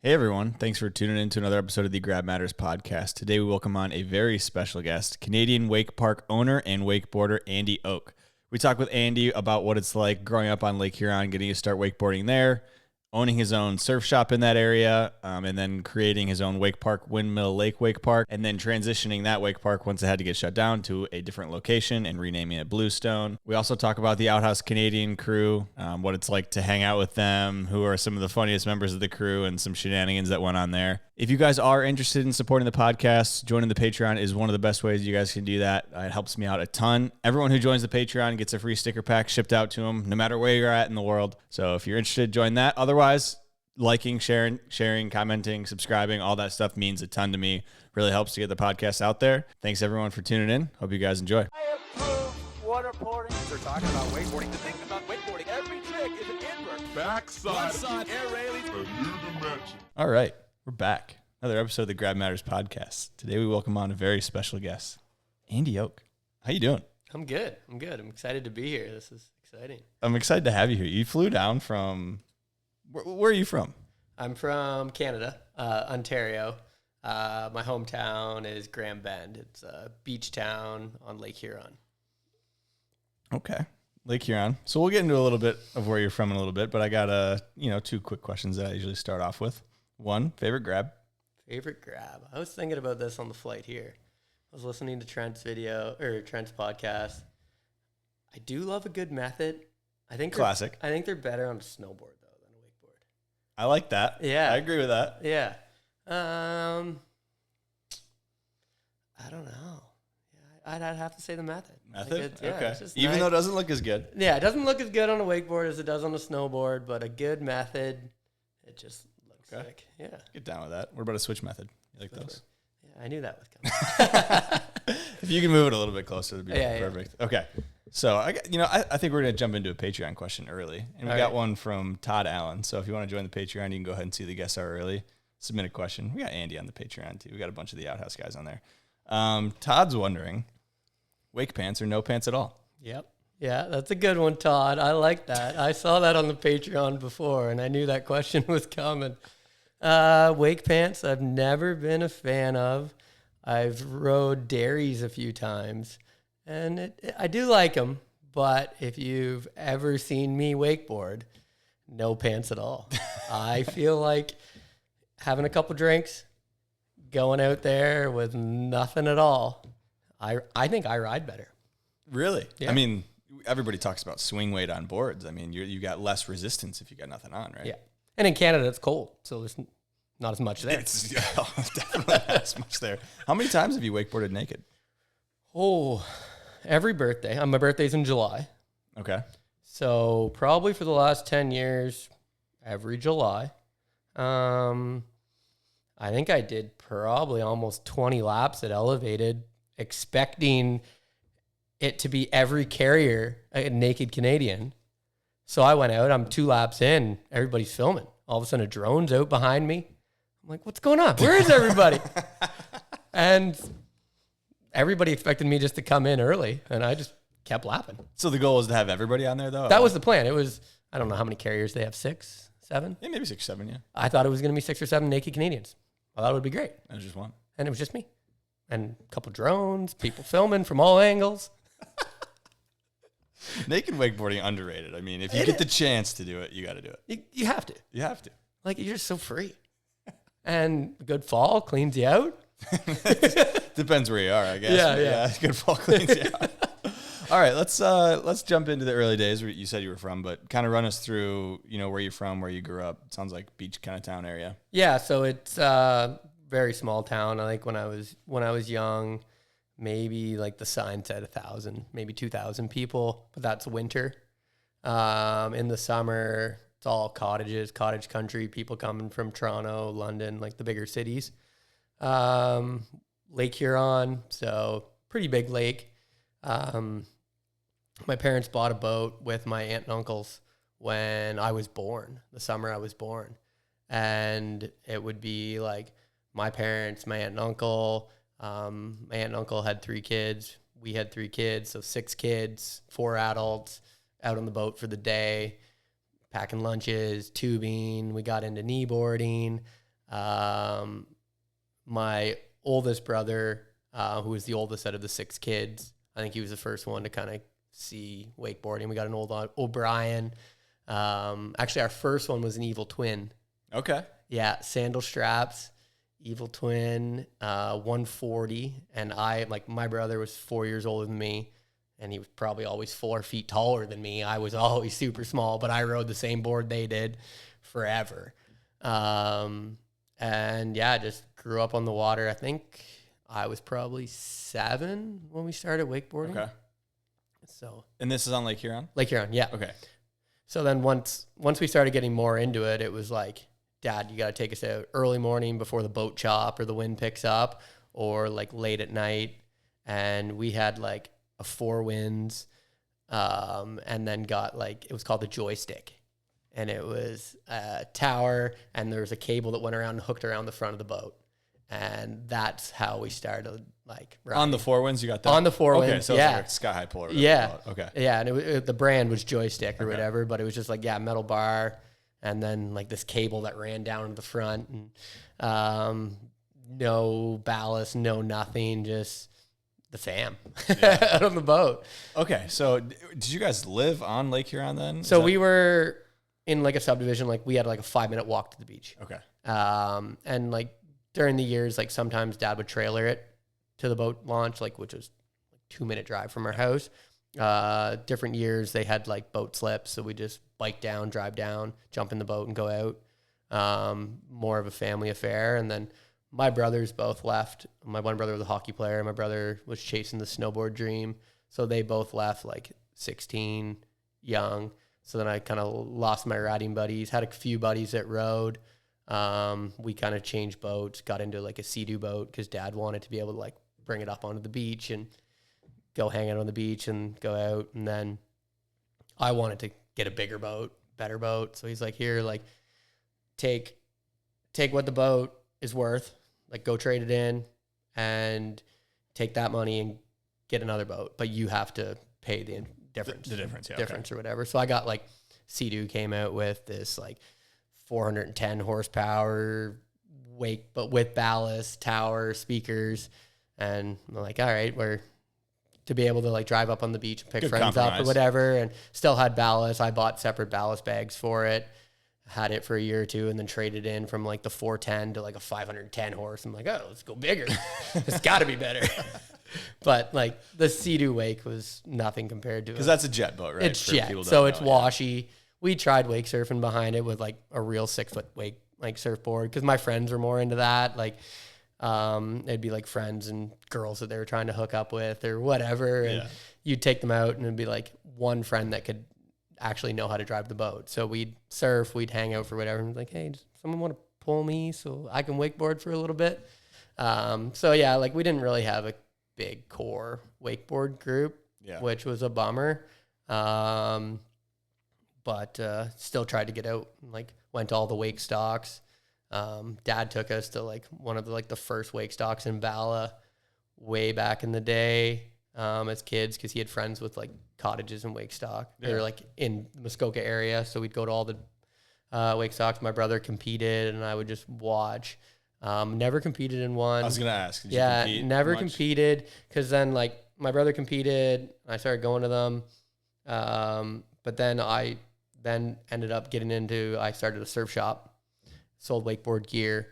Hey everyone, thanks for tuning in to another episode of the Grab Matters podcast. Today we welcome on a very special guest, Canadian wake park owner and wakeboarder Andy Oak. We talk with Andy about what it's like growing up on Lake Huron, getting to start wakeboarding there, owning his own surf shop in that area, and then creating his own wake park, Windmill Lake Wake Park, and then transitioning that wake park once it had to get shut down to a different location and renaming it Bluestone. We also talk about the Outhouse Canadian crew, what it's like to hang out with them, who are some of the funniest members of the crew, and some shenanigans that went on there. If you guys are interested in supporting the podcast, joining the Patreon is one of the best ways you guys can do that. It helps me out a ton. Everyone who joins the Patreon gets a free sticker pack shipped out to them, no matter where you're at in the world. So if you're interested, join that. Otherwise, liking, sharing, commenting, subscribing, all that stuff means a ton to me. Really helps to get the podcast out there. Thanks everyone for tuning in. Hope you guys enjoy. I approve waterboarding. They're talking about wakeboarding. The thing about wakeboarding, every trick is an invert. Backside. Air railing. A new dimension. All right, we're back. Another episode of the Grab Matters podcast. Today we welcome on a very special guest, Andy Oak. How you doing? I'm good. I'm excited to be here. This is exciting. I'm excited to have you here. You flew down from, where are you from? I'm from Canada, Ontario. My hometown is Grand Bend. It's a beach town on Lake Huron. Okay, Lake Huron. So we'll get into a little bit of where you're from in a little bit, but I got two quick questions that I usually start off with. One, favorite grab? Favorite grab. I was thinking about this on the flight here. I was listening to Trent's podcast. I do love a good method. I think Classic. I think they're better on a snowboard though than a wakeboard. I like that. Yeah. I agree with that. Yeah. I don't know. Yeah, I'd have to say the method. Method? Yeah, okay. it's just Even nice. though it doesn't look as good. Yeah, it doesn't look as good on a wakeboard as it does on a snowboard, but a good method, it just looks Okay. sick. Yeah. Get down with that. What about a switch method? You like those? Yeah, I knew that was coming. If you can move it a little bit closer, it'd be Yeah, perfect. Okay. So I think we're going to jump into a Patreon question early. And we All got right. one from Todd Allen. So if you want to join the Patreon, you can go ahead and see the guests are early. Submit a question. We got Andy on the Patreon too. We got a bunch of the Outhouse guys on there. Todd's wondering, wake pants or no pants at all? Yep. Yeah, that's a good one, Todd. I like that. I saw that on the Patreon before, and I knew that question was coming. Wake pants, I've never been a fan of. I've rode dairies a few times, and I do like them, but if you've ever seen me wakeboard, no pants at all. I feel like having a couple drinks, going out there with nothing at all. I think I ride better. Really? Yeah. I mean, everybody talks about swing weight on boards. I mean, you got less resistance if you got nothing on, right? Yeah. And in Canada, it's cold, so there's not as much there. It's definitely not as much there. How many times have you wakeboarded naked? Oh, every birthday. My birthday's in July. Okay. So probably for the last 10 years, every July. I think I did probably almost 20 laps at Elevated, expecting it to be every carrier a naked Canadian. So I went out, I'm 2 laps in, everybody's filming. All of a sudden a drone's out behind me. I'm like, what's going on? Where is everybody? And everybody expected me just to come in early, and I just kept lapping. So the goal was to have everybody on there, though? That was the plan. It was, I don't know how many carriers they have, 6, 7? Yeah, maybe 6, 7, yeah. I thought it was going to be 6 or 7 naked Canadians. I thought it would be great. That was just one. And it was just me. And a couple drones, people filming from all angles. Naked wakeboarding underrated. I mean, if you get the chance to do it, you got to do it. You have to. You have to. Like, you're just so free. And a good fall cleans you out. Depends where you are, I guess. Yeah. Good fall cleans you out. All right, let's jump into the early days where you said you were from, but kind of run us through, where you're from, where you grew up. It sounds like beach kind of town area. Yeah, so it's a very small town. I think when I was young, maybe like the sign said 1,000, maybe 2,000 people, but that's winter. In the summer, it's all cottages, cottage country, people coming from Toronto, London, like the bigger cities. Lake Huron, so pretty big lake. My parents bought a boat with my aunt and uncles when I was born, the summer I was born. And it would be like my parents, my aunt and uncle. My aunt and uncle had 3 kids. We had 3 kids, so 6 kids, 4 adults out on the boat for the day, packing lunches, tubing. We got into kneeboarding. My oldest brother, who was the oldest out of the 6 kids, I think he was the first one to kind of see wakeboarding. We got an old O'Brien. Actually, our first one was an Evil Twin. Okay. Yeah, sandal straps, Evil Twin, 140. And my brother was 4 years older than me, and he was probably always 4 feet taller than me. I was always super small, but I rode the same board they did forever. And yeah, just grew up on the water. I think I was probably 7 when we started wakeboarding. Okay. So. And this is on Lake Huron? Lake Huron, yeah. Okay. So then once we started getting more into it, it was like, Dad, you got to take us out early morning before the boat chop or the wind picks up, or like late at night. And we had like a 4 winds, and then got it was called the Joystick. And it was a tower, and there was a cable that went around and hooked around the front of the boat. And that's how we started riding. On the 4 winds, you got that? On the 4 winds, winds, so yeah. It's like a sky high puller. Yeah. Okay. Yeah, and the brand was Joystick or Okay. whatever, but it was just like, metal bar, and then like this cable that ran down to the front, and no ballast, no nothing, just the fam out on the boat. Okay, so did you guys live on Lake Huron then? So we were in like a subdivision, like we had like a 5-minute walk to the beach. Okay. And like during the years, like sometimes Dad would trailer it to the boat launch, like which was like 2-minute drive from our house. Different years they had like boat slips, so we just bike down, drive down, jump in the boat and go out. More of a family affair. And then my brothers both left. My one brother was a hockey player. My brother was chasing the snowboard dream. So they both left like 16, young. So then I kind of lost my riding buddies, had a few buddies that rode. We kind of changed boats, got into like a Sea-Doo boat because Dad wanted to be able to like bring it up onto the beach and go hang out on the beach and go out. And then I wanted to get a bigger boat, better boat. So he's like, here, like take what the boat is worth, like go trade it in and take that money and get another boat. But you have to pay the difference. The difference, yeah. Difference or whatever. So I got like Sea-Doo came out with this like 410 horsepower wake, but with ballast, tower, speakers. And I'm like, all right, we're to be able to like drive up on the beach and pick Good friends up compromise. or whatever, and still had ballast. I bought separate ballast bags for it, had it for a year or two, and then traded in from like the 410 to like a 510 horse. I'm like, oh, let's go bigger. It's got to be better. But like the Sea-Doo wake was nothing compared to it. Because that's a jet boat, right? It's For jet, people who so don't it's know, washy. We tried wake surfing behind it with like a real 6-foot wake like surfboard because my friends were more into that. Like it'd be like friends and girls that they were trying to hook up with or whatever, and you'd take them out and it'd be like one friend that could actually know how to drive the boat. So we'd surf, we'd hang out for whatever, and like, hey, does someone want to pull me so I can wakeboard for a little bit? So yeah, like we didn't really have a big core wakeboard group, which was a bummer. But still tried to get out and like went to all the wake stocks. Dad took us to like one of the like the first wake stocks in Bala way back in the day as kids because he had friends with like cottages and wake stock. They were like in the Muskoka area, so we'd go to all the wake stocks. My brother competed and I would just watch. Never competed in one. I was gonna ask. Did you compete never much? competed because then like my brother competed. I started going to them, but then I ended up getting into. I started a surf shop, sold wakeboard gear.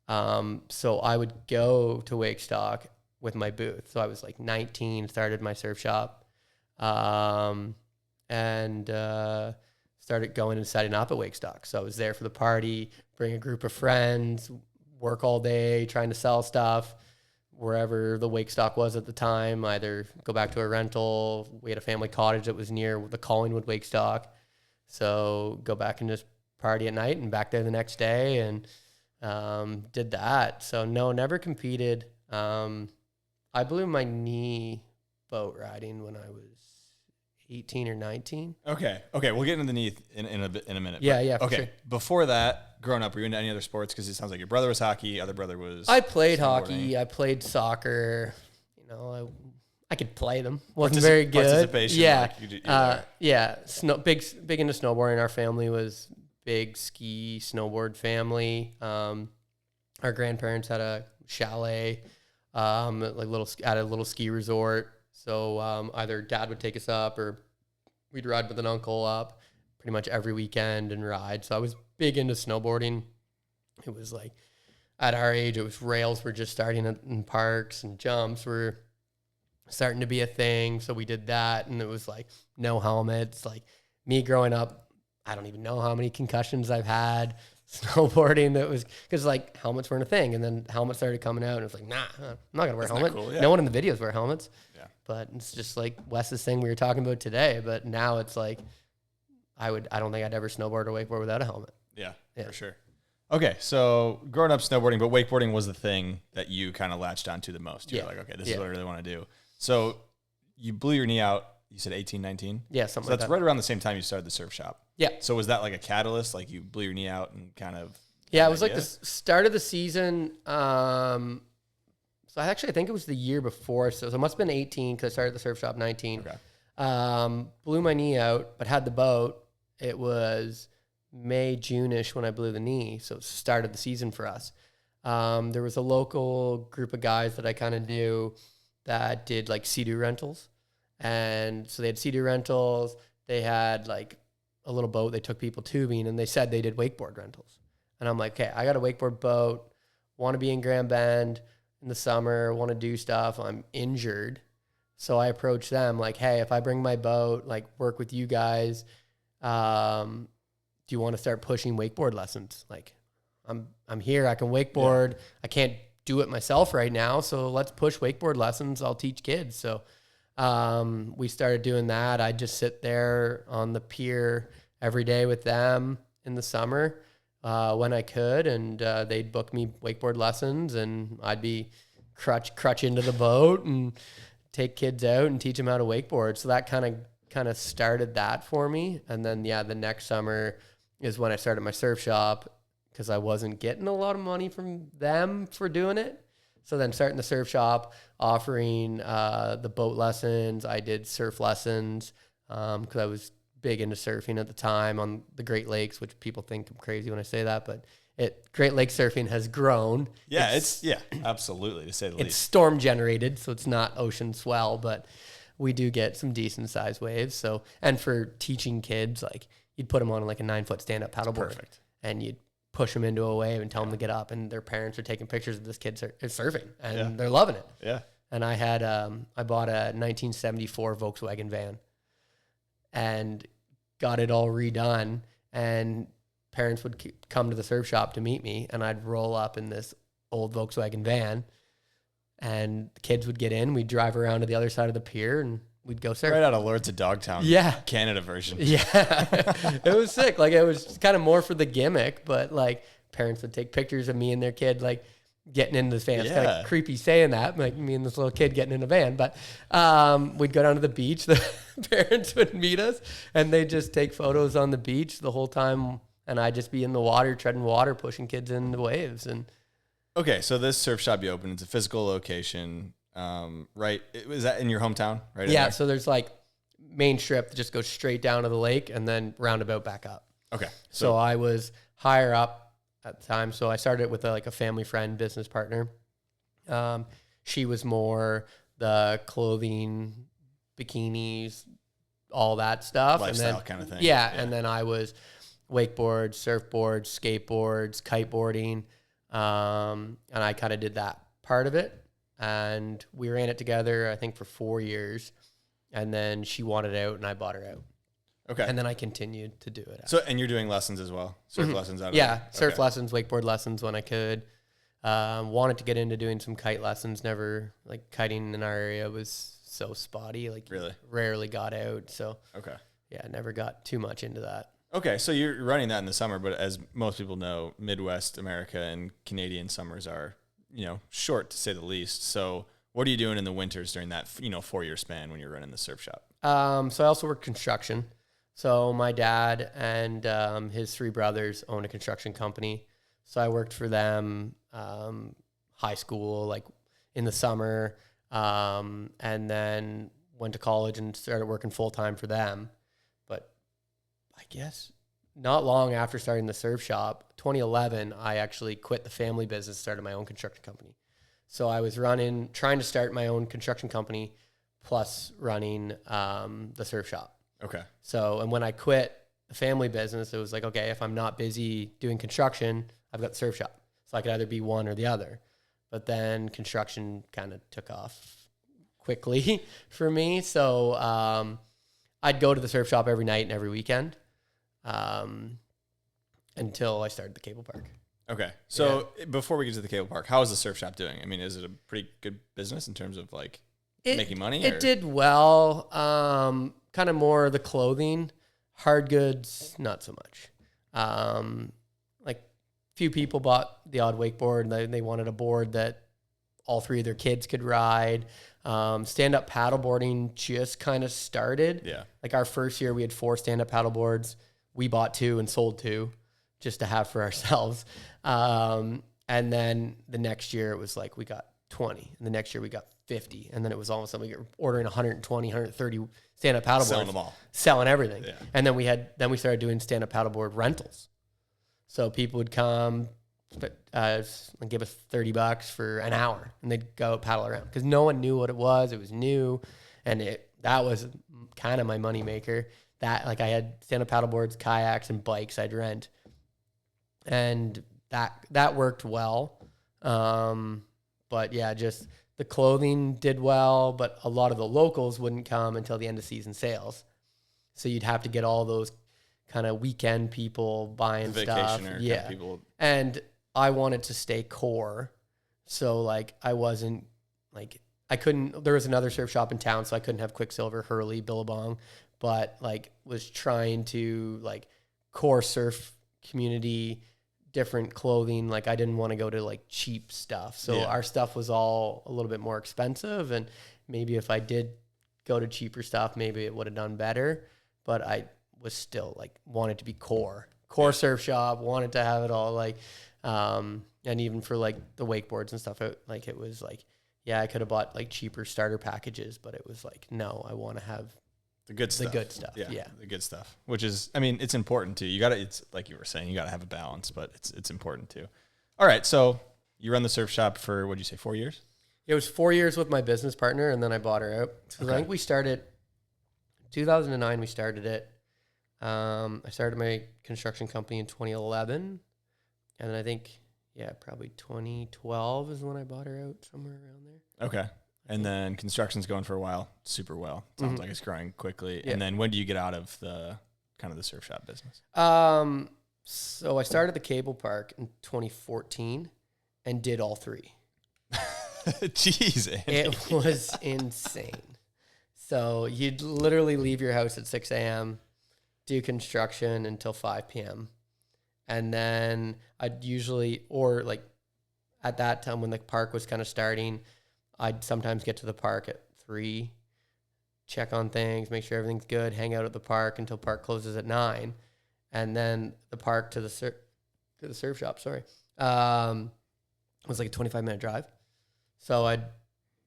So I would go to wake stock with my booth. So I was like 19, started my surf shop, and started going and setting up at wake stock. So I was there for the party, bring a group of friends, work all day, trying to sell stuff wherever the wake stock was at the time, either go back to a rental. We had a family cottage that was near the Collingwood wake stock. So go back and just party at night and back there the next day and did that. So no, never competed. I blew my knee boat riding when I was 18 or 19. Okay. We'll get into the knee in a minute. Yeah, for okay. sure. Before that, growing up, were you into any other sports? Because it sounds like your brother was hockey, other brother was. I played snowboarding. hockey. I played soccer. You know, I could play them. Wasn't very good. Participation. Yeah, Like you did, either. yeah. Big into snowboarding. Our family was big ski snowboard family. our grandparents had a chalet, at a little ski resort. So either dad would take us up or we'd ride with an uncle up pretty much every weekend and ride. So I was big into snowboarding. It was like at our age, it was rails were just starting in parks and jumps were starting to be a thing. So we did that, and it was like no helmets. Like me growing up, I don't even know how many concussions I've had snowboarding. That was because like helmets weren't a thing, and then helmets started coming out, and it's like, nah, I'm not gonna wear a helmet. Cool, yeah. No one in the videos wear helmets. Yeah. But it's just like Wes's thing we were talking about today. But now it's like I don't think I'd ever snowboard or wakeboard without a helmet. Yeah, for sure. Okay, so growing up snowboarding, but wakeboarding was the thing that you kind of latched onto the most. You're like, okay, this is what I really want to do. So you blew your knee out, you said 18, 19? Yeah, something so like that's that. Right around the same time you started the surf shop. Yeah. So was that like a catalyst? Like you blew your knee out and kind of... Yeah, it was like the start of the season. So I think it was the year before. So it must have been 18 because I started the surf shop 19. Okay. Blew my knee out, but had the boat. It was May, June-ish when I blew the knee. So it was the start of the season for us. There was a local group of guys that I kind of knew that did like Sea-Doo rentals. And so they had Sea-Doo rentals. They had like a little boat. They took people tubing, and they said they did wakeboard rentals. And I'm like, okay, I got a wakeboard boat, want to be in Grand Bend in the summer, want to do stuff. I'm injured. So I approached them like, hey, if I bring my boat, like work with you guys, do you want to start pushing wakeboard lessons? Like I'm here, I can wakeboard. I can't do it myself right now. So let's push wakeboard lessons. I'll teach kids. So we started doing that. I'd just sit there on the pier every day with them in the summer when I could, and they'd book me wakeboard lessons, and I'd be crutch into the boat and take kids out and teach them how to wakeboard. So that kind of started that for me. And then the next summer is when I started my surf shop because I wasn't getting a lot of money from them for doing it. So then starting the surf shop, offering the boat lessons. I did surf lessons because I was big into surfing at the time on the Great Lakes, which people think I'm crazy when I say that, but Great Lake surfing has grown. Yeah, it's absolutely, to say the It's least. storm generated, so it's not ocean swell, but we do get some decent sized waves. So, and for teaching kids, like you'd put them on like a 9-foot stand-up paddleboard, Perfect. and you'd push them into a wave and tell them to get up, and their parents are taking pictures of this kid surfing, and they're loving it. Yeah. And I had I bought a 1974 Volkswagen van and got it all redone, and parents would come to the surf shop to meet me, and I'd roll up in this old Volkswagen van, and the kids would get in, we'd drive around to the other side of the pier, and we'd go surf. Right out of Lords of Dogtown. Yeah. Canada version. Yeah. It was sick. Like it was kind of more for the gimmick, but like parents would take pictures of me and their kid like getting in this van. It's kind of creepy saying that, like me and this little kid getting in a van. But we'd go down to the beach. The parents would meet us, and they'd just take photos on the beach the whole time, and I'd just be in the water, treading water, pushing kids in the waves. And Okay, so this surf shop you opened, it's a physical location, right? Was that in your hometown? Right. yeah, so there's like main strip that just goes straight down to the lake and then roundabout back up. Okay. So I was higher up at the time. So I started with a family friend, business partner. She was more the clothing, bikinis, all that stuff. Lifestyle and then, kind of thing. Yeah, and then I was wakeboards, surfboards, skateboards, kiteboarding. And I kind of did that part of it. And we ran it together, I think, for 4 years. And then she wanted out, and I bought her out. Okay. And then I continued to do it. So, and you're doing lessons as well? Surf lessons out of Yeah, it? surf Okay. lessons, wakeboard lessons when I could. Wanted to get into doing some kite lessons. Never, like, kiting in our area was so spotty. Like, Really? rarely got out. So, Okay. yeah, never got too much into that. Okay, so you're running that in the summer, but as most people know, Midwest America and Canadian summers are, short to say the least. So what are you doing in the winters during that, 4-year span when you're running the surf shop? So I also work construction. So my dad and his 3 brothers own a construction company. So I worked for them high school, like in the summer, and then went to college and started working full-time for them. But I guess not long after starting the surf shop, 2011, I actually quit the family business, started my own construction company. So I was trying to start my own construction company plus running the surf shop. Okay. So, and when I quit the family business, it was like, okay, if I'm not busy doing construction, I've got the surf shop. So I could either be one or the other. But then construction kind of took off quickly for me. So I'd go to the surf shop every night and every weekend until I started the cable park. Okay. So before we get to the cable park, how is the surf shop doing? I mean, is it a pretty good business in terms of like making money? It did well. Kind of more the clothing, hard goods, not so much. Like few people bought the odd wakeboard and they wanted a board that all three of their kids could ride. Stand-up paddleboarding just kind of started. Yeah. Like our first year, we had 4 stand-up paddleboards. We bought 2 and sold 2 just to have for ourselves. And then the next year, it was like we got 20. And the next year, we got 50. And then it was all of a sudden we were ordering 120, 130 stand-up paddleboards. Selling them all. Selling everything. Yeah. And then we started doing stand-up paddleboard rentals. So people would come, and give us $30 for an hour, and they'd go paddle around because no one knew what it was. It was new, and that was kind of my money maker. That like I had stand-up paddleboards, kayaks, and bikes I'd rent, and that worked well. But yeah, just the clothing did well, but a lot of the locals wouldn't come until the end of season sales, so you'd have to get all those kind of weekend people buying stuff. Yeah, kind of people. And I wanted to stay core. So like I wasn't like I couldn't there was another surf shop in town, so I couldn't have Quicksilver, Hurley, Billabong, but like was trying to like core surf community, different clothing. Like I didn't want to go to like cheap stuff. So our stuff was all a little bit more expensive, and maybe if I did go to cheaper stuff, maybe it would have done better. But I was still like wanted to be core surf shop, wanted to have it all like and even for like the wakeboards and stuff, it was like, yeah, I could have bought like cheaper starter packages, but it was like, no, I want to have the good stuff. Yeah. The good stuff, which is, I mean, it's important too. It's like you were saying, you got to have a balance, but it's important too. All right. So you run the surf shop for, what'd you say, 4 years? It was 4 years with my business partner, and then I bought her out. So I think we started 2009. We started it. I started my construction company in 2011, and then I think, probably 2012 is when I bought her out, somewhere around there. Okay. And then construction's going for a while, super well. Sounds like it's growing quickly. Yeah. And then when do you get out of the kind of the surf shop business? So I started the cable park in 2014 and did all 3. Jeez, Andy. It was insane. So you'd literally leave your house at 6 a.m., do construction until 5 p.m. And then I'd usually, or like at that time when the park was kind of starting, I'd sometimes get to the park at 3, check on things, make sure everything's good, hang out at the park until park closes at 9. And then the park to the surf shop, was like a 25-minute drive. So I'd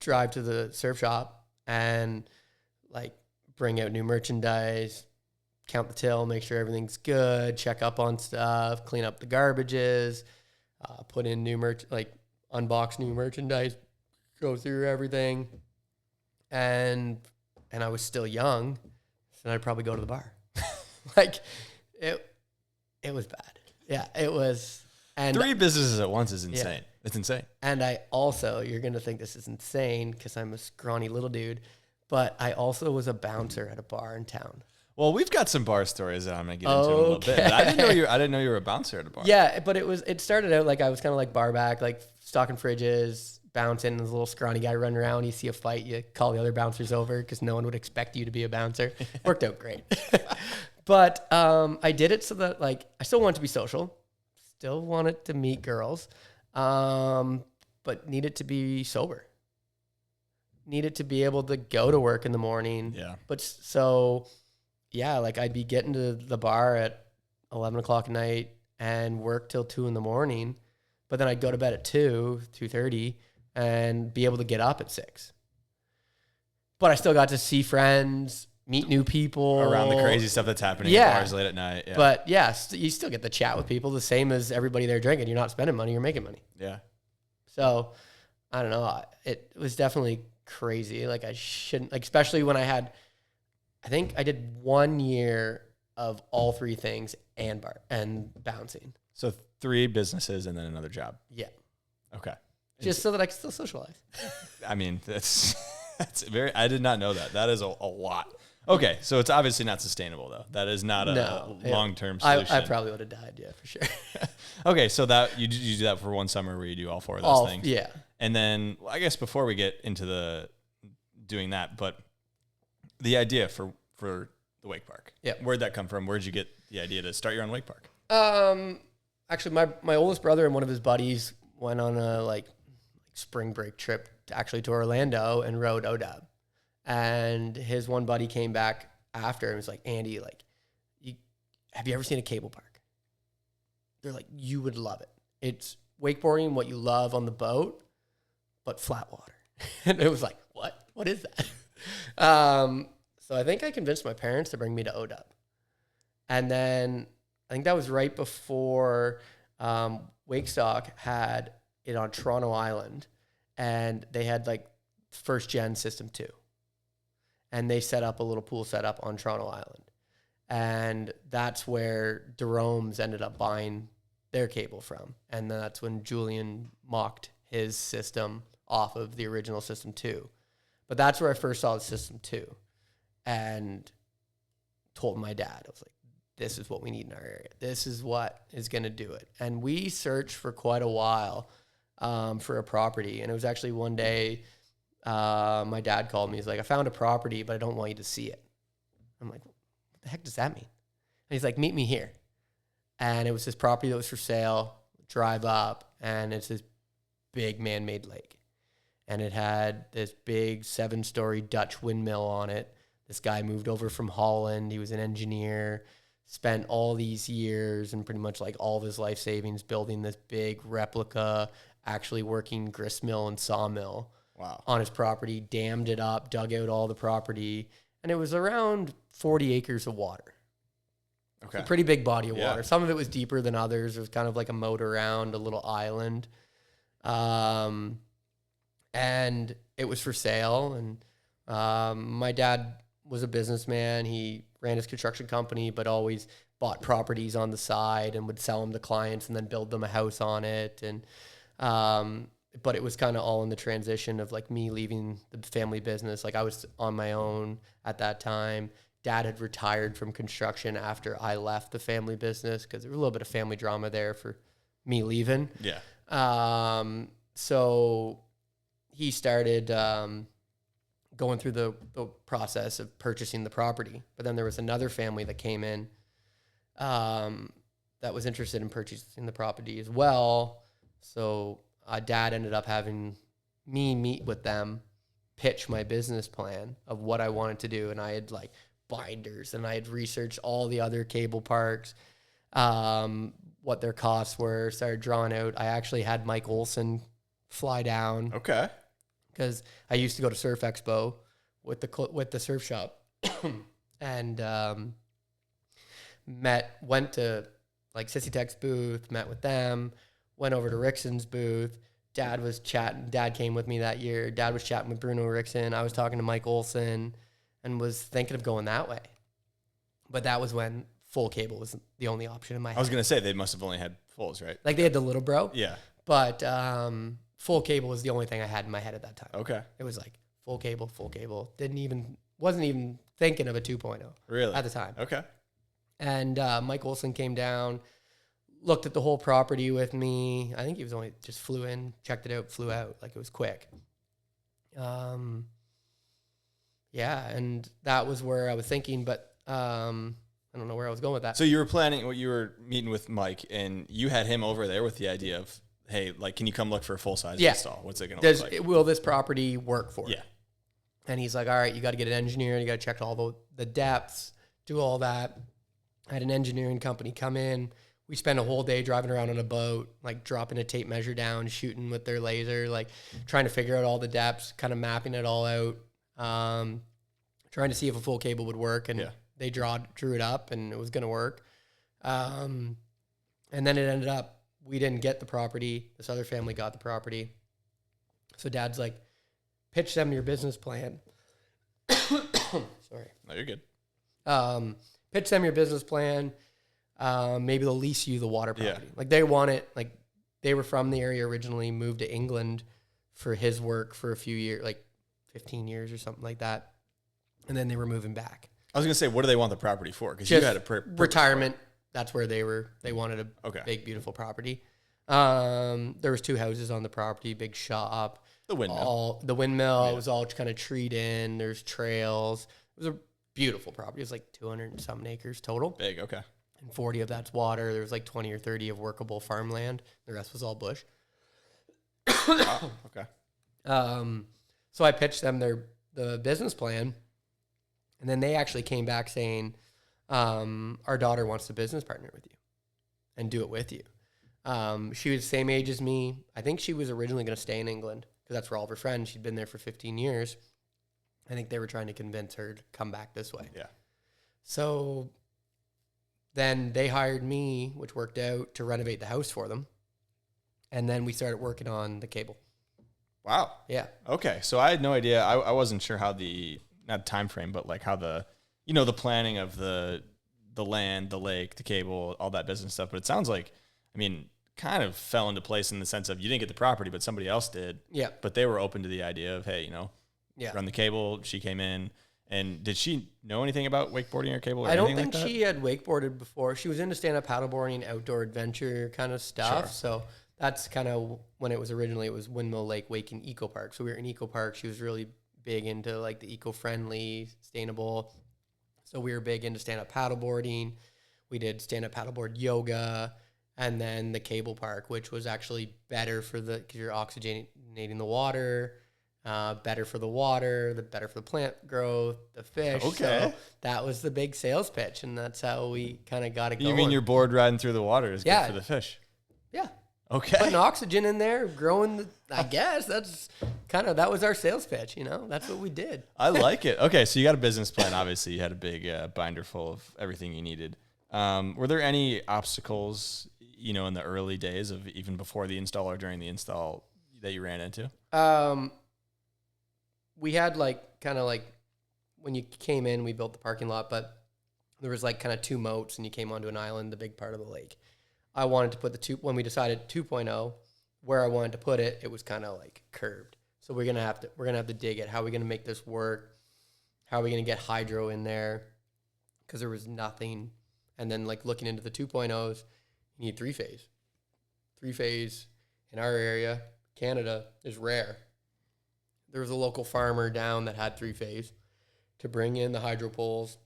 drive to the surf shop and like bring out new merchandise, count the till, make sure everything's good, check up on stuff, clean up the garbages, put in new unbox new merchandise, go through everything. And I was still young, so I'd probably go to the bar. Like it was bad. Yeah, it was. And 3 businesses at once is insane. Yeah. It's insane. And I also, you're going to think this is insane because I'm a scrawny little dude, but I also was a bouncer at a bar in town. Well, we've got some bar stories that I'm gonna get into in a little bit. But I didn't know you were a bouncer at a bar. Yeah, but it started out like I was kind of like bar back, like stocking fridges, bouncing. This little scrawny guy running around. You see a fight, you call the other bouncers over because no one would expect you to be a bouncer. Worked out great. But I did it so that like I still wanted to be social, still wanted to meet girls, but needed to be sober. Needed to be able to go to work in the morning. Yeah. But so. Yeah, like I'd be getting to the bar at 11 o'clock at night and work till 2 in the morning, but then I'd go to bed at 2:30, and be able to get up at 6. But I still got to see friends, meet new people around the crazy stuff that's happening Yeah. in bars late at night. Yeah. But yeah, you still get to chat with people the same as everybody there drinking. You're not spending money, you're making money. yeah. So I don't know. It was definitely crazy. Like I shouldn't, like, especially when I think I did 1 year of all three things and bar and bouncing. So 3 businesses and then another job. Yeah. Okay. Just so that I can still socialize. I mean, that's very, I did not know that. That is a lot. Okay. So it's obviously not sustainable though. That is not a long-term solution. I probably would have died. Yeah, for sure. Okay. So that you do that for one summer where you do all 4 of those things. Yeah. And then I guess before we get into the doing that, but the idea for the wake park. Yeah. Where'd that come from? Where'd you get the idea to start your own wake park? Actually, my oldest brother and one of his buddies went on a spring break trip to Orlando and rode ODAB. And his one buddy came back after and was like, Andy, have you ever seen a cable park? They're like, you would love it. It's wakeboarding, what you love on the boat, but flat water. And it was like, what? What is that? So I think I convinced my parents to bring me to ODAB. And then I think that was right before Wakestock had it on Toronto Island, and they had first gen system 2. And they set up a little pool setup on Toronto Island. And that's where Jerome's ended up buying their cable from. And that's when Julian mocked his system off of the original system 2. But that's where I first saw the system 2 and told my dad, I was like, this is what we need in our area. This is what is going to do it. And we searched for quite a while for a property. And it was actually one day my dad called me. He's like, I found a property, but I don't want you to see it. I'm like, what the heck does that mean? And he's like, meet me here. And it was this property that was for sale. Drive up, and it's this big man-made lake. And it had this big 7-story Dutch windmill on it. This guy moved over from Holland. He was an engineer, spent all these years and pretty much all of his life savings building this big replica, actually working grist mill and sawmill on his property, dammed it up, dug out all the property. And it was around 40 acres of water. Okay. A pretty big body of water. Some of it was deeper than others. It was kind of like a moat around a little island. And it was for sale. And my dad was a businessman. He ran his construction company, but always bought properties on the side and would sell them to clients and then build them a house on it. And but it was kind of all in the transition of me leaving the family business. I was on my own at that time. Dad had retired from construction after I left the family business because there was a little bit of family drama there for me leaving. Yeah. So he started going through the process of purchasing the property. But then there was another family that came in that was interested in purchasing the property as well. So Dad ended up having me meet with them, pitch my business plan of what I wanted to do. And I had binders, and I had researched all the other cable parks, what their costs were, started drawing out. I actually had Mike Olson fly down. Okay. Because I used to go to Surf Expo with the surf shop, and went to Sissy Tech's booth, met with them, went over to Rickson's booth. Dad was chatting. Dad came with me that year. Dad was chatting with Bruno Rickson. I was talking to Mike Olson and was thinking of going that way. But that was when full cable was the only option in my head. I was going to say they must have only had fulls, right? They had the little bro. Yeah. But full cable was the only thing I had in my head at that time. Okay. It was full cable. Wasn't even thinking of a 2.0. Really? At the time. Okay. And Mike Olson came down, looked at the whole property with me. I think he was only just flew in, checked it out, flew out. It was quick. Yeah, and that was where I was thinking, but I don't know where I was going with that. So you were meeting with Mike, and you had him over there with the idea of, hey, can you come look for a full-size install? What's it going to look like? Will this property work for it? Yeah. And he's like, all right, you got to get an engineer, you got to check all the depths, do all that. I had an engineering company come in. We spent a whole day driving around on a boat, dropping a tape measure down, shooting with their laser, trying to figure out all the depths, kind of mapping it all out. trying to see if a full cable would work, and Yeah. they drew it up, and it was going to work. And then it ended up, we didn't get the property. This other family got the property. So Dad's like, pitch them your business plan. Sorry. No, you're good. Pitch them your business plan. Maybe they'll lease you the water property. Yeah. Like they want it. Like they were from the area originally, moved to England for his work for a few years, like 15 years or something like that. And then they were moving back. I was gonna say, what do they want the property for? Because you Just had a retirement. That's where they wanted a big, beautiful property. There was 2 houses on the property, big shop. The Windmill. The Windmill was all kind of treed in. There's trails. It was a beautiful property. It was like 200 and something acres total. Big, okay. And 40 of that's water. There was like 20 or 30 of workable farmland. The rest was all bush. Wow, okay. So I pitched them the business plan, and then they actually came back saying, our daughter wants to business partner with you and do it with you. She was the same age as me. I think she was originally going to stay in England because that's where all of her friends. She'd been there for 15 years. I think they were trying to convince her to come back this way. Yeah. So then they hired me, which worked out, to renovate the house for them. And then we started working on the cable. Wow. Yeah. Okay. So I had no idea. I wasn't sure how not time frame, but like how the planning of the land, the lake, the cable, all that business stuff. But it sounds like, I mean, kind of fell into place in the sense of you didn't get the property, but somebody else did. Yeah. But they were open to the idea of, hey, run the cable. She came in. And did she know anything about wakeboarding or cable or I don't anything think like that? she had wakeboarded before. She was into stand-up paddleboarding, outdoor adventure kind of stuff. Sure. So that's kind of when it was originally, it was Windmill Lake Wake and Eco Park. So we were in Eco Park. She was really big into like the eco-friendly, sustainable. So we were big into stand-up paddleboarding. We did stand-up paddleboard yoga, and then the cable park, which was actually better for because you're oxygenating the water. Better for the water, better for the plant growth, the fish. Okay. So that was the big sales pitch, and that's how we kind of got it going. You mean your board riding through the water is good for the fish? Yeah. Okay. Putting oxygen in there, growing I guess that's that was our sales pitch, That's what we did. I like it. Okay, so you got a business plan. Obviously, you had a big binder full of everything you needed. Were there any obstacles, in the early days of even before the install or during the install that you ran into? We had when you came in, we built the parking lot, but there was 2 moats, and you came onto an island, the big part of the lake. I wanted to put when we decided 2.0, where I wanted to put it, it was curved. So we're gonna have to dig it. How are we gonna make this work? How are we gonna get hydro in there? Because there was nothing. And then looking into the 2.0s, you need 3-phase. 3-phase in our area, Canada, is rare. There was a local farmer down that had 3-phase. To bring in the hydro poles,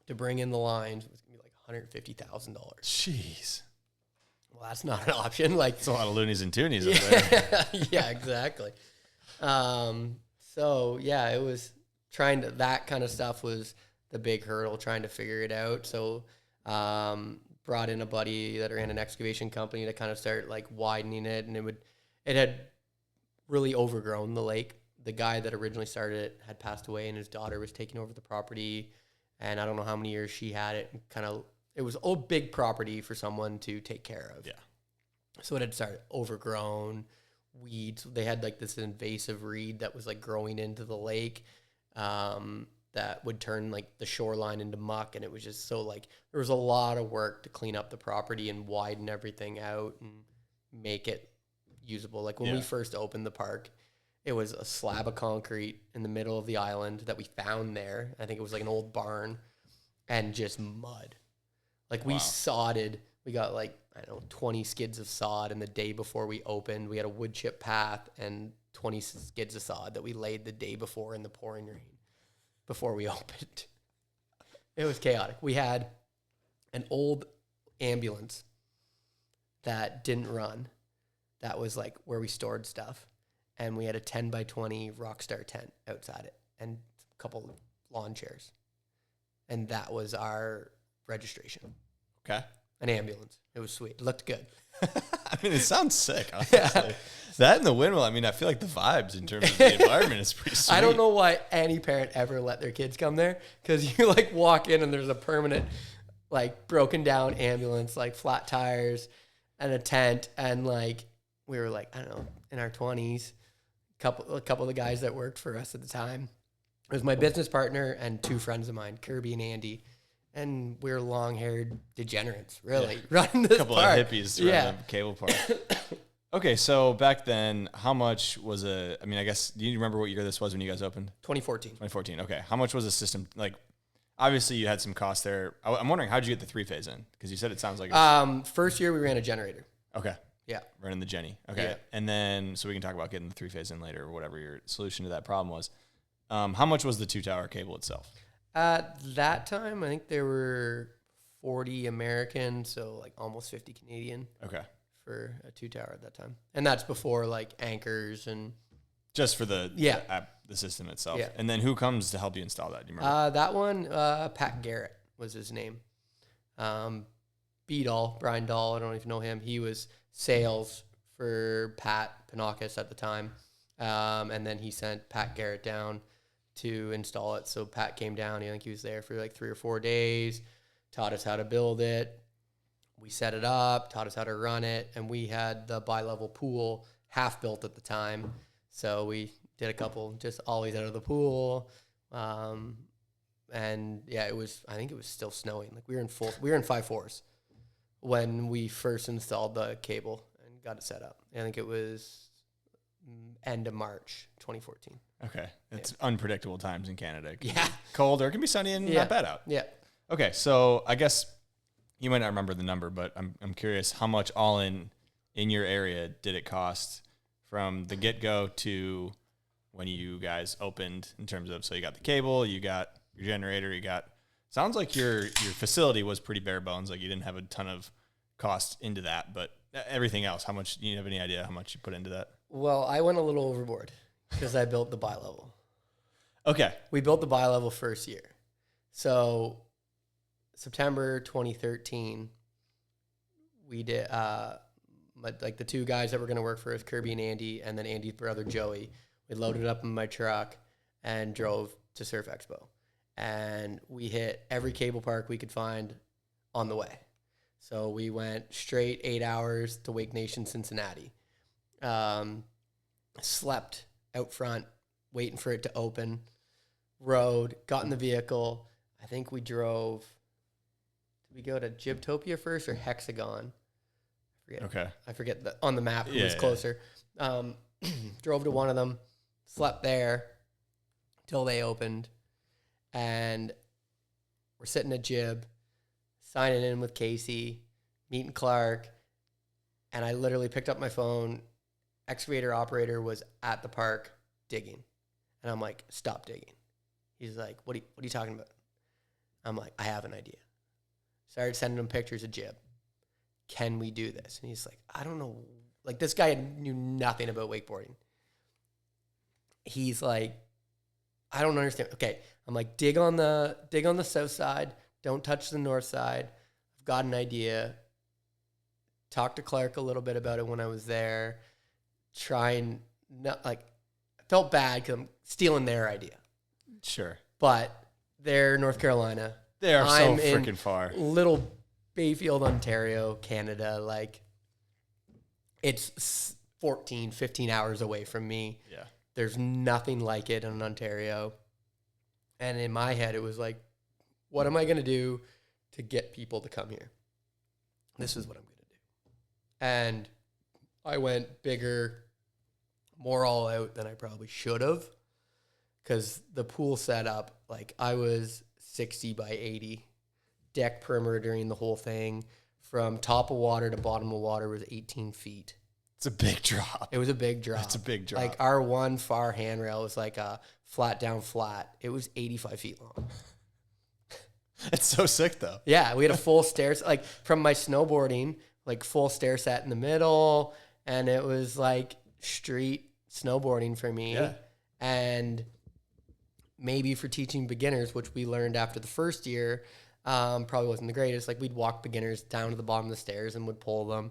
to bring in the lines, it was gonna be $150,000. Jeez. Well, that's not an option. It's a lot of loonies and toonies up there. Yeah, exactly. So yeah, it was that kind of stuff was the big hurdle, trying to figure it out. So brought in a buddy that ran an excavation company to kind of start widening it, and it had really overgrown the lake. The guy that originally started it had passed away, and his daughter was taking over the property, and I don't know how many years she had it. It was a big property for someone to take care of. Yeah. So it had started overgrown, weeds. They had this invasive reed that was growing into the lake, that would turn the shoreline into muck, and it was just so there was a lot of work to clean up the property and widen everything out and make it usable. When we first opened the park, it was a slab of concrete in the middle of the island that we found there. I think it was an old barn, and just mud. We sodded. We got 20 skids of sod, and the day before we opened, we had a wood chip path and 20 skids of sod that we laid the day before in the pouring rain before we opened. It was chaotic. We had an old ambulance that didn't run. That was where we stored stuff. And we had a 10 by 20 Rockstar tent outside it and a couple lawn chairs. And that was our registration. Okay. an ambulance. It was sweet. It looked good. I mean, it sounds sick, honestly. That and the Windmill, I mean, I feel like the vibes in terms of the environment is pretty sweet. I don't know why any parent ever let their kids come there, because you like walk in and there's a permanent like broken down ambulance, like flat tires and a tent. And like, we were like, I don't know, in our 20s, a couple of the guys that worked for us at the time. It was my business partner and two friends of mine, Kirby and Andy. And we were long-haired degenerates, really, running this couple park. of hippies around the cable park. Okay, so back then, how much was I mean, I guess, do you remember what year this was when you guys opened? 2014. 2014, okay. How much was the system? Like, obviously you had some costs there. I'm wondering, how'd you get the 3-phase in? Because you said it sounds like First year we ran a generator. Okay. Yeah. Running the Jenny. Okay. Yeah. And then, so we can talk about getting the 3-phase in later or whatever your solution to that problem was. How much was the 2-tower cable itself? At that time, I think there were 40 American, so like almost 50 Canadian. Okay. For a 2-tower at that time. And that's before like anchors and... Just for the system itself. Yeah. And then who comes to help you install that? Do you remember? That one, Pat Garrett was his name. B-Doll, Brian Doll, I don't even know him. He was sales for Pat Panakis at the time. And then he sent Pat Garrett down to install it. So Pat came down. I think he was there for like 3 or 4 days, taught us how to build it. We set it up, taught us how to run it, and we had the bi-level pool half built at the time. So we did a couple just ollies out of the pool. And yeah, I think it was still snowing. Like we were in 5/4s when we first installed the cable and got it set up. I think it was end of March 2014. Okay. It's unpredictable times in Canada. It can Yeah. be cold, or it can be sunny and not bad out. Yeah. Okay. So I guess you might not remember the number, but I'm curious how much all in your area did it cost from the get-go to when you guys opened in terms of, so you got the cable, you got your generator, sounds like your facility was pretty bare bones. Like you didn't have a ton of cost into that, but everything else, how much, do you have any idea how much you put into that? Well, I went a little overboard because I built the bi-level. Okay. We built the bi-level first year. So September 2013, we did, like the two guys that were going to work for us, Kirby and Andy, and then Andy's brother, Joey, we loaded up in my truck and drove to Surf Expo. And we hit every cable park we could find on the way. So we went straight 8 hours to Wake Nation, Cincinnati. Slept out front, waiting for it to open. Rode, got in the vehicle. I think we drove... Did we go to Gibtopia first or Hexagon? I forget on the map who was closer. Drove to one of them, slept there till they opened, and we're sitting at Jib, signing in with Casey, meeting Clark, and I literally picked up my phone. Excavator operator was at the park digging, and I'm like, "Stop digging." He's like, "What are you talking about?" I'm like, "I have an idea." Started sending him pictures of Jib. Can we do this? And he's like, I don't know. Like, this guy knew nothing about wakeboarding. He's like, I don't understand. Okay. I'm like, dig on the south side. Don't touch the north side. I've got an idea. Talked to Clark a little bit about it when I was there. I felt bad because I'm stealing their idea. Sure. But they're North Carolina. They are so I'm freaking far. Little Bayfield, Ontario, Canada. Like, it's 14, 15 hours away from me. Yeah. There's nothing like it in Ontario. And in my head, it was like, what am I going to do to get people to come here? This is what I'm going to do. And I went bigger, more all out than I probably should have. Because the pool setup, like, I was 60 by 80. Deck perimeter during the whole thing. From top of water to bottom of water was 18 feet. It's a big drop. It was a big drop. It's a big drop. Like, our one far handrail was like a flat down flat. It was 85 feet long. It's so sick, though. Yeah, we had a full stair, like, from my snowboarding, like, full stair set in the middle, and it was like street snowboarding for me. Yeah. And maybe for teaching beginners, which we learned after the first year, Probably wasn't the greatest. Like we'd walk beginners down to the bottom of the stairs and would pull them,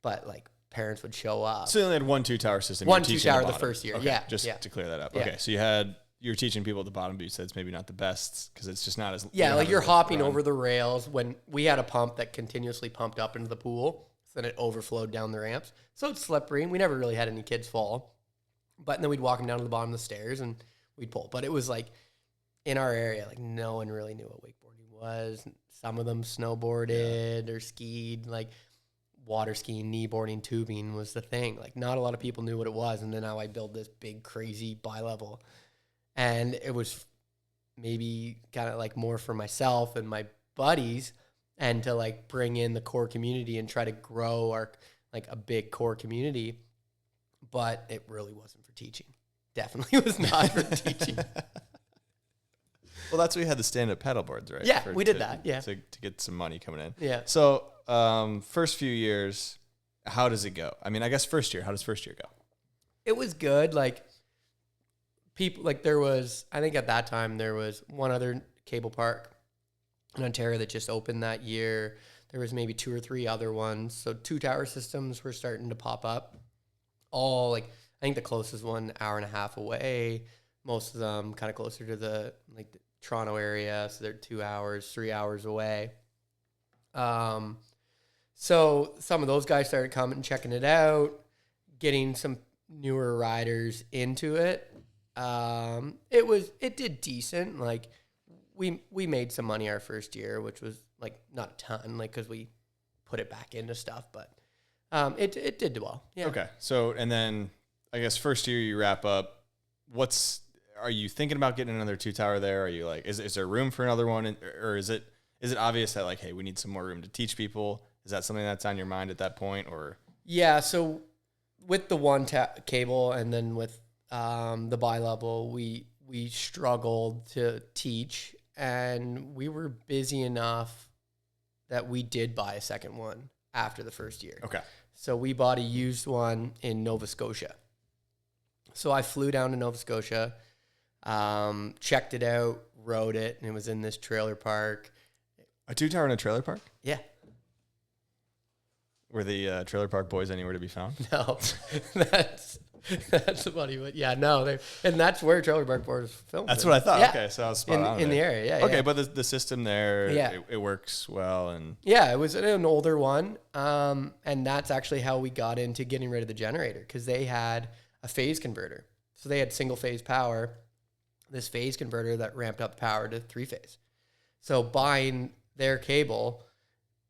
but like parents would show up. So you only had 1 2-tower system. One You're 2 teaching tower the the bottom. first year. Okay, Yeah. just yeah. to clear that up. Yeah. Okay, so you're teaching people at the bottom, but you said it's maybe not the best because it's just not as Like you're as hopping run. over the rails when we had a pump that continuously pumped up into the pool. So then it overflowed down the ramps. So it's slippery. And we never really had any kids fall. But then we'd walk them down to the bottom of the stairs and we'd pull. But it was like in our area, like no one really knew what wakeboarding was. Some of them snowboarded or skied, like water skiing, kneeboarding, tubing was the thing. Like not a lot of people knew what it was. And then now I build this big, crazy bi-level. And it was maybe kind of like more for myself and my buddies and to like bring in the core community and try to grow our like a big core community. But it really wasn't for teaching. Definitely was not for teaching. Well, that's why we had the stand-up paddle boards, right? Yeah, we did that. Yeah. To get some money coming in. Yeah. So, first few years, how does it go? I mean, I guess first year. How does first year go? It was good. Like people, like there was, I think at that time there was one other cable park in Ontario that just opened that year. There was maybe 2 or 3 other ones. So 2 tower systems were starting to pop up. All like, I think the closest one, hour and a half away. Most of them kind of closer to the Toronto area. So they're 2 hours, 3 hours away. So some of those guys started coming and checking it out, getting some newer riders into it. It did decent. Like we made some money our first year, which was like not a ton, like because we put it back into stuff, but it did well. Yeah. Okay. So, and then I guess first year you wrap up. Are you thinking about getting another 2 tower there? Are you like, is there room for another one, or is it obvious that like, hey, we need some more room to teach people? Is that something that's on your mind at that point, or? Yeah. So with the one cable and then with the bi-level, we struggled to teach, and we were busy enough that we did buy a second one after the first year. Okay. So we bought a used one in Nova Scotia. So I flew down to Nova Scotia, checked it out, rode it, and it was in this trailer park. A 2 tower in a trailer park? Yeah. Were the trailer park boys anywhere to be found? No, that's funny, but yeah, no, and that's where Trailer Park Board is filmed. That's what I thought. Yeah. Okay, so I was spot on in the there. area. Yeah. Okay, yeah. but the system there, Yeah. it works well, and Yeah, it was an older one, and that's actually how we got into getting rid of the generator, because they had a phase converter. So they had single phase power, this phase converter that ramped up power to 3-phase. So buying their cable,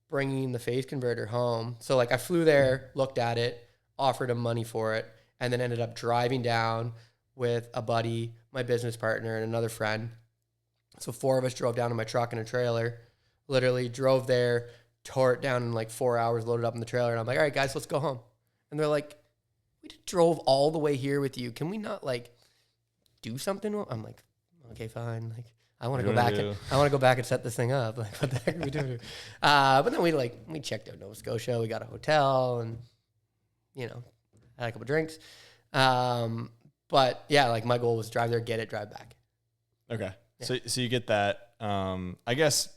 bringing the phase converter home. So like I flew there, looked at it, offered them money for it, and then ended up driving down with a buddy, my business partner, and another friend. So 4 of us drove down in my truck and a trailer, literally drove there, tore it down in like 4 hours, loaded up in the trailer. And I'm like, all right, guys, let's go home. And they're like, we just drove all the way here with you. Can we not like do something? I'm like, okay, fine. Like, I want to go back. I want to go back and set this thing up. Like, what the heck are we doing? But then we checked out Nova Scotia. We got a hotel and, had a couple drinks. But yeah, like my goal was drive there, get it, drive back. okay. Yeah. So you get that. I guess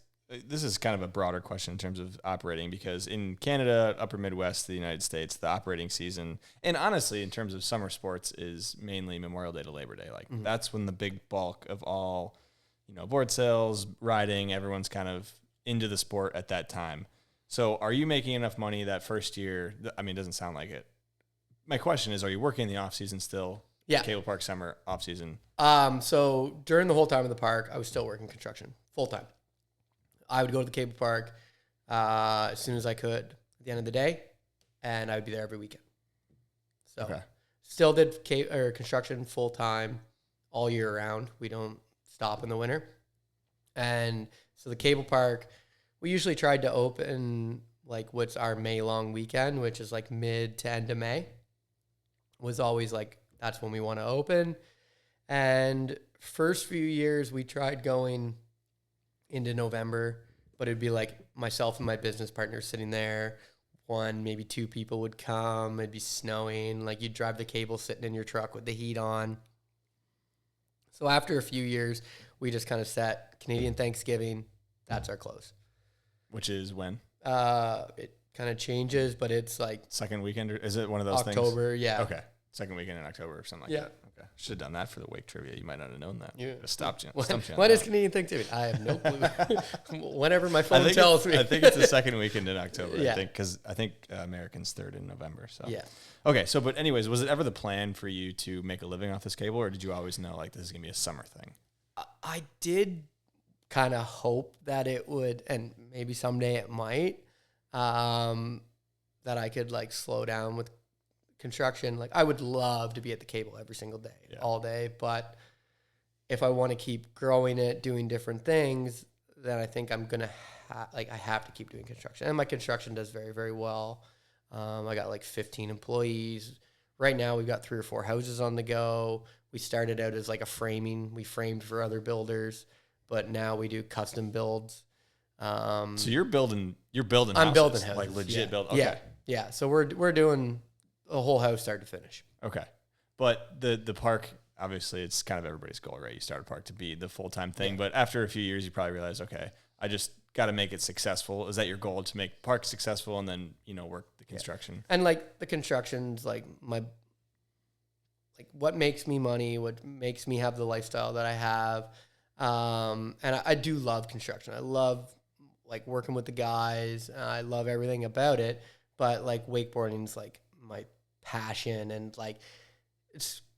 this is kind of a broader question in terms of operating, because in Canada, upper Midwest, the United States, the operating season, and honestly, in terms of summer sports, is mainly Memorial Day to Labor Day. Like that's when the big bulk of all, board sales, riding, everyone's kind of into the sport at that time. So are you making enough money that first year? I mean, it doesn't sound like it. My question is, are you working in the off season still? Yeah. Cable park summer off season. So during the whole time of the park, I was still working construction full time. I would go to the cable park as soon as I could at the end of the day, and I would be there every weekend. So still did construction full time all year round. We don't stop in the winter. And so the cable park, we usually tried to open like what's our May long weekend, which is like mid to end of May, was always like, that's when we want to open. And first few years we tried going into November, but it'd be like myself and my business partner sitting there. 1, maybe 2 people would come. It'd be snowing. Like you'd drive the cable sitting in your truck with the heat on. So after a few years, we just kind of set Canadian Thanksgiving that's our close. Which is when? It kind of changes, but it's like Second weekend, or is it one of those things? October, yeah. Okay. Second weekend in October or something like that. Okay. Should have done that for the wake trivia. You might not have known that. Yeah. Just stopped you. What is Canadian Thanksgiving? I have no clue. Whenever my phone tells me. I think it's the second weekend in October. Yeah. Because I think American's third in November. So Yeah. Okay. So, but anyways, was it ever the plan for you to make a living off this cable, or did you always know like this is gonna be a summer thing? I did kind of hope that it would, and maybe someday it might, that I could like slow down with construction. Like I would love to be at the cable every single day, all day. But if I want to keep growing it, doing different things, then I think I'm gonna I have to keep doing construction. And my construction does very, very well. I got like 15 employees. Right now we've got 3 or 4 houses on the go. We started out as like a framing. We framed for other builders, but now we do custom builds. So you're building houses. I'm building houses. Like legit yeah. build. Okay. Yeah. So we're doing a whole house start to finish. Okay. But the park, obviously it's kind of everybody's goal, right? You start a park to be the full-time thing, but after a few years you probably realize, okay, I just got to make it successful. Is that your goal, to make park successful and then, work the construction? And like the construction's like what makes me money, what makes me have the lifestyle that I have. And I do love construction. I love like working with the guys. I love everything about it, but like wakeboarding's like my passion, and like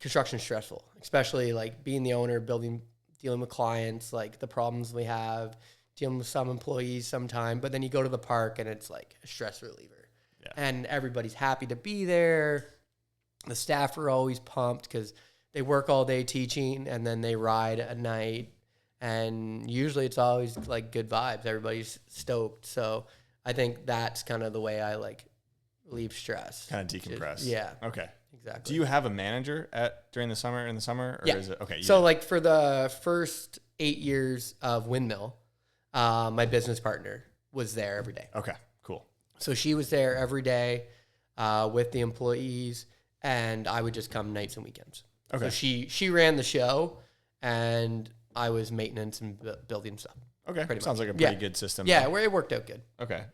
construction's stressful, especially like being the owner, dealing with clients, like the problems we have, dealing with some employees sometime, but then you go to the park and it's like a stress reliever. Yeah. And everybody's happy to be there. The staff are always pumped because they work all day teaching and then they ride at night. And usually it's always like good vibes. Everybody's stoked. So I think that's kind of the way I like relieve stress. Kind of decompress. Yeah. Okay. Exactly. Do you have a manager during the summer, or yeah. is it okay? So like for the first 8 years of Windmill, my business partner was there every day. Okay, cool. So she was there every day with the employees, and I would just come nights and weekends. Okay. So she ran the show, and I was maintenance and building stuff. Okay, sounds like a pretty good system. Yeah, where it worked out good. Okay.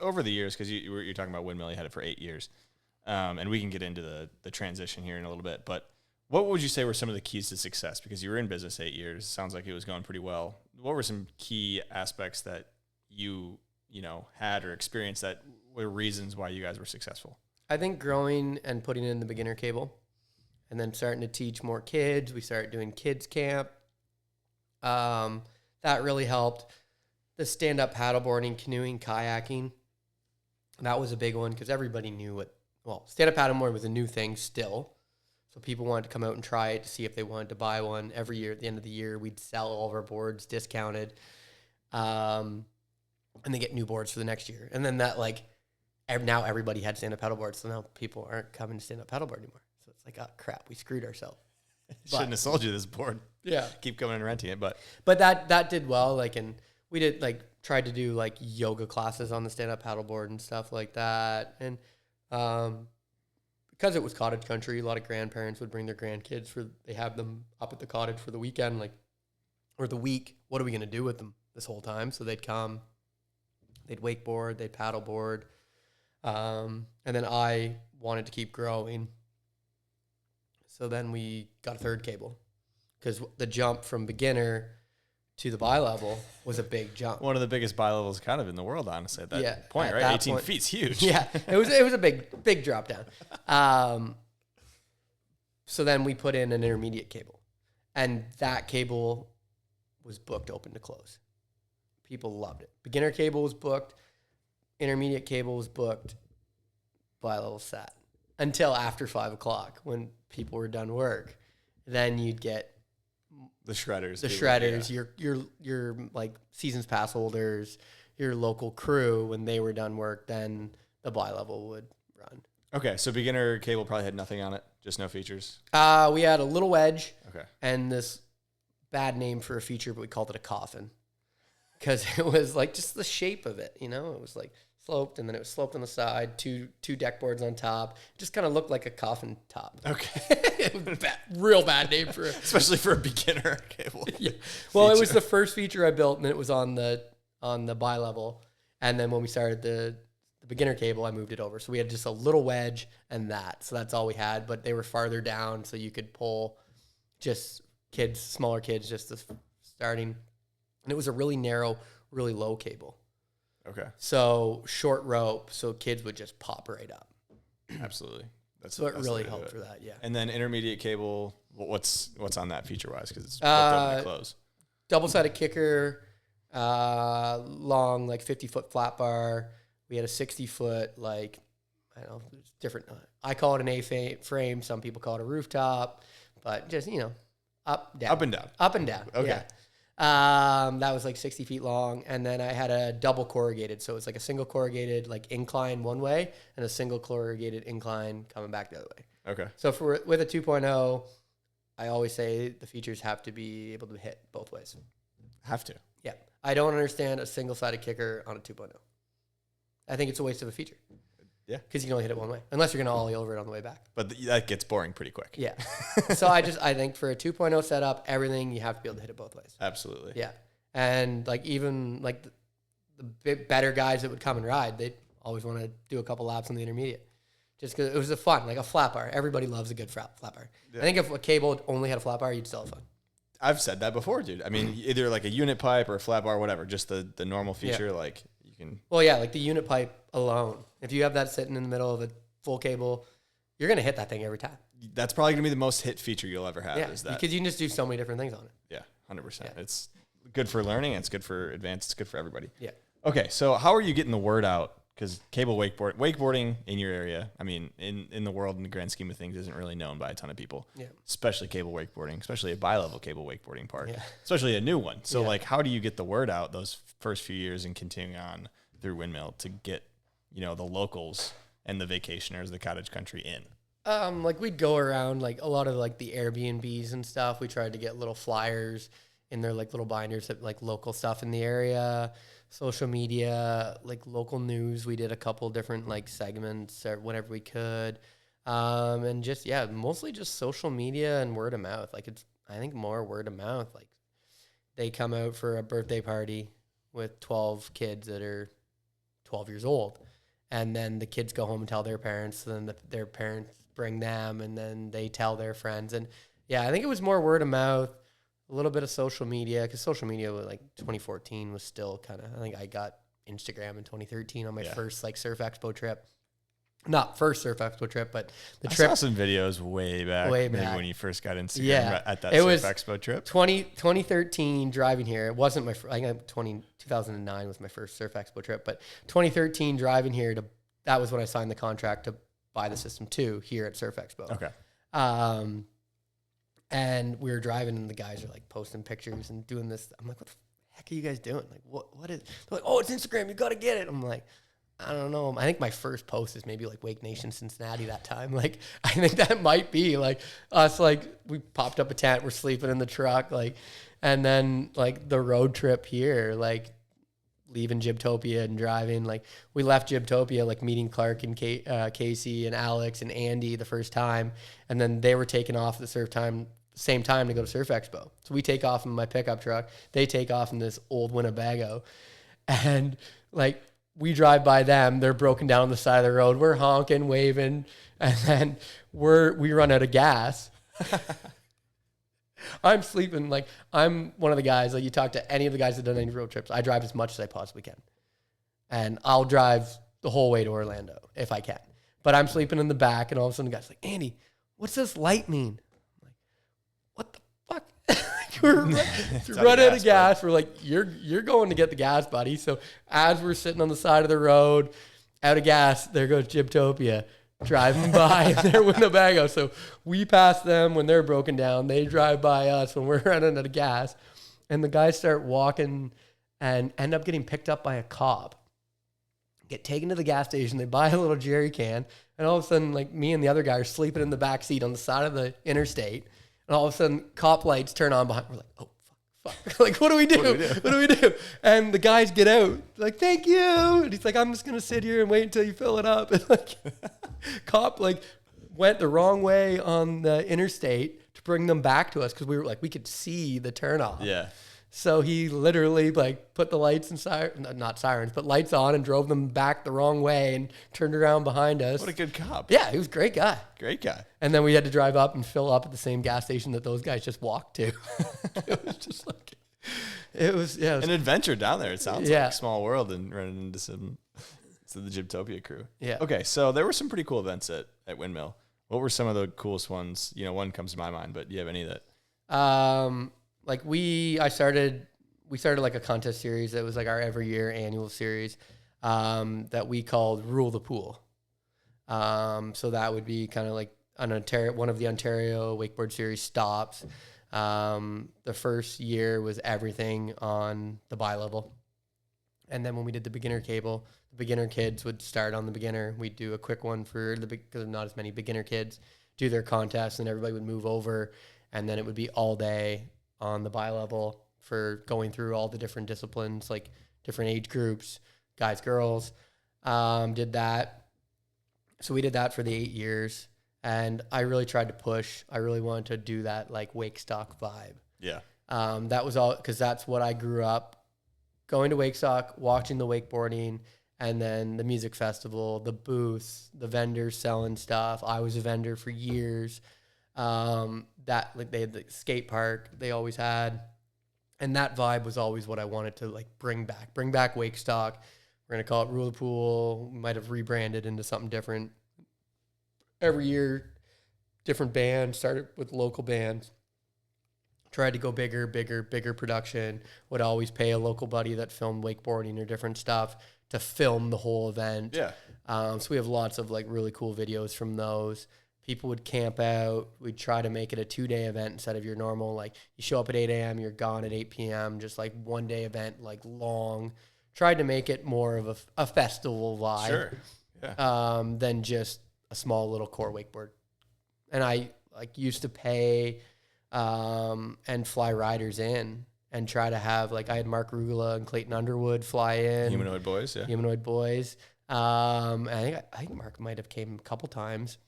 Over the years, because you're talking about Windmill, you had it for 8 years, and we can get into the transition here in a little bit. But what would you say were some of the keys to success? Because you were in business 8 years, sounds like it was going pretty well. What were some key aspects that you had or experienced that were reasons why you guys were successful? I think growing and putting in the beginner cable, and then starting to teach more kids. We started doing kids camp. That really helped. The stand-up paddleboarding, canoeing, kayaking, that was a big one because everybody knew stand-up paddleboarding was a new thing still. So people wanted to come out and try it to see if they wanted to buy one. Every year at the end of the year, we'd sell all of our boards discounted. And they get new boards for the next year. And then that now everybody had stand-up paddleboards. So now people aren't coming to stand-up paddleboard anymore. So it's like, oh crap, we screwed ourselves. Shouldn't have sold you this board. Yeah. Keep coming and renting it. But that did well. And we did tried to do yoga classes on the stand-up paddleboard and stuff like that. And because it was cottage country, a lot of grandparents would bring their grandkids they have them up at the cottage for the weekend, or the week. What are we going to do with them this whole time? So they'd come, they'd wakeboard, they'd paddleboard. And then I wanted to keep growing. So then we got a third cable because the jump from beginner to the bi-level was a big jump. One of the biggest bi-levels kind of in the world, honestly, at that point, at right? that 18 point. feet's huge. Yeah, it was a big drop down. So then we put in an intermediate cable, and that cable was booked open to close. People loved it. Beginner cable was booked. Intermediate cable was booked. Bi-level sat until after 5 o'clock when people were done work. Then you'd get the shredders, your seasons pass holders, your local crew. When they were done work, then the bi-level would run. Okay, so beginner cable probably had nothing on it, just no features. We had a little wedge. Okay. And this bad name for a feature, but we called it a coffin because it was just the shape of it. It was sloped, and then it was sloped on the side, two deck boards on top. It just kind of looked like a coffin top. Okay. It was real bad name for it. Especially for a beginner cable. Yeah. Well, it was the first feature I built, and it was on the bi-level. And then when we started the beginner cable, I moved it over. So we had just a little wedge and that. So that's all we had. But they were farther down, so you could pull just smaller kids, just starting. And it was a really narrow, really low cable. Okay. So short rope, so kids would just pop right up. Absolutely. So it really helped for that, yeah. And then intermediate cable, what's on that feature-wise? Because it's both close. Double-sided kicker, long, like 50-foot flat bar. We had a 60-foot, like, I don't know, different. I call it an A-frame. Some people call it a rooftop. But just, up, down. Up and down. Up and down, Okay. yeah. That was like 60 feet long. And then I had a double corrugated. So it's like a single corrugated, like incline one way and a single corrugated incline coming back the other way. Okay. So with a 2.0, I always say the features have to be able to hit both ways. Have to. Yeah. I don't understand a single-sided kicker on a 2.0. I think it's a waste of a feature. Yeah. Because you can only hit it one way, unless you're going to ollie over it on the way back. But that gets boring pretty quick. Yeah. So I think for a 2.0 setup, everything, you have to be able to hit it both ways. Absolutely. Yeah. And like even like the bit better guys that would come and ride, they'd always want to do a couple laps on the intermediate. Just because it was fun, like a flat bar. Everybody loves a good flat bar. Yeah. I think if a cable only had a flat bar, you'd still have fun. I've said that before, dude. I mean, either like a unit pipe or a flat bar, whatever, just the normal feature, like you can. Well, yeah, like the unit pipe alone. If you have that sitting in the middle of a full cable, you're going to hit that thing every time. That's probably going to be the most hit feature you'll ever have. Yeah, is that. because you can just do so many different things on it. Yeah, 100%. Yeah. It's good for learning. It's good for advanced. It's good for everybody. Yeah. Okay, so how are you getting the word out? Because cable wakeboarding in your area, I mean, in the world, in the grand scheme of things, isn't really known by a ton of people. Yeah. Especially cable wakeboarding, especially a bi-level cable wakeboarding park, especially a new one. So, like, how do you get the word out those first few years and continuing on through Windmill to get, the locals and the vacationers, the cottage country in? Like we'd go around like a lot of like the Airbnbs and stuff. We tried to get little flyers in their like little binders that like local stuff in the area. Social media, like local news. We did a couple different like segments or whatever we could. And just, mostly just social media and word of mouth. Like I think more word of mouth. Like they come out for a birthday party with 12 kids that are 12 years old. And then the kids go home and tell their parents, and then their parents bring them, and then they tell their friends. And I think it was more word of mouth. A little bit of social media, because social media was like 2014 was still kind of, I think I got Instagram in 2013 on my first like Surf Expo trip. Not first Surf Expo trip, but the trip. I saw some videos way back maybe when you first got Instagram at that Surf Expo trip. 2013 driving here. It wasn't my, I think 2009 was my first Surf Expo trip, but 2013 driving here that was when I signed the contract to buy the System 2 here at Surf Expo. Okay. And we were driving, and the guys are like posting pictures and doing this. I'm like, what the heck are you guys doing? Like, what is? They're like, oh, it's Instagram. You got to get it. I'm like, I don't know. I think my first post is maybe like Wake Nation Cincinnati that time. Like, I think that might be like us. Like, we popped up a tent. We're sleeping in the truck. Like, and then like the road trip here, like leaving Jibtopia and driving. Like, we left Jibtopia, like meeting Clark and Casey and Alex and Andy the first time, and then they were taking off at the same time to go to Surf Expo. So we take off in my pickup truck. They take off in this old Winnebago. And like we drive by them. They're broken down on the side of the road. We're honking, waving. And then we run out of gas. I'm sleeping. Like I'm one of the guys, like you talk to any of the guys that done any road trips. I drive as much as I possibly can. And I'll drive the whole way to Orlando if I can. But I'm sleeping in the back, and all of a sudden the guy's like, Andy, what's this light mean? What the fuck? We're run out of gas. We're like, you're going to get the gas, buddy. So as we're sitting on the side of the road, out of gas, there goes Jibtopia driving by their Winnebago. So we pass them when they're broken down. They drive by us when we're running out of gas. And the guys start walking and end up getting picked up by a cop. Get taken to the gas station. They buy a little jerry can. And all of a sudden, like me and the other guy are sleeping in the back seat on the side of the interstate. And all of a sudden, cop lights turn on behind. We're like, oh, fuck, like, what do we do? What do we do? And the guys get out, like, thank you. And he's like, I'm just going to sit here and wait until you fill it up. And like, cop, like, went the wrong way on the interstate to bring them back to us because we were like, we could see the turnoff. Yeah. So he literally like put the lights and not sirens, but lights on and drove them back the wrong way and turned around behind us. What a good cop. Yeah, he was a great guy. Great guy. And then we had to drive up and fill up at the same gas station that those guys just walked to. It was just like, it was an adventure down there. It sounds Yeah. like small world and running into the Gyptopia crew. Yeah. Okay, so there were some pretty cool events at Windmill. What were some of the coolest ones? You know, one comes to my mind, but do you have any that? Like we started like a contest series that was like our every year annual series that we called Rule the Pool. So that would be kind of like one of the Ontario wakeboard series stops. The first year was everything on the bi-level. And then when we did the beginner cable, the beginner kids would start on the beginner. We'd do a quick one for because not as many beginner kids do their contest, and everybody would move over, and then it would be all day on the bi-level for going through all the different disciplines, like different age groups, guys, girls, did that. So we did that for the 8 years, and I really tried to push. I really wanted to do that like wake stock vibe. Yeah. That was all because that's what I grew up going to wake stock, watching the wakeboarding, and then the music festival, the booths, the vendors selling stuff. I was a vendor for years. That like they had the skate park they always had, and that vibe was always what I wanted to like bring back wake stock. We're gonna call it Rule the Pool. We might have rebranded into something different every year. Different bands, started with local bands, tried to go bigger production. Would always pay a local buddy that filmed wakeboarding or different stuff to film the whole event. Yeah. So we have lots of like really cool videos from those. People would camp out. We'd try to make it a 2-day event instead of your normal, like you show up at 8 a.m., you're gone at 8 p.m., just like 1 day event, like long. Tried to make it more of a festival vibe. Sure. Yeah. Than just a small little core wakeboard. And I like used to pay and fly riders in and try to have, like I had Mark Rugula and Clayton Underwood fly in. Humanoid Boys, yeah. Humanoid Boys. And I think Mark might have came a couple times.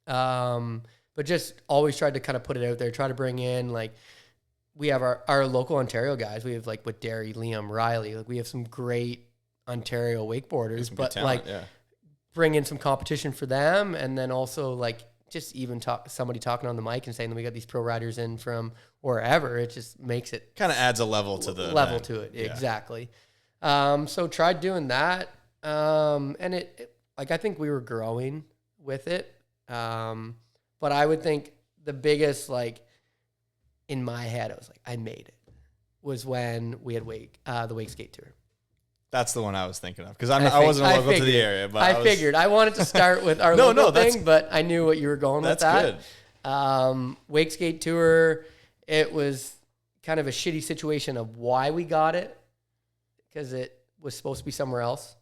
But just always tried to kind of put it out there, try to bring in, like, we have our local Ontario guys. We have, like, with Derry, Liam, Riley, like, we have some great Ontario wakeboarders, but talent, like, bring in some competition for them. And then also, like, just even somebody talking on the mic and saying that we got these pro riders in from wherever, it just makes it kind of adds a level to the level event. to it. Yeah. Exactly. So tried doing that. And it like, I think we were growing with it. But I would think the biggest, like, in my head, I was like, I made it, was when we had the Wake Skate Tour. That's the one I was thinking of, because I wasn't local to the area. But I figured. I wanted to start with our local thing, but I knew what you were going with that. That's good. Wake Skate Tour, it was kind of a shitty situation of why we got it, because it was supposed to be somewhere else,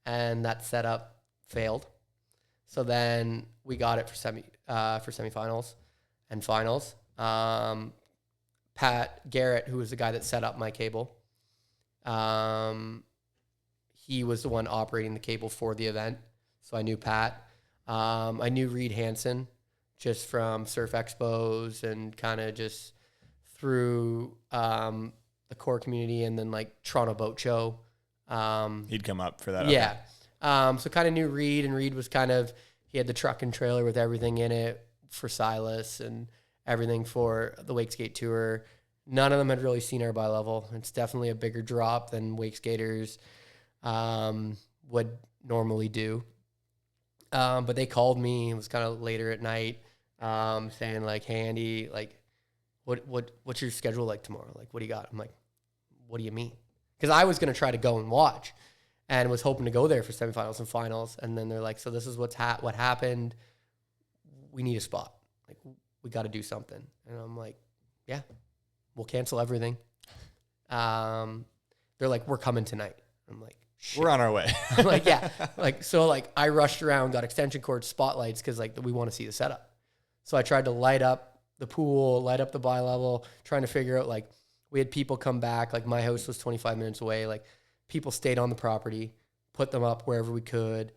and that setup failed. So then we got it for semifinals and finals. Pat Garrett, who was the guy that set up my cable, he was the one operating the cable for the event. So I knew Pat. I knew Reed Hansen just from Surf Expos and kind of just through the core community, and then like Toronto Boat Show. He'd come up for that. Yeah. So kind of knew Reed, and Reed was he had the truck and trailer with everything in it for Silas and everything for the Wake Skate Tour. None of them had really seen our bi-level. It's definitely a bigger drop than wake skaters would normally do. But they called me. It was kind of later at night, saying like, "Hey Andy, like, what's your schedule like tomorrow? Like, what do you got?" I'm like, "What do you mean?" Because I was gonna try to go and watch, and was hoping to go there for semifinals and finals. And then they're like, "So this is what happened. We need a spot. Like, we got to do something." And I'm like, "Yeah, we'll cancel everything." They're like, "We're coming tonight." I'm like, "Shit." We're on our way. I'm like, yeah. Like, so like I rushed around, got extension cord spotlights, because like we want to see the setup. So I tried to light up the pool, light up the bi-level, trying to figure out like we had people come back. Like my house was 25 minutes away. Like people stayed on the property, put them up wherever we could.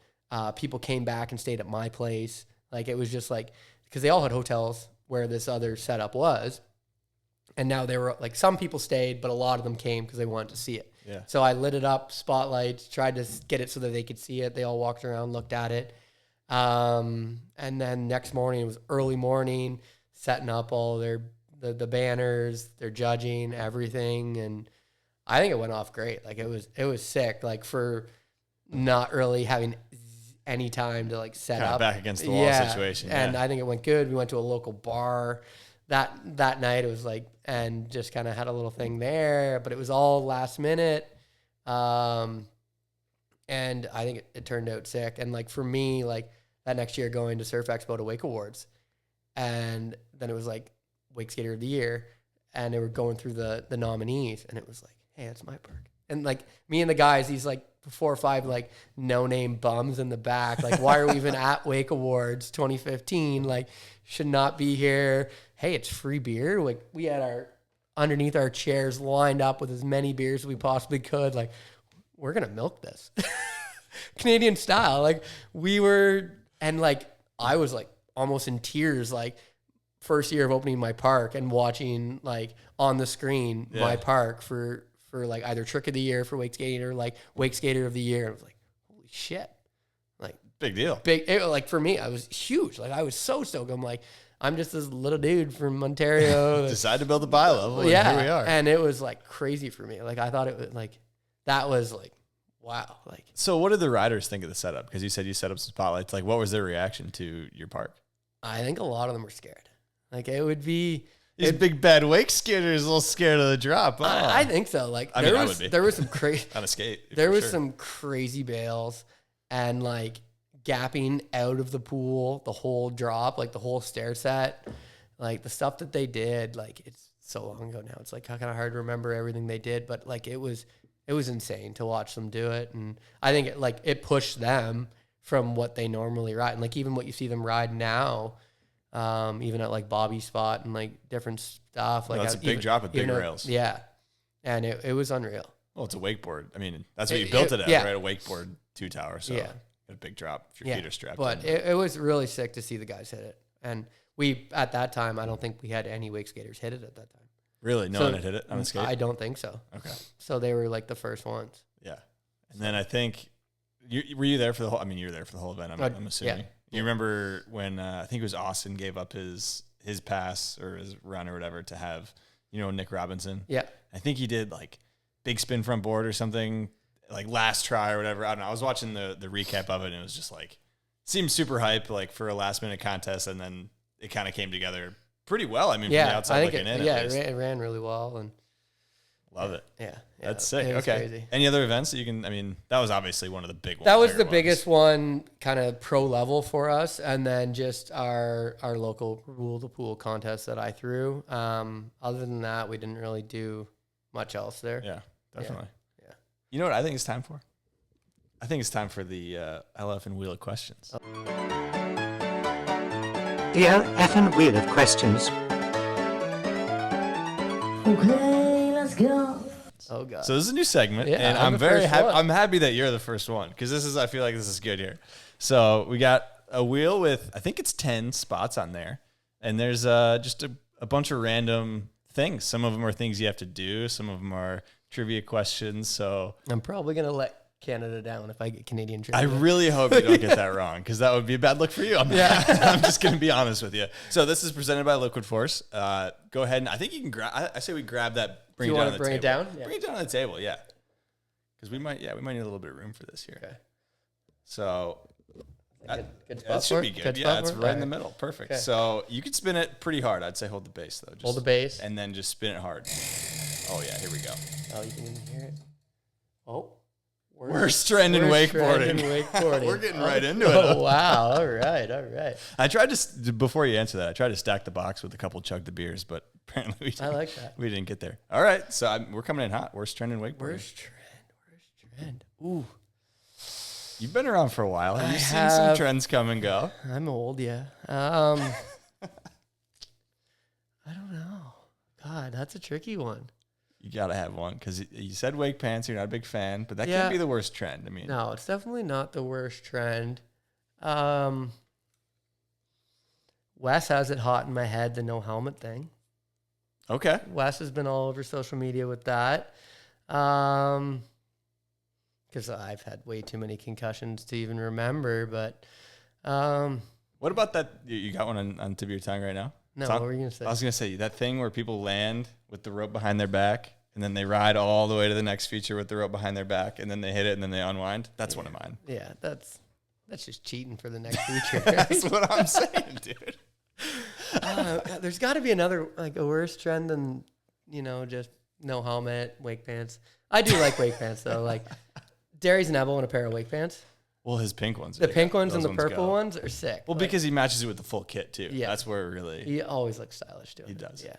People came back and stayed at my place. Like it was just like, because they all had hotels where this other setup was. And now they were like, some people stayed, but a lot of them came because they wanted to see it. Yeah. So I lit it up, spotlights, tried to get it so that they could see it. They all walked around, looked at it. And then next morning, it was early morning, setting up all the banners, their judging, everything. And I think it went off great. Like it was sick. Like for not really having any time to like set Kind of up. back against the wall situation. And yeah. I think it went good. We went to a local bar that night. It was like, and just kind of had a little thing there, but it was all last minute. And I think it turned out sick. And like for me, like that next year going to Surf Expo to Wake Awards, and then it was like Wake Skater of the Year, and they were going through the nominees, and it was like, hey, that's my park. And like me and the guys, these like 4 or 5 like no name bums in the back. Like, why are we even at Wake Awards 2015? Like, should not be here. Hey, it's free beer. Like we had underneath our chairs lined up with as many beers as we possibly could. Like, we're gonna milk this Canadian style. Like we were, and like I was like almost in tears. Like first year of opening my park and watching like on the screen my park for like either Trick of the Year for Wake Skater, like Wake Skater of the Year. I was like, holy shit. Like big deal. Like for me, I was huge. Like I was so stoked. I'm like, I'm just this little dude from Ontario. Decided to build the bi-level, and here we are. And it was like crazy for me. Like I thought it was like, that was like, wow. Like, So what did the riders think of the setup? Because you said you set up some spotlights. Like what was their reaction to your park? I think a lot of them were scared. Like it would be, These big bad wake skaters a little scared of the drop. Oh. I think so. Like I mean, I would be. There was some crazy on a skate. there for was sure. some crazy bails and like gapping out of the pool, the whole drop, like the whole stair set, like the stuff that they did. Like it's so long ago now. It's like kind of hard to remember everything they did, but like it was insane to watch them do it. And I think it pushed them from what they normally ride. And like even what you see them ride now, even at like Bobby's spot and like different stuff. Like that's a big drop with big rails. Yeah. And it was unreal. Well, it's a wakeboard. I mean, that's what you built it as, yeah. right? A wakeboard 2 tower. So a big drop if your feet are strapped. But it was really sick to see the guys hit it. And we, at that time, I don't think we had any wake skaters hit it at that time. Really? No one had hit it on a skate? I don't think so. Okay. So they were like the first ones. Yeah. And then I think, were you there for the whole, I mean, you were there for the whole event, I'm assuming. Yeah. You remember when, I think it was Austin gave up his pass or his run or whatever to have, Nick Robinson? Yeah. I think he did like big spin front board or something, like last try or whatever. I don't know. I was watching the recap of it and it was just like, seemed super hype like for a last minute contest. And then it kind of came together pretty well. I mean, from the outside looking in. Yeah, it ran really well. And love it. Yeah. That's sick. It was Okay. crazy. Any other events that you can, I mean, that was obviously one of the big ones. That was the biggest one, kind of pro level for us. And then just our local rule the pool contest that I threw. Other than that, we didn't really do much else there. Yeah, definitely. Yeah. You know what I think it's time for? I think it's time for the LF and Wheel of Questions. The LF and Wheel of Questions. Okay, let's go. Oh God. So this is a new segment, Yeah, and I'm I'm the very first happy. one. I'm happy that you're the first one because I feel like this is good here. So we got a wheel with, I think it's 10 spots on there, and there's just a bunch of random things. Some of them are things you have to do. Some of them are trivia questions. So I'm probably going to let Canada down if I get Canadian trivia. I really hope you don't get that wrong because that would be a bad look for you. I'm just going to be honest with you. So this is presented by Liquid Force. Go ahead and I think you can grab. I say we grab that. Bring Do it you down want on to the bring table. it down? Yeah. Bring it down on the table, yeah. Because we might need a little bit of room for this here. Okay. So Good spot that for should it? be good. Good Yeah, spot it's for it? right in the Alright. middle. Perfect. Okay. So you could spin it pretty hard. I'd say hold the base though. Just, Hold the base. and then just spin it hard. Oh yeah, here we go. Oh, you can even hear it. Oh. Worst trend in wakeboarding. We're getting right into it. Oh, wow. All right. I tried to before you answer that. I tried to stack the box with a couple chug the beers, but apparently I like that. we didn't get there. All right, so we're coming in hot. Worst trend in wakeboarding. Worst trend. Ooh. You've been around for a while. Have you seen have. some trends come and go? I'm old, yeah. I don't know. God, that's a tricky one. You got to have one because you said wake pants. You're not a big fan, but that Yeah. can't be the worst trend. I mean, No, it's definitely not the worst trend. Wes has it hot in my head, the no helmet thing. okay. Wes has been all over social media with that. Because I've had way too many concussions to even remember. But What about that? You got one on tip of your tongue right now? no, It's on- what were you going to say? I was going to say that thing where people land with the rope behind their back and then they ride all the way to the next feature with the rope behind their back and then they hit it and then they unwind. That's one of mine. Yeah, that's just cheating for the next feature. That's what I'm saying, dude. There's got to be another, like a worse trend than, just no helmet, wake pants. I do like wake pants though. Like Darius Neville in a pair of wake pants. Well, his pink ones. The pink ones and Those the purple go. ones are sick. Well, Like, because he matches it with the full kit too. Yeah. That's where it really. he always looks stylish doing He it. does. Yeah.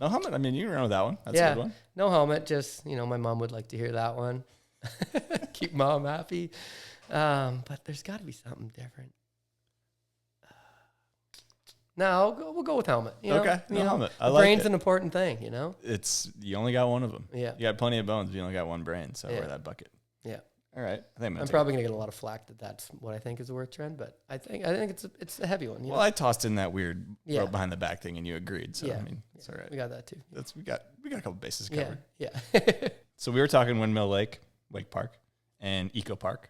No helmet. I mean, you can run with that one. That's yeah. a good one. No helmet. Just, my mom would like to hear that one. Keep mom happy. But there's got to be something different. No, we'll go with helmet. Okay, no helmet. I The like brain's it. an important thing, It's you only got one of them. Yeah. You got plenty of bones, but you only got one brain. So Yeah. wear that bucket. Yeah. All right. I think I'm probably gonna get a lot of flack that's what I think is the worst trend, but I think it's a heavy one. Well, I tossed in that weird Yeah. rope behind the back thing, and you agreed. So Yeah. I mean, it's all right. We got that too. We got a couple bases Yeah, covered. yeah. So we were talking Windmill Lake, Wake Park, and Eco Park.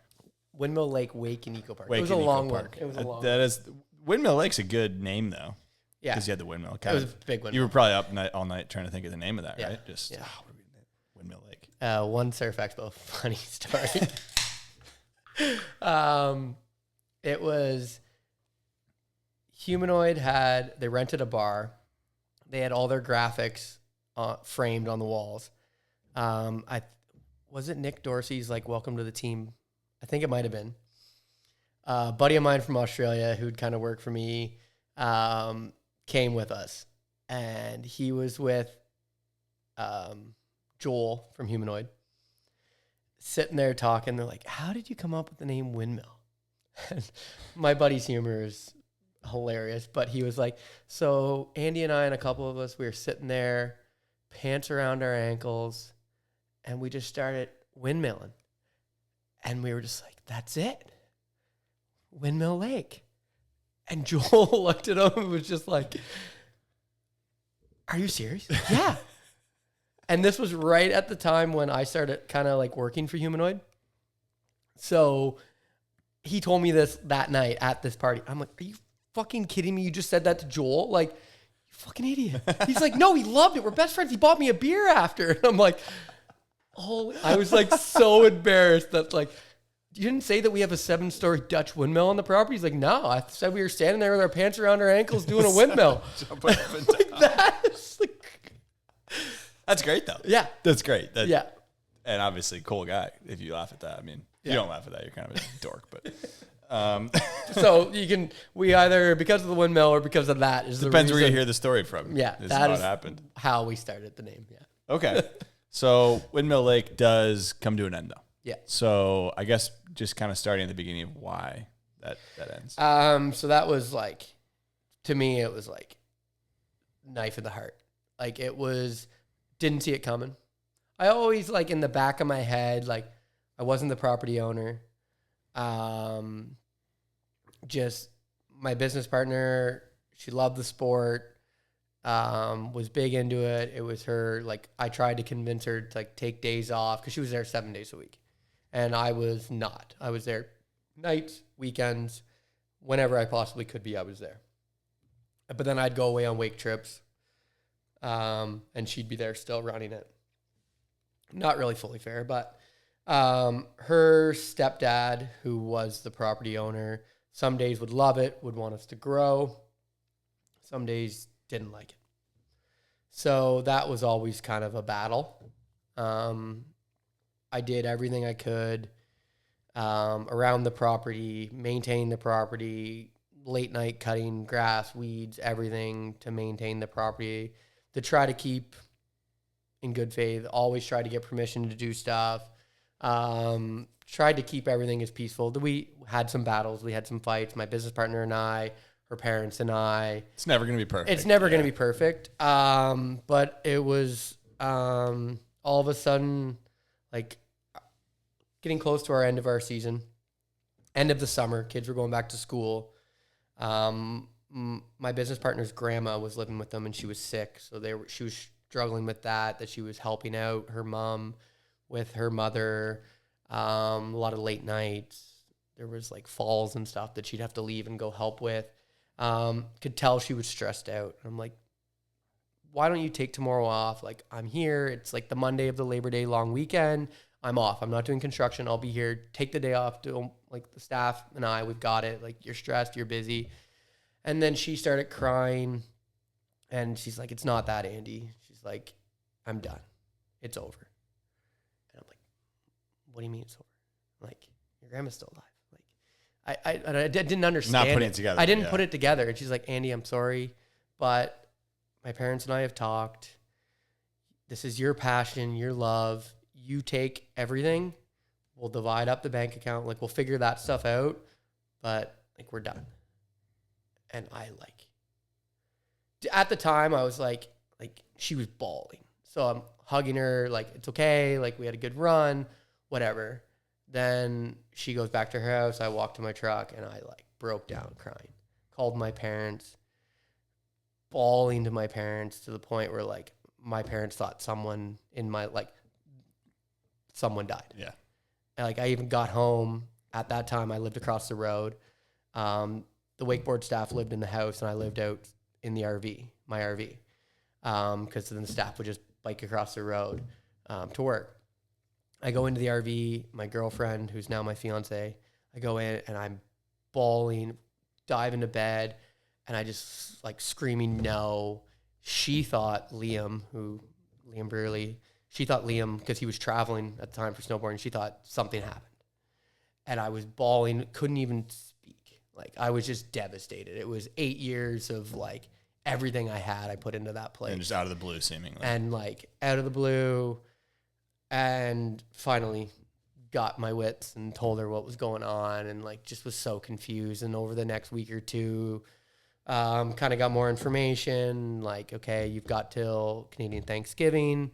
Windmill Lake Wake and Eco Park. Wake It was a and long Eco one. Park. It was a long. That is Windmill Lake's a good name though. Yeah, Because you had the windmill. it was a big one. You were probably up all night trying to think of the name of that, Yeah. right? Just Yeah. what are we gonna name it? Windmill Lake. One Surf Expo funny story. It was Humanoid they rented a bar. They had all their graphics framed on the walls. Was it Nick Dorsey's like welcome to the team? I think it might have been. A buddy of mine from Australia who'd kind of work for me came with us, and he was with Joel from Humanoid. Sitting there talking, they're like, how did you come up with the name Windmill? And my buddy's humor is hilarious, but he was like, so Andy and I and a couple of us, we were sitting there, pants around our ankles, and we just started windmilling. And we were just like, that's it. Windmill Lake. And Joel looked at him and was just like, are you serious? Yeah. And this was right at the time when I started kind of like working for Humanoid. So he told me this that night at this party. I'm like, are you fucking kidding me? You just said that to Joel? Like, you fucking idiot. He's like, no, he loved it. We're best friends. He bought me a beer after. And I'm like, oh, I was like so embarrassed that like, you didn't say that we have a 7-story Dutch windmill on the property? He's like, no, I said we were standing there with our pants around our ankles doing a windmill. Jumping up and Like down. that's like, That's great though. yeah. That's great. Yeah. And obviously, cool guy. If you laugh at that, I mean, Yeah. you don't laugh at that. You're kind of a dork, but So we either, because of the windmill or because of that is depends the where you reason, hear the story from. Yeah, is that how is it happened. how we started the name. Yeah. Okay, so Windmill Lake does come to an end though. Yeah. So I guess just kind of starting at the beginning of why that ends. So that was like, to me, it was like knife in the heart. Like didn't see it coming. I always like in the back of my head, like I wasn't the property owner. Just my business partner, she loved the sport, was big into it. It was her, like I tried to convince her to like take days off because she was there 7 days a week. And I was not. I was there nights, weekends, whenever I possibly could be, I was there. But then I'd go away on wake trips, and she'd be there still running it. Not really fully fair, but her stepdad, who was the property owner, some days would love it, would want us to grow. Some days didn't like it. So that was always kind of a battle. I did everything I could around the property, maintain the property, late night cutting grass, weeds, everything to maintain the property, to try to keep in good faith, always try to get permission to do stuff, tried to keep everything as peaceful. We had some battles, we had some fights, my business partner and I. her parents and I. It's never going to be perfect. It's never going to be perfect. But it was all of a sudden, like, getting close to our end of our season, end of the summer. Kids were going back to school. My business partner's grandma was living with them, and she was sick, so she was struggling with that she was helping out her mom with her mother. A lot of late nights. There was like falls and stuff that she'd have to leave and go help with. Could tell she was stressed out. I'm like, why don't you take tomorrow off? Like, I'm here. It's like the Monday of the Labor Day long weekend. I'm off. I'm not doing construction. I'll be here. Take the day off. Like, the staff and I, we've got it. Like, you're stressed. You're busy. And then she started crying, and she's like, it's not that, Andy. She's like, I'm done. It's over. And I'm like, what do you mean it's over? I'm like, your grandma's still alive. I didn't understand. Not putting it together. I didn't put it together. And she's like, Andy, I'm sorry, but my parents and I have talked. This is your passion, your love. You take everything. We'll divide up the bank account. Like, we'll figure that stuff out, but like, we're done. And I at the time I was like she was bawling. So I'm hugging her, like, it's okay. Like, we had a good run, whatever. Then she goes back to her house. I walk to my truck, and I like broke down crying. Called my parents, bawling to my parents, to the point where like my parents thought someone died. Yeah. And, like, I even got home at that time. I lived across the road. The wakeboard staff lived in the house, and I lived out in the RV, my RV, because then the staff would just bike across the road to work. I go into the RV, my girlfriend, who's now my fiance, I go in, and I'm bawling, dive into bed, and I just like screaming no. She thought Liam Brearley, she thought Liam, because he was traveling at the time for snowboarding, she thought something happened. And I was bawling, couldn't even speak. Like, I was just devastated. It was 8 years of like everything I had, I put into that place. And just out of the blue, seemingly. And like out of the blue, and finally got my wits and told her what was going on, and like just was so confused. And over the next week or two, kind of got more information. Like, okay, you've got till Canadian Thanksgiving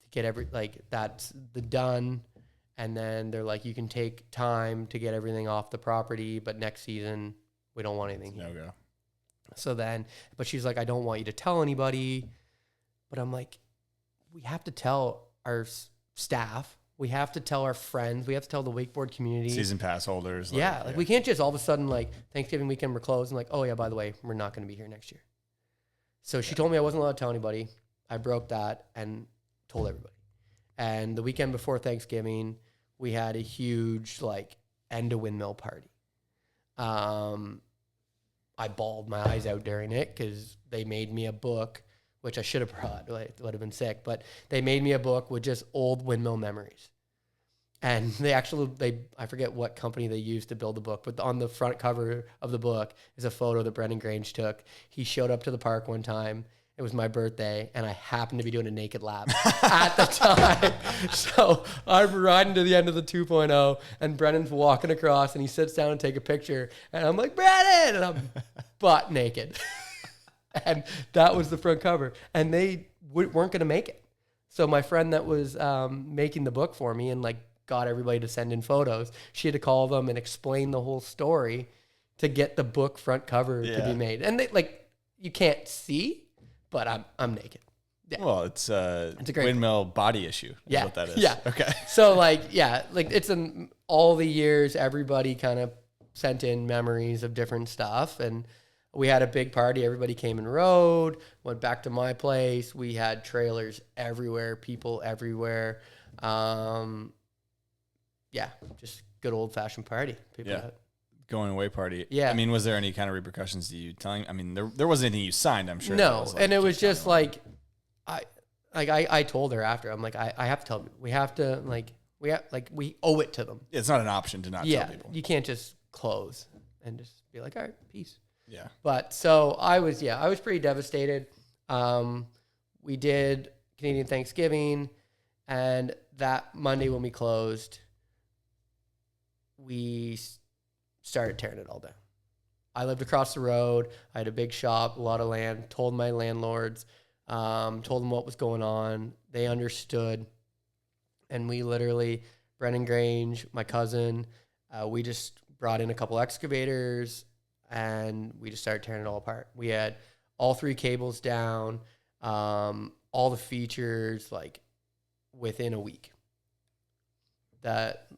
to get that's the done. And then they're like, you can take time to get everything off the property, but next season we don't want anything here. No go. So then, but she's like, I don't want you to tell anybody. But I'm like, we have to tell our staff. We have to tell our friends. We have to tell the wakeboard community. Season pass holders. We can't just all of a sudden, like, Thanksgiving weekend we're closed, and like, oh yeah, by the way, we're not going to be here next year. So she told me I wasn't allowed to tell anybody. I broke that and told everybody. And the weekend before Thanksgiving, we had a huge like end of Windmill party. I bawled my eyes out during it because they made me a book, which I should have brought. It would have been sick, but they made me a book with just old Windmill memories. And I forget what company they used to build the book, but on the front cover of the book is a photo that Brendan Grange took. He showed up to the park one time. It was my birthday, and I happened to be doing a naked lap at the time. So I'm riding to the end of the 2.0, and Brendan's walking across, and he sits down and take a picture. And I'm like, Brendan! And I'm butt naked. And that was the front cover. And they weren't going to make it. So my friend that was making the book for me and like got everybody to send in photos, she had to call them and explain the whole story to get the book front cover to be made. And they you can't see, but I'm naked. Yeah. Well, it's a great Windmill body issue. Is what that is. Yeah. Okay. So it's in all the years, everybody kind of sent in memories of different stuff, and we had a big party. Everybody came and rode, went back to my place. We had trailers everywhere, people everywhere. Just good old fashioned party. People had. Going away party. Yeah. I mean, was there any kind of repercussions to you telling? I mean, there wasn't anything you signed, I'm sure. No. Was and it was just like, I told her after, I'm like, I have to tell them. We have to, we owe it to them. It's not an option to not tell people. You can't just close and just be like, all right, peace. Yeah. But so I was pretty devastated. We did Canadian Thanksgiving, and that Monday when we closed, we started tearing it all down. I lived across the road. I had a big shop, a lot of land, told my landlords, told them what was going on. They understood. And we literally, Brennan Grange, my cousin, we just brought in a couple excavators and we just started tearing it all apart. We had all 3 cables down, all the features, like within a week. That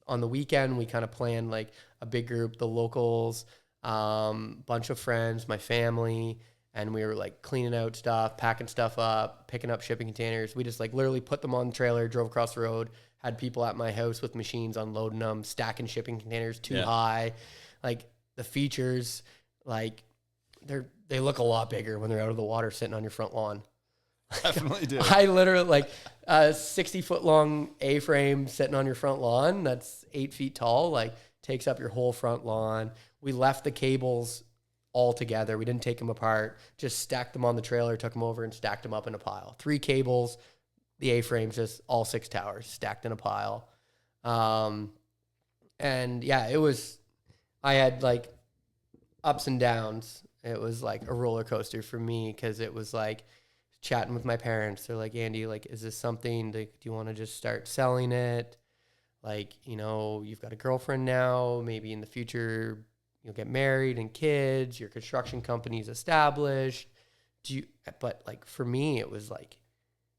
on the weekend, we kind of planned like a big group, the locals, bunch of friends, my family, and we were like cleaning out stuff, packing stuff up, picking up shipping containers. We just like literally put them on the trailer, drove across the road, had people at my house with machines unloading them, stacking shipping containers too high. Like the features, like they look a lot bigger when they're out of the water sitting on your front lawn. Definitely do. I literally like a 60-foot long A-frame sitting on your front lawn that's 8 feet tall, like takes up your whole front lawn. We left the cables all together. We didn't take them apart, just stacked them on the trailer, took them over and stacked them up in a pile. 3 cables, the A-frames, just all 6 towers stacked in a pile. And yeah, I had like ups and downs. It was like a roller coaster for me because it was like chatting with my parents. They're like, Andy, like, is this something that do you want to just start selling it? Like, you know, you've got a girlfriend now, maybe in the future you'll get married and kids, your construction company's established. But like for me, it was like,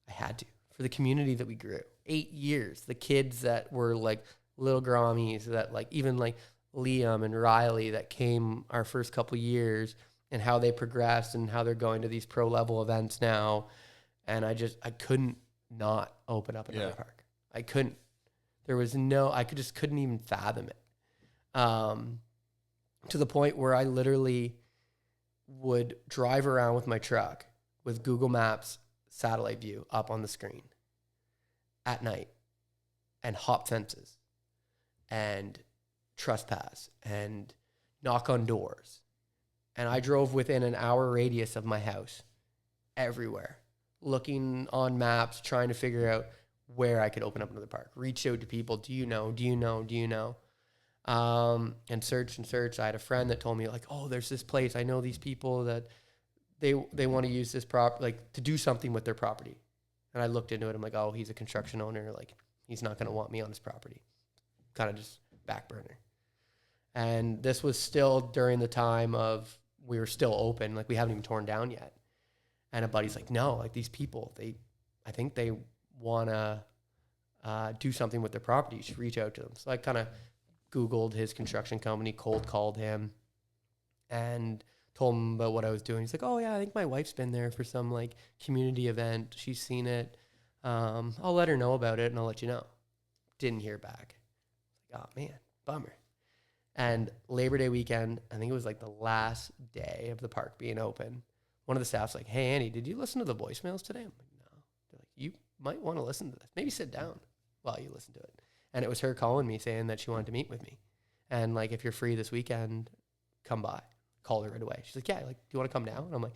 I had to, for the community that we grew. 8 years, the kids that were like little Grammies that like, even like Liam and Riley that came our first couple years and how they progressed and how they're going to these pro level events now. And I couldn't not open up another park. I couldn't. Just couldn't even fathom it. To the point where I literally would drive around with my truck with Google Maps satellite view up on the screen at night and hop fences and trespass and knock on doors. And I drove within an hour radius of my house everywhere, looking on maps, trying to figure out where I could open up another park. Reach out to people. Do you know? And search. I had a friend that told me like, oh, there's this place. I know these people that they want to use this like to do something with their property. And I looked into it. I'm like, oh, he's a construction owner. Like he's not going to want me on his property. Kind of just back burner. And this was still during the time of we were still open. Like we haven't even torn down yet. And a buddy's like, no, like these people, I think they want to do something with their property. You should reach out to them. So I kind of Googled his construction company, cold called him, and told him about what I was doing. He's like, oh, yeah, I think my wife's been there for some, like, community event. She's seen it. I'll let her know about it, and I'll let you know. Didn't hear back. Oh, man, bummer. And Labor Day weekend, I think it was, like, the last day of the park being open. One of the staff's like, hey, Andy, did you listen to the voicemails today? I'm like, no. They're like, you might want to listen to this. Maybe sit down while you listen to it. And it was her calling me saying that she wanted to meet with me. And like, if you're free this weekend, come by. Called her right away. She's like, yeah, like, do you want to come down? And I'm like,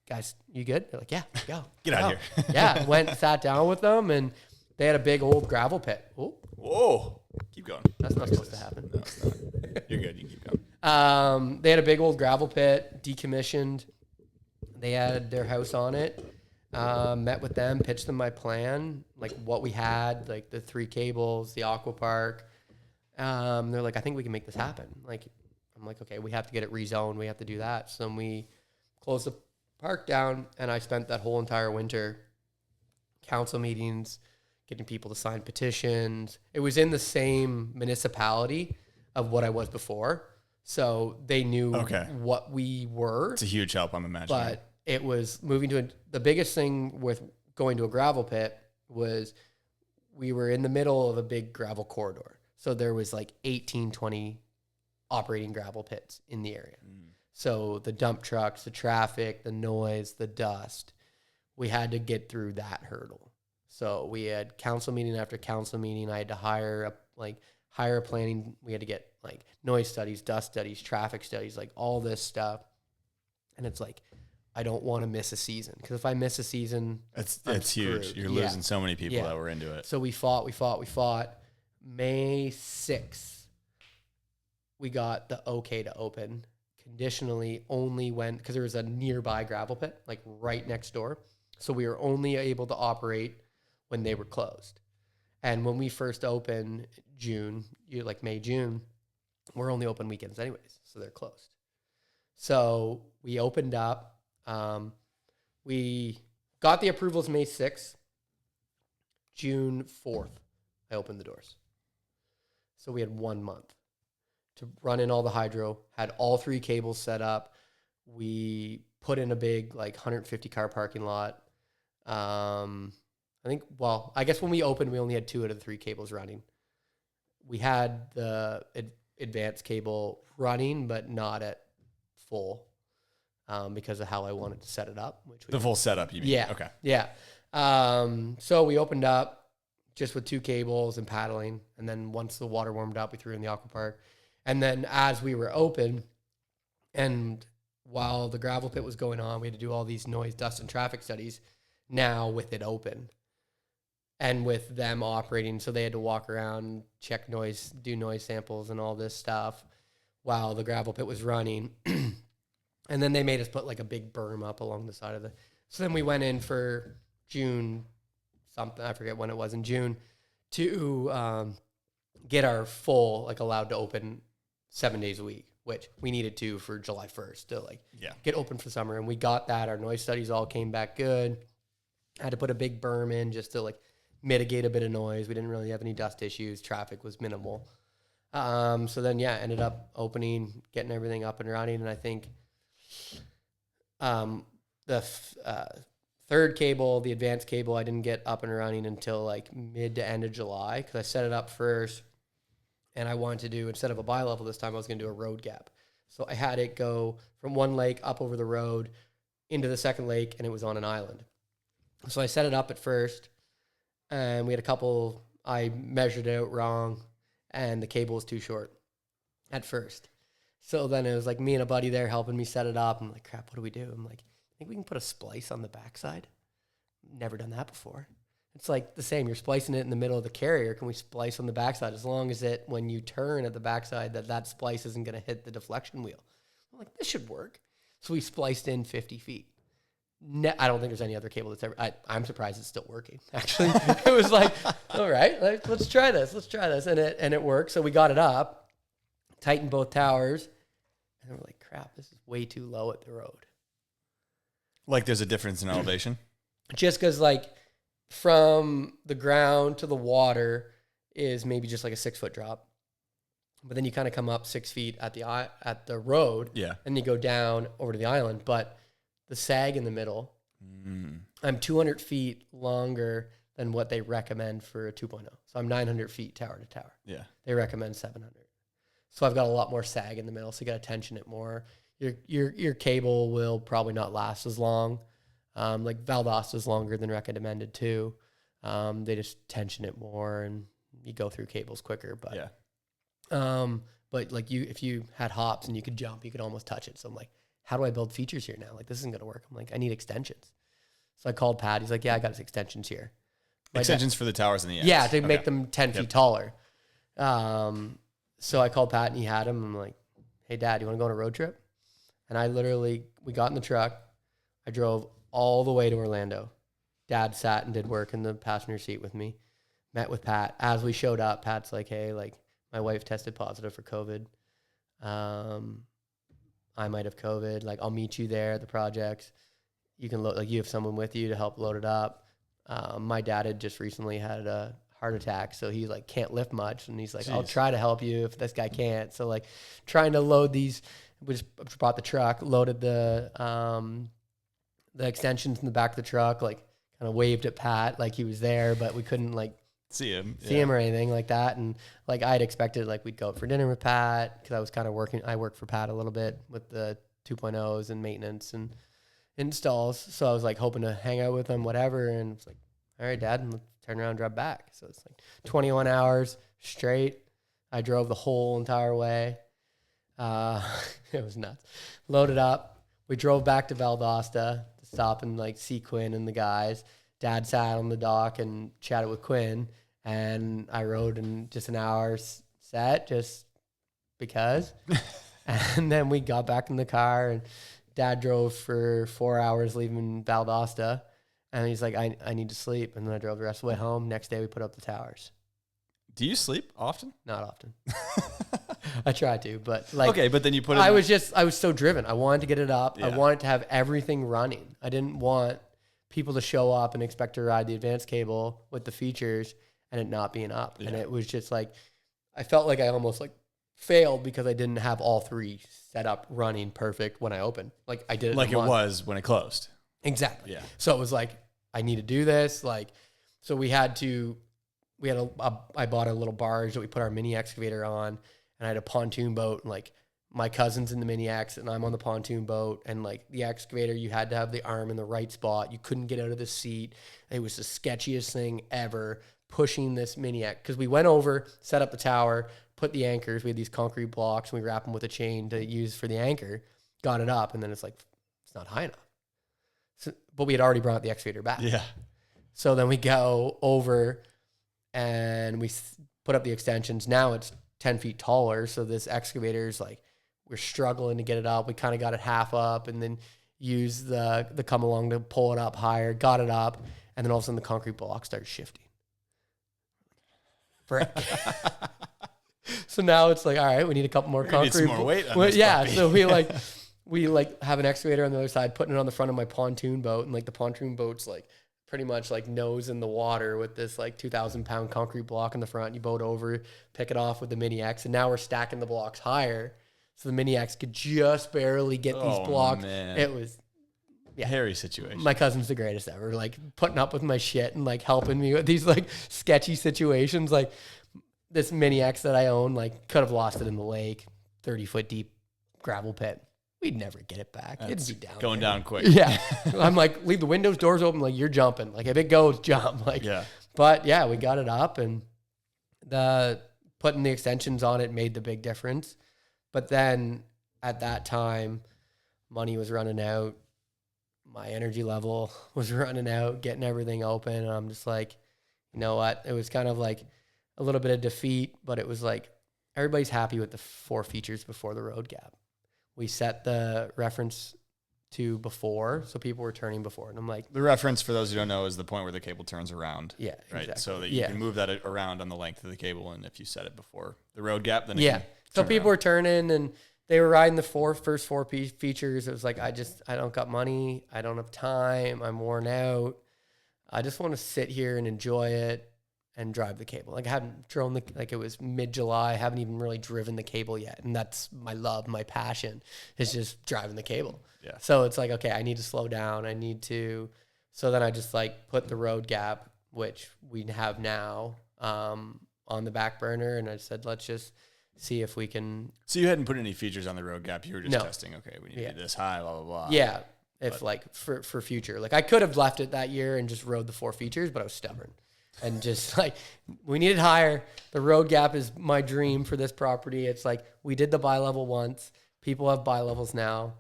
guys, you good? They're like, yeah, go. Get out of here. Yeah, went, sat down with them, and they had a big old gravel pit. Oh, whoa. Keep going. That's not supposed to happen. No, it's not. You're good. You can keep going. They had a big old gravel pit, decommissioned. They had their house on it. Met with them, pitched them my plan, like what we had, like the 3 cables, the aqua park. They're like, I think we can make this happen. Like, I'm like, okay, we have to get it rezoned. We have to do that. So then we closed the park down, and I spent that whole entire winter council meetings, getting people to sign petitions. It was in the same municipality of what I was before. So they knew what we were. It's a huge help, I'm imagining. But it was moving to the biggest thing with going to a gravel pit was we were in the middle of a big gravel corridor. So there was like 18, 20 operating gravel pits in the area. So the dump trucks, the traffic, the noise, the dust, we had to get through that hurdle. So we had council meeting after council meeting. I had to hire a planning. We had to get like noise studies, dust studies, traffic studies, like all this stuff. And it's like, I don't want to miss a season, because if I miss a season, it's huge. You're losing so many people that were into it. So we fought. May 6th, we got the okay to open, conditionally only went, because there was a nearby gravel pit, like right next door. So we were only able to operate when they were closed. And when we first opened June, like May, June, we're only open weekends anyways, so they're closed. So we opened up. We got the approvals May 6th. June 4th, I opened the doors. So we had 1 month to run in all the hydro, had all 3 cables set up. We put in a big, like, 150 car parking lot. I guess when we opened, we only had 2 out of the 3 cables running. We had the advanced cable running, but not at full because of how I wanted to set it up. The full setup, you mean? Yeah. Okay. Yeah. So we opened up just with 2 cables and paddling. And then once the water warmed up, we threw in the aqua park. And then as we were open, and while the gravel pit was going on, we had to do all these noise, dust, and traffic studies now with it open. And with them operating, so they had to walk around, check noise, do noise samples and all this stuff while the gravel pit was running. And then they made us put like a big berm up along the side of the... So then we went in for June something, I forget when it was in June, to get our full, like allowed to open 7 days a week, which we needed to for July 1st to like get open for summer. And we got that. Our noise studies all came back good. Had to put a big berm in just to like mitigate a bit of noise. We didn't really have any dust issues. Traffic was minimal. So then, ended up opening, getting everything up and running. And I think the third cable, the advanced cable, I didn't get up and running until like mid to end of July because I set it up first. And I wanted to do, instead of a bi-level this time, I was going to do a road gap. So I had it go from one lake up over the road into the second lake, and it was on an island. So I set it up at first, and we had a couple, I measured it out wrong, and the cable was too short at first. So then it was like me and a buddy there helping me set it up. I'm like, crap, what do we do? I'm like, I think we can put a splice on the backside. Never done that before. It's like the same. You're splicing it in the middle of the carrier. Can we splice on the backside? As long as when you turn at the backside, that splice isn't going to hit the deflection wheel. I'm like, this should work. So we spliced in 50 feet. I don't think there's any other cable that's ever... I'm surprised it's still working, actually. It was like, all right, let's try this. And it worked. So we got it up, tightened both towers, and then we're like, crap, this is way too low at the road. Like there's a difference in elevation? Just because, like, from the ground to the water is maybe just like a 6-foot drop. But then you kind of come up 6 feet at the road. Yeah. And you go down over to the island. But the sag in the middle, I'm 200 feet longer than what they recommend for a 2.0. So I'm 900 feet tower to tower. Yeah. They recommend 700. So I've got a lot more sag in the middle. So you got to tension it more. Your cable will probably not last as long. Like Valdosta is longer than recommended too. They just tension it more and you go through cables quicker. But but like if you had hops and you could jump, you could almost touch it. So I'm like, how do I build features here now? Like this isn't gonna work. I'm like, I need extensions. So I called Pat. He's like, yeah, I got his extensions here. Extensions for the towers in the end. Yeah, to make them 10 feet taller. So I called Pat and he had them. I'm like, hey Dad, you want to go on a road trip? And we got in the truck. I drove all the way to Orlando. Dad sat and did work in the passenger seat with me. Met with Pat. As we showed up, Pat's like, hey, like my wife tested positive for COVID. I might have COVID. Like I'll meet you there at the projects. You can load, like you have someone with you to help load it up. My dad had just recently had a heart attack, so he like can't lift much. And he's like, I'll try to help you if this guy can't. So like trying to load these, we just brought the truck, loaded the extensions in the back of the truck, like kind of waved at Pat like he was there, but we couldn't like see him or anything like that. And like I'd expected like we'd go out for dinner with Pat because I was kind of I worked for Pat a little bit with the 2.0s and maintenance and installs. So I was like hoping to hang out with him, whatever. And it's like, all right, Dad, and let's turn around and drive back. So it's like 21 hours straight. I drove the whole entire way. It was nuts. Loaded up. We drove back to Valdosta to stop and like see Quinn and the guys. Dad sat on the dock and chatted with Quinn, and I rode in just an hour set just because. And then we got back in the car, and Dad drove for 4 hours leaving Valdosta. And he's like, I need to sleep. And then I drove the rest of the way home. Next day, we put up the towers. Do you sleep often? Not often. I try to, but like, okay, but then you put it. I was so driven. I wanted to get it up. Yeah. I wanted to have everything running. I didn't want people to show up and expect to ride the advanced cable with the features and it not being up. Yeah. And it was just like, I felt like I almost like failed because I didn't have all three set up running perfect when I opened. Like I did it like in a it month. was when it closed. Exactly. Yeah. So it was like, I need to do this. Like, so I bought a little barge that we put our mini excavator on, and I had a pontoon boat, and like my cousin's in the mini X and I'm on the pontoon boat, and like the excavator, you had to have the arm in the right spot. You couldn't get out of the seat. It was the sketchiest thing ever pushing this mini X. Cause we went over, set up the tower, put the anchors. We had these concrete blocks and we wrap them with a chain to use for the anchor, got it up. And then it's like, it's not high enough. So, but we had already brought the excavator back. Yeah. So then we go over and we put up the extensions. Now it's 10 feet taller. So this excavator is like, we're struggling to get it up. We kind of got it half up and then use the come along to pull it up higher, got it up. And then all of a sudden the concrete block started shifting. Frick. So now it's like, all right, we need a couple more concrete. Need some more weight on this yeah. puppy. So we have an excavator on the other side, putting it on the front of my pontoon boat. And like the pontoon boat's like pretty much like nose in the water with this like 2,000 pound concrete block in the front. You boat over, pick it off with the mini X. And now we're stacking the blocks higher. So the mini X could just barely get these blocks. Man. It was Hairy situation. my cousin's the greatest ever. Like putting up with my shit and like helping me with these like sketchy situations. Like this mini X that I own, like could have lost it in the lake, 30-foot deep gravel pit. We'd never get it back. That's It'd be down going there. down quick. Yeah. I'm like, leave the windows, doors open. Like you're jumping. Like if it goes, jump. Like, Yeah. But yeah, we got it up, and putting the extensions on it made the big difference. But then at that time, money was running out. My energy level was running out, getting everything open. And I'm just like, you know what? It was kind of like a little bit of defeat, but it was like everybody's happy with the 4 features before the road gap. We set the reference to before, so people were turning before. And I'm like, The reference, for those who don't know, is the point where the cable turns around. yeah, Right. exactly. So that you Yeah. can move that around on the length of the cable. And if you set it before the road gap, then it Yeah. can So turn people around. were turning and they were riding the first four features. It was like, I don't got money. I don't have time. I'm worn out. I just want to sit here and enjoy it and drive the cable. Like I haven't driven like it was mid-July. I haven't even really driven the cable yet. And that's my love, my passion is just driving the cable. Yeah. So it's like, okay, I need to slow down. So then I just like put the road gap, which we have now, on the back burner. And I said, let's just see if we can. So you hadn't put any features on the road gap. You were just No. testing. Okay, we need Yeah. to do this high, blah, blah, blah. Yeah. If like for future, like I could have left it that year and just rode the 4 features, but I was stubborn and just like, we need it higher. The road gap is my dream for this property. It's like, we did the bi-level once. People have bi-levels now.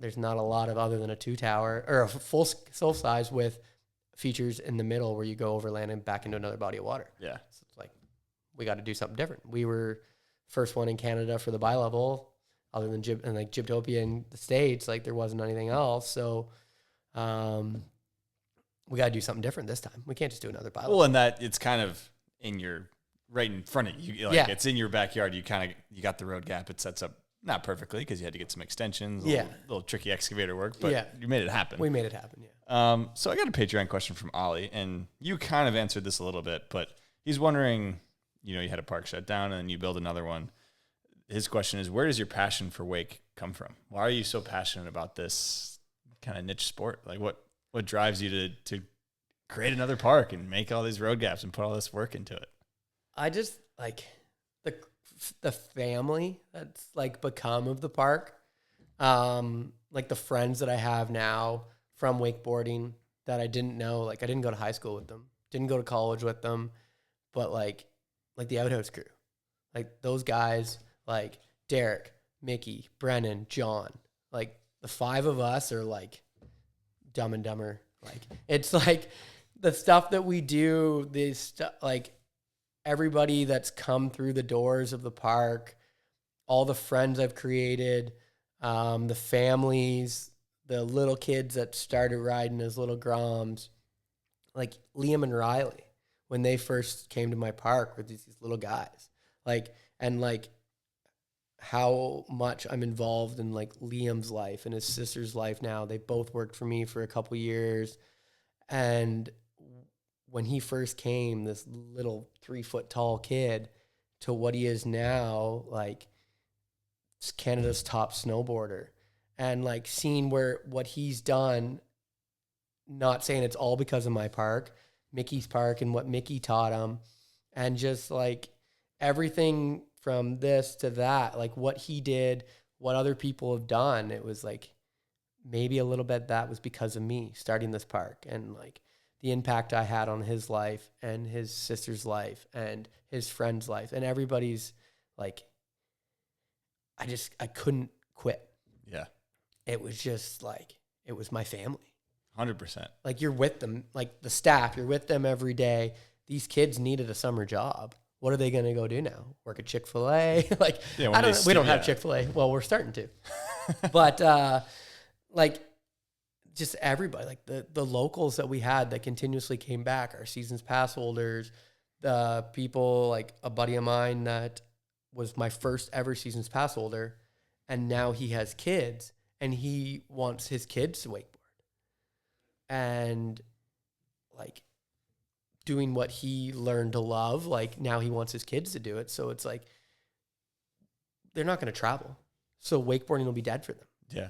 There's not a lot of other than a 2 tower or a full size with features in the middle where you go over land and back into another body of water. Yeah. So it's like, we got to do something different. We were first one in Canada for the bi-level, other than Gyptopia in the States. Like there wasn't anything else. So we got to do something different this time. We can't just do another bi-level. Well, and that it's kind of right in front of you. Like Yeah. it's in your backyard. You got the road gap. It sets up not perfectly because you had to get some extensions. Yeah. Little tricky excavator work, but Yeah. you made it happen. We made it happen. Yeah. So I got a Patreon question from Ollie, and you kind of answered this a little bit, but he's wondering, you had a park shut down and then you build another one. His question is, where does your passion for wake come from? Why are you so passionate about this kind of niche sport? Like what drives you to create another park and make all these road gaps and put all this work into it? I just like the family that's like become of the park. Like the friends that I have now from wakeboarding that I didn't know. Like I didn't go to high school with them, didn't go to college with them, but like the Outhouse crew, like those guys, like Derek, Mickey, Brennan, John, like the 5 of us are like Dumb and Dumber. Like it's like the stuff that we do, like everybody that's come through the doors of the park all the friends I've created, the families, the little kids that started riding as little Groms, like Liam and Riley, when they first came to my park were these little guys, and how much I'm involved in like Liam's life and his sister's life now. They both worked for me for a couple years. And when he first came, this little 3-foot tall kid to what he is now, like Canada's top snowboarder, and like seeing what he's done, not saying it's all because of my park, Mickey's park and what Mickey taught him, and just like everything from this to that, like what he did, what other people have done. It was like maybe a little bit that was because of me starting this park, and like the impact I had on his life and his sister's life and his friend's life and everybody's. Like, I couldn't quit. Yeah. It was just like, it was my family. 100%. Like, you're with them, like the staff, you're with them every day. These kids needed a summer job. What are they going to go do now? Work at Chick-fil-A? Like, Yeah, I don't know. We don't have Chick-fil-A. Well, we're starting to. But, like, just everybody, like the locals that we had that continuously came back, our seasons pass holders, the people, like a buddy of mine that was my first ever seasons pass holder, and now he has kids, and he wants his kids to wakeboard. And, like, doing what he learned to love, like now he wants his kids to do it. So it's like, they're not going to travel. So wakeboarding will be dead for them. Yeah.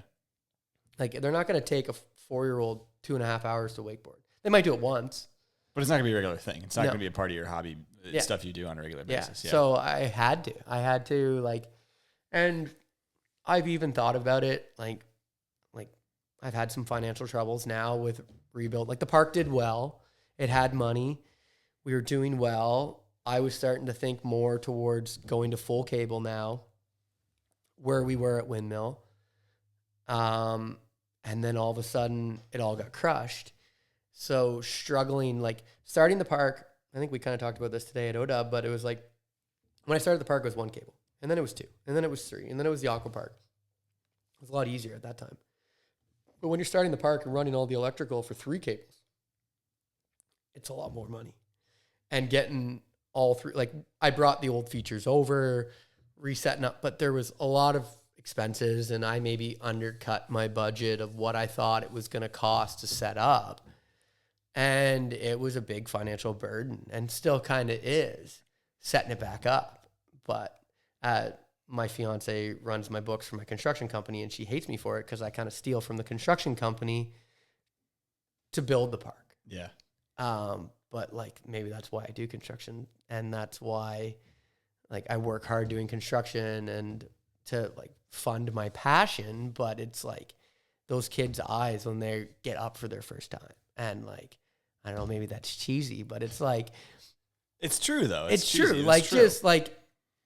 Like, they're not going to take a 4-year-old 2.5 hours to wakeboard. They might do it once. But it's not going to be a regular thing. It's not No. going to be a part of your hobby stuff you do on a regular basis. Yeah. So I had to like, and I've even thought about it. Like I've had some financial troubles now with rebuild. Like, the park did well. It had money. We were doing well. I was starting to think more towards going to full cable now, where we were at Windmill. And then all of a sudden it all got crushed. So struggling, like starting the park, I think we kind of talked about this today at ODub, but it was like, when I started the park, it was 1 cable, and then it was 2, and then it was 3, and then it was the aqua park. It was a lot easier at that time. But when you're starting the park and running all the electrical for 3 cables, it's a lot more money. And getting all 3, like I brought the old features over, resetting up, but there was a lot of expenses, and I maybe undercut my budget of what I thought it was going to cost to set up. And it was a big financial burden, and still kind of is, setting it back up. But my fiance runs my books for my construction company, and she hates me for it because I kind of steal from the construction company to build the park. Yeah. But like, maybe that's why I do construction, and that's why like I work hard doing construction and to like fund my passion. But it's like those kids' eyes when they get up for their first time, and like, I don't know, maybe that's cheesy, but it's like, it's true though. It's cheesy. true. It's like true. Just like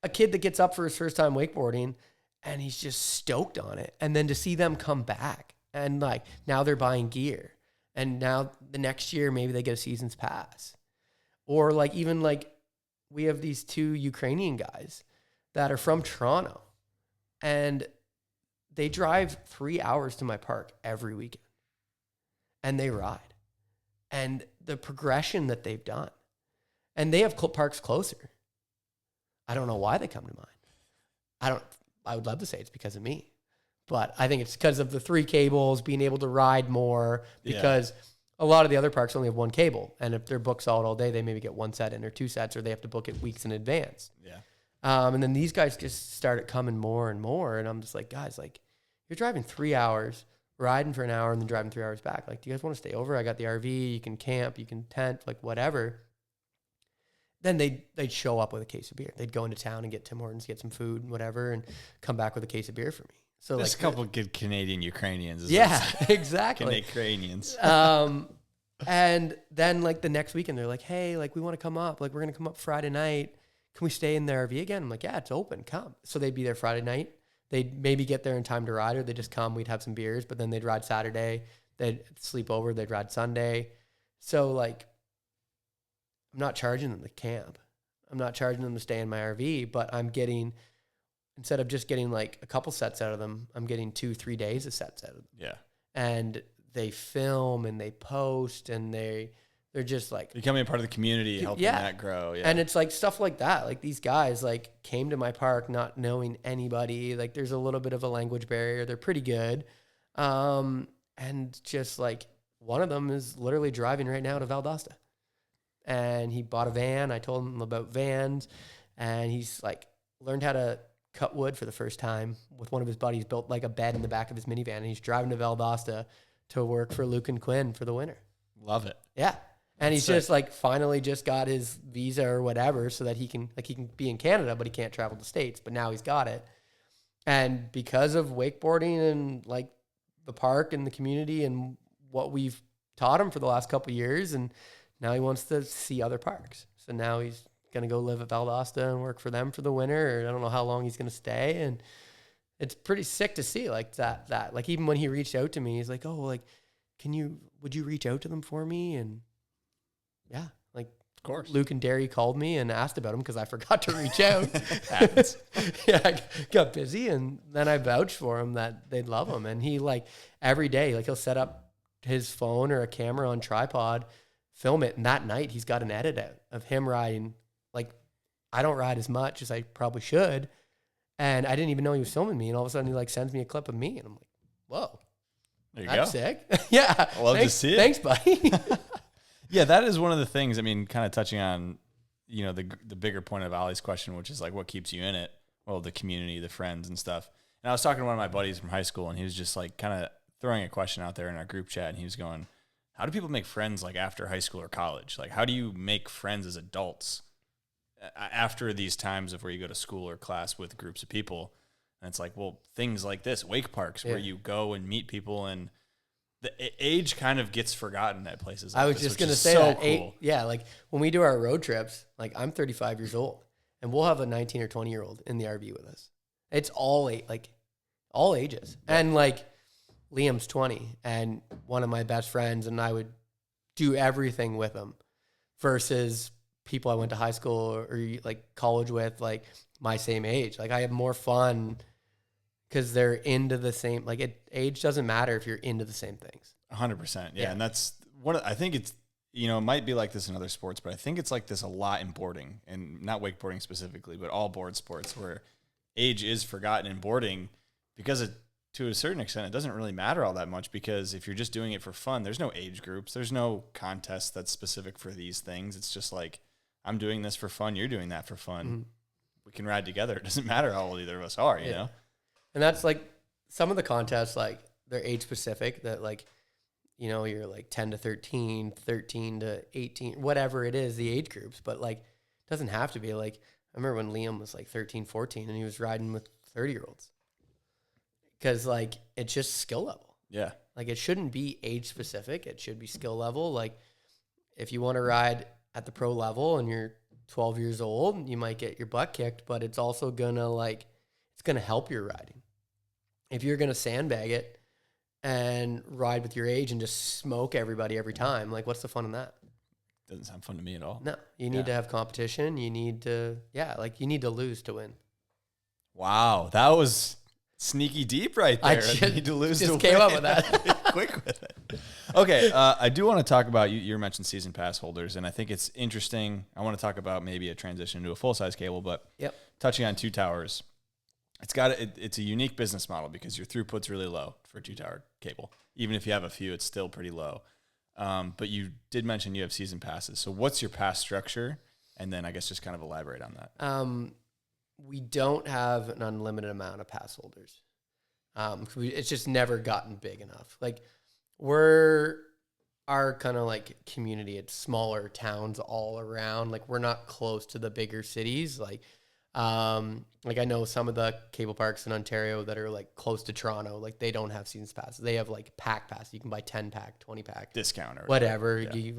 a kid that gets up for his first time wakeboarding and he's just stoked on it. And then to see them come back and like, now they're buying gear, and now the next year, maybe they get a season's pass. Or like, even like, we have these 2 Ukrainian guys that are from Toronto, and they drive 3 hours to my park every weekend, and they ride. And the progression that they've done, and they have parks closer. I don't know why they come to mind. I would love to say it's because of me, but I think it's because of the 3 cables, being able to ride more, because a lot of the other parks only have 1 cable. And if they're booked solid all day, they maybe get 1 set in or 2 sets, or they have to book it weeks in advance. Yeah. And then these guys just started coming more and more. And I'm just like, guys, like, you're driving 3 hours, riding for an hour, and then driving 3 hours back. Like, do you guys want to stay over? I got the RV. You can camp. You can tent, like whatever. Then they'd show up with a case of beer. They'd go into town and get Tim Hortons, get some food and whatever, and come back with a case of beer for me. So There's like a couple good Canadian Ukrainians. Yeah, exactly. Canadians. And then like the next weekend, they're like, hey, like we want to come up. Like, we're going to come up Friday night. Can we stay in the RV again? I'm like, yeah, it's open. Come. So they'd be there Friday night. They'd maybe get there in time to ride, or they'd just come. We'd have some beers, but then they'd ride Saturday. They'd sleep over. They'd ride Sunday. So like, I'm not charging them to camp. I'm not charging them to stay in my RV, but I'm getting instead of just getting like a couple sets out of them, I'm getting 2-3 days of sets out of them. Yeah. And they film and they post and they're just like Becoming a part of the community, helping that grow. Yeah. And it's like stuff like that. Like these guys like came to my park not knowing anybody. Like there's a little bit of a language barrier. They're pretty good. And just like one of them is literally driving right now to Valdosta. And he bought a van. I told him about vans. And he's like learned how to cut wood for the first time with one of his buddies, built like a bed in the back of his minivan. And he's driving to Valdosta to work for Luke and Quinn for the winter. Love it. Yeah. And he's sick. just like finally just got his visa or whatever so that he can be in Canada, but he can't travel to States, but now he's got it. And because of wakeboarding and like the park and the community and what we've taught him for the last couple of years, and now he wants to see other parks. So now he's going to go live at Valdosta and work for them for the winter. Or I don't know how long he's going to stay. And it's pretty sick to see like that. Like even when he reached out to me, he's like, oh, like, would you reach out to them for me? And yeah, like Of course. Luke and Derry called me and asked about him because I forgot to reach out. Yeah, I got busy, and then I vouched for him that they'd love him. And he like every day, like he'll set up his phone or a camera on tripod, film it, and that night he's got an edit out of him riding. Like I don't ride as much as I probably should, and I didn't even know he was filming me. And all of a sudden he like sends me a clip of me, and I'm like, whoa, There you that's go. sick. Yeah, I love to see it. Thanks, buddy. Yeah, that is one of the things. I mean, kind of touching on, you know, the bigger point of Ali's question, which is like, what keeps you in it? Well, the community, the friends, and stuff. And I was talking to one of my buddies from high school, and he was just like kind of throwing a question out there in our group chat, and he was going, "How do people make friends like after high school or college? Like, how do you make friends as adults after these times of where you go to school or class with groups of people?" And it's like, well, things like this, wake parks, where you go and meet people, and the age kind of gets forgotten at places like I was this, just which going to is say so that. cool. Yeah, like when we do our road trips, like I'm 35 years old, and we'll have a 19 or 20-year-old in the RV with us. It's all all ages. And like Liam's 20, and one of my best friends, and I would do everything with him versus people I went to high school or like college with, like my same age. Like I have more fun because they're into the same, like age doesn't matter if you're into the same things. 100%. Yeah. Yeah. And that's I think it's, you know, it might be like this in other sports, but I think it's like this a lot in boarding, and not wakeboarding specifically, but all board sports, where age is forgotten in boarding because to a certain extent, it doesn't really matter all that much, because if you're just doing it for fun, there's no age groups. There's no contest that's specific for these things. It's just like, I'm doing this for fun. You're doing that for fun. Mm-hmm. We can ride together. It doesn't matter how old either of us are, you know? And that's like some of the contests, like they're age specific, that like, you know, you're like 10 to 13, 13 to 18, whatever it is, the age groups. But like, it doesn't have to be like, I remember when Liam was like 13, 14 and he was riding with 30-year-olds. Because like, it's just skill level. Yeah. Like it shouldn't be age specific. It should be skill level. Like if you want to ride at the pro level and you're 12 years old, you might get your butt kicked, but it's also gonna like, it's gonna help your riding. If you're gonna sandbag it and ride with your age and just smoke everybody every time, like what's the fun in that? Doesn't sound fun to me at all. No, you need to have competition. You need to, like you need to lose to win. Wow. That was sneaky deep right there. I need to lose just to came win. up with that. Quick with it. Okay, I do want to talk about you mentioned season pass holders, and I think it's interesting. I want to talk about maybe a transition to a full size cable, but touching on two towers, it's a unique business model because your throughput's really low for a 2-tower cable. Even if you have a few, it's still pretty low. But you did mention you have season passes. So what's your pass structure? And then I guess just kind of elaborate on that. We don't have an unlimited amount of pass holders. It's just never gotten big enough. Like our kind of like community, it's smaller towns all around. Like we're not close to the bigger cities. Like I know some of the cable parks in Ontario that are like close to Toronto, like they don't have seasons passes. They have like pack pass. You can buy 10-pack, 20-pack. Discount or whatever. Yeah. You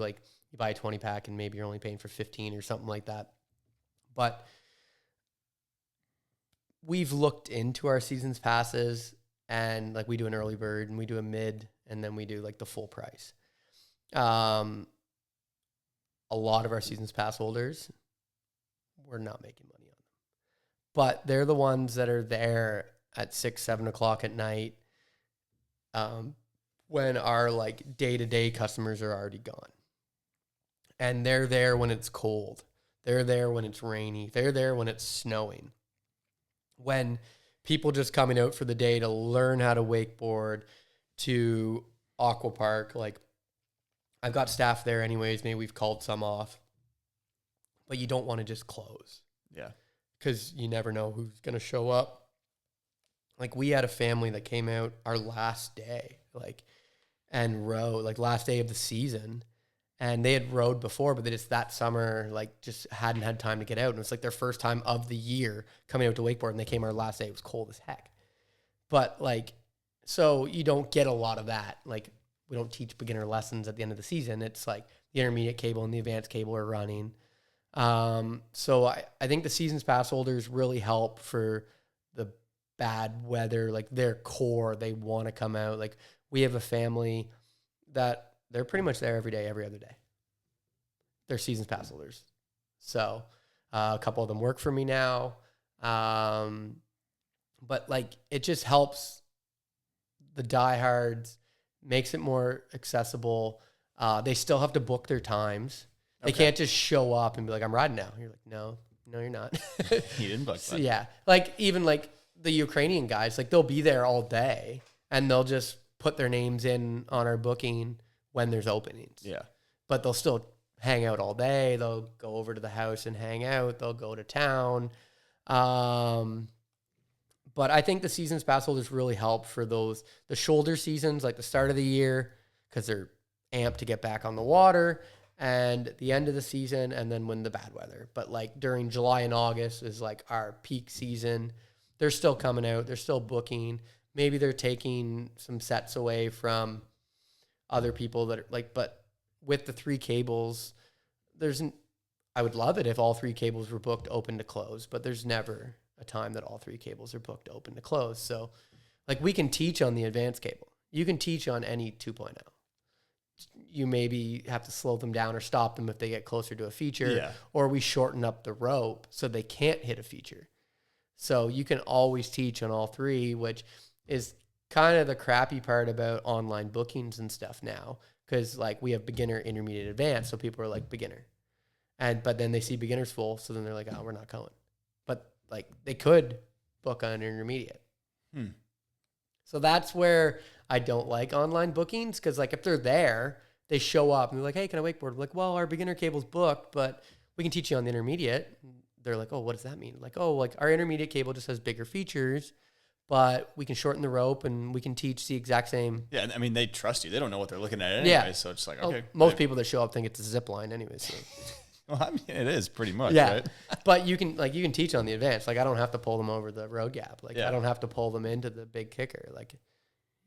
buy a 20-pack and maybe you're only paying for 15 or something like that. But we've looked into our seasons passes, and like we do an early bird and we do a mid, and then we do like the full price. A lot of our seasons pass holders, we're not making money on them. but they're the ones that are there at 6, 7 o'clock at night, when our like day-to-day customers are already gone. And they're there when it's cold. They're there when it's rainy. They're there when it's snowing. When people just coming out for the day to learn how to wakeboard, to aqua park, like I've got staff there anyways. Maybe we've called some off, but you don't want to just close. Yeah. Because you never know who's going to show up. Like we had a family that came out our last day, like, and rode, like last day of the season. And they had rode before, but they just that summer, like just hadn't had time to get out. And it's like their first time of the year coming out to wakeboard, and they came our last day. It was cold as heck. But like, so you don't get a lot of that. Like we don't teach beginner lessons at the end of the season. It's like the intermediate cable and the advanced cable are running. So I think the season's pass holders really help for the bad weather, like their core, they want to come out. Like we have a family that they're pretty much there every day, every other day. They're season's pass holders. So a couple of them work for me now. But like it just helps the diehards, makes it more accessible. They still have to book their times. They can't just show up and be like, I'm riding now. You're like, no, you're not. You didn't book that. Yeah. Like even like the Ukrainian guys, like they'll be there all day and they'll just put their names in on our booking when there's openings. Yeah. But they'll still hang out all day. They'll go over to the house and hang out. They'll go to town. But I think the season's pass holders really help for the shoulder seasons, like the start of the year, because they're amped to get back on the water, and the end of the season, and then when the bad weather. But like during July and August is like our peak season. They're still coming out. They're still booking. Maybe they're taking some sets away from other people that are like, but with the 3 cables, I would love it if all 3 cables were booked open to close, but there's never a time that all 3 cables are booked open to close. So like we can teach on the advanced cable. You can teach on any 2.0. You maybe have to slow them down or stop them if they get closer to a feature, or we shorten up the rope so they can't hit a feature. So you can always teach on all 3, which is kind of the crappy part about online bookings and stuff now. Cause like we have beginner, intermediate, advanced. So people are like beginner, but then they see beginners full. So then they're like, oh, we're not going. But like they could book on intermediate. So that's where I don't like online bookings. Cause like if they're there, they show up and they're like, hey, can I wakeboard? We're like, well, our beginner cable's booked, but we can teach you on the intermediate. They're like, oh, what does that mean? Like, oh, like our intermediate cable just has bigger features, but we can shorten the rope and we can teach the exact same. Yeah, I mean, they trust you. They don't know what they're looking at anyway, Yeah. so it's like, okay. Most people that show up think it's a zip line anyway. So. Well, I mean, it is pretty much, Yeah, right? but you can teach on the advanced. Like I don't have to pull them over the road gap. Like Yeah. I don't have to pull them into the big kicker. Like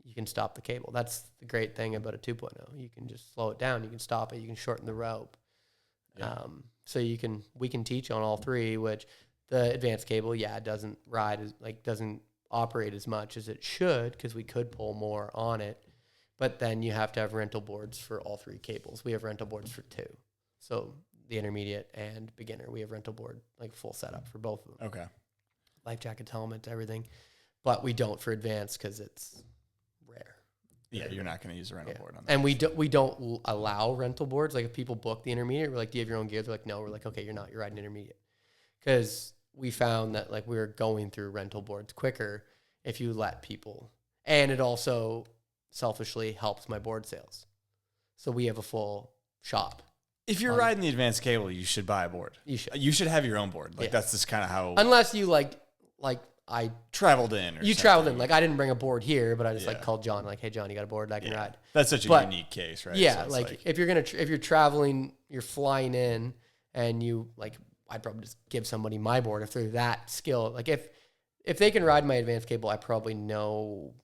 you can stop the cable. That's the great thing about a 2.0. You can just slow it down. You can stop it. You can shorten the rope. Yeah. So we can teach on all 3, which the advanced cable, doesn't doesn't operate as much as it should because we could pull more on it. But then you have to have rental boards for all 3 cables. We have rental boards for 2. So the intermediate and beginner, we have rental board, like full setup for both of them. Okay. Life jackets, helmet, everything. But we don't for advanced because it's rare. Yeah, you're not going to use a rental board on that. And we don't allow rental boards. Like if people book the intermediate, we're like, do you have your own gear? They're like, no. We're like, okay, you're not. You're riding intermediate. Because we found that like we were going through rental boards quicker if you let people. And it also selfishly helps my board sales. So we have a full shop. If you're riding the advanced cable, you should buy a board. You should. You should have your own board. Like that's just kind of how. Unless you like I traveled in. Or you something. traveled in. Like I didn't bring a board here, but I just Yeah. like called John. Like, hey John, you got a board? I can ride. That's such a But- unique case, right? Yeah, So it's like if you're traveling, you're flying in, and you like, I'd probably just give somebody my board if they're that skilled. Like if they can ride my advanced cable, I probably know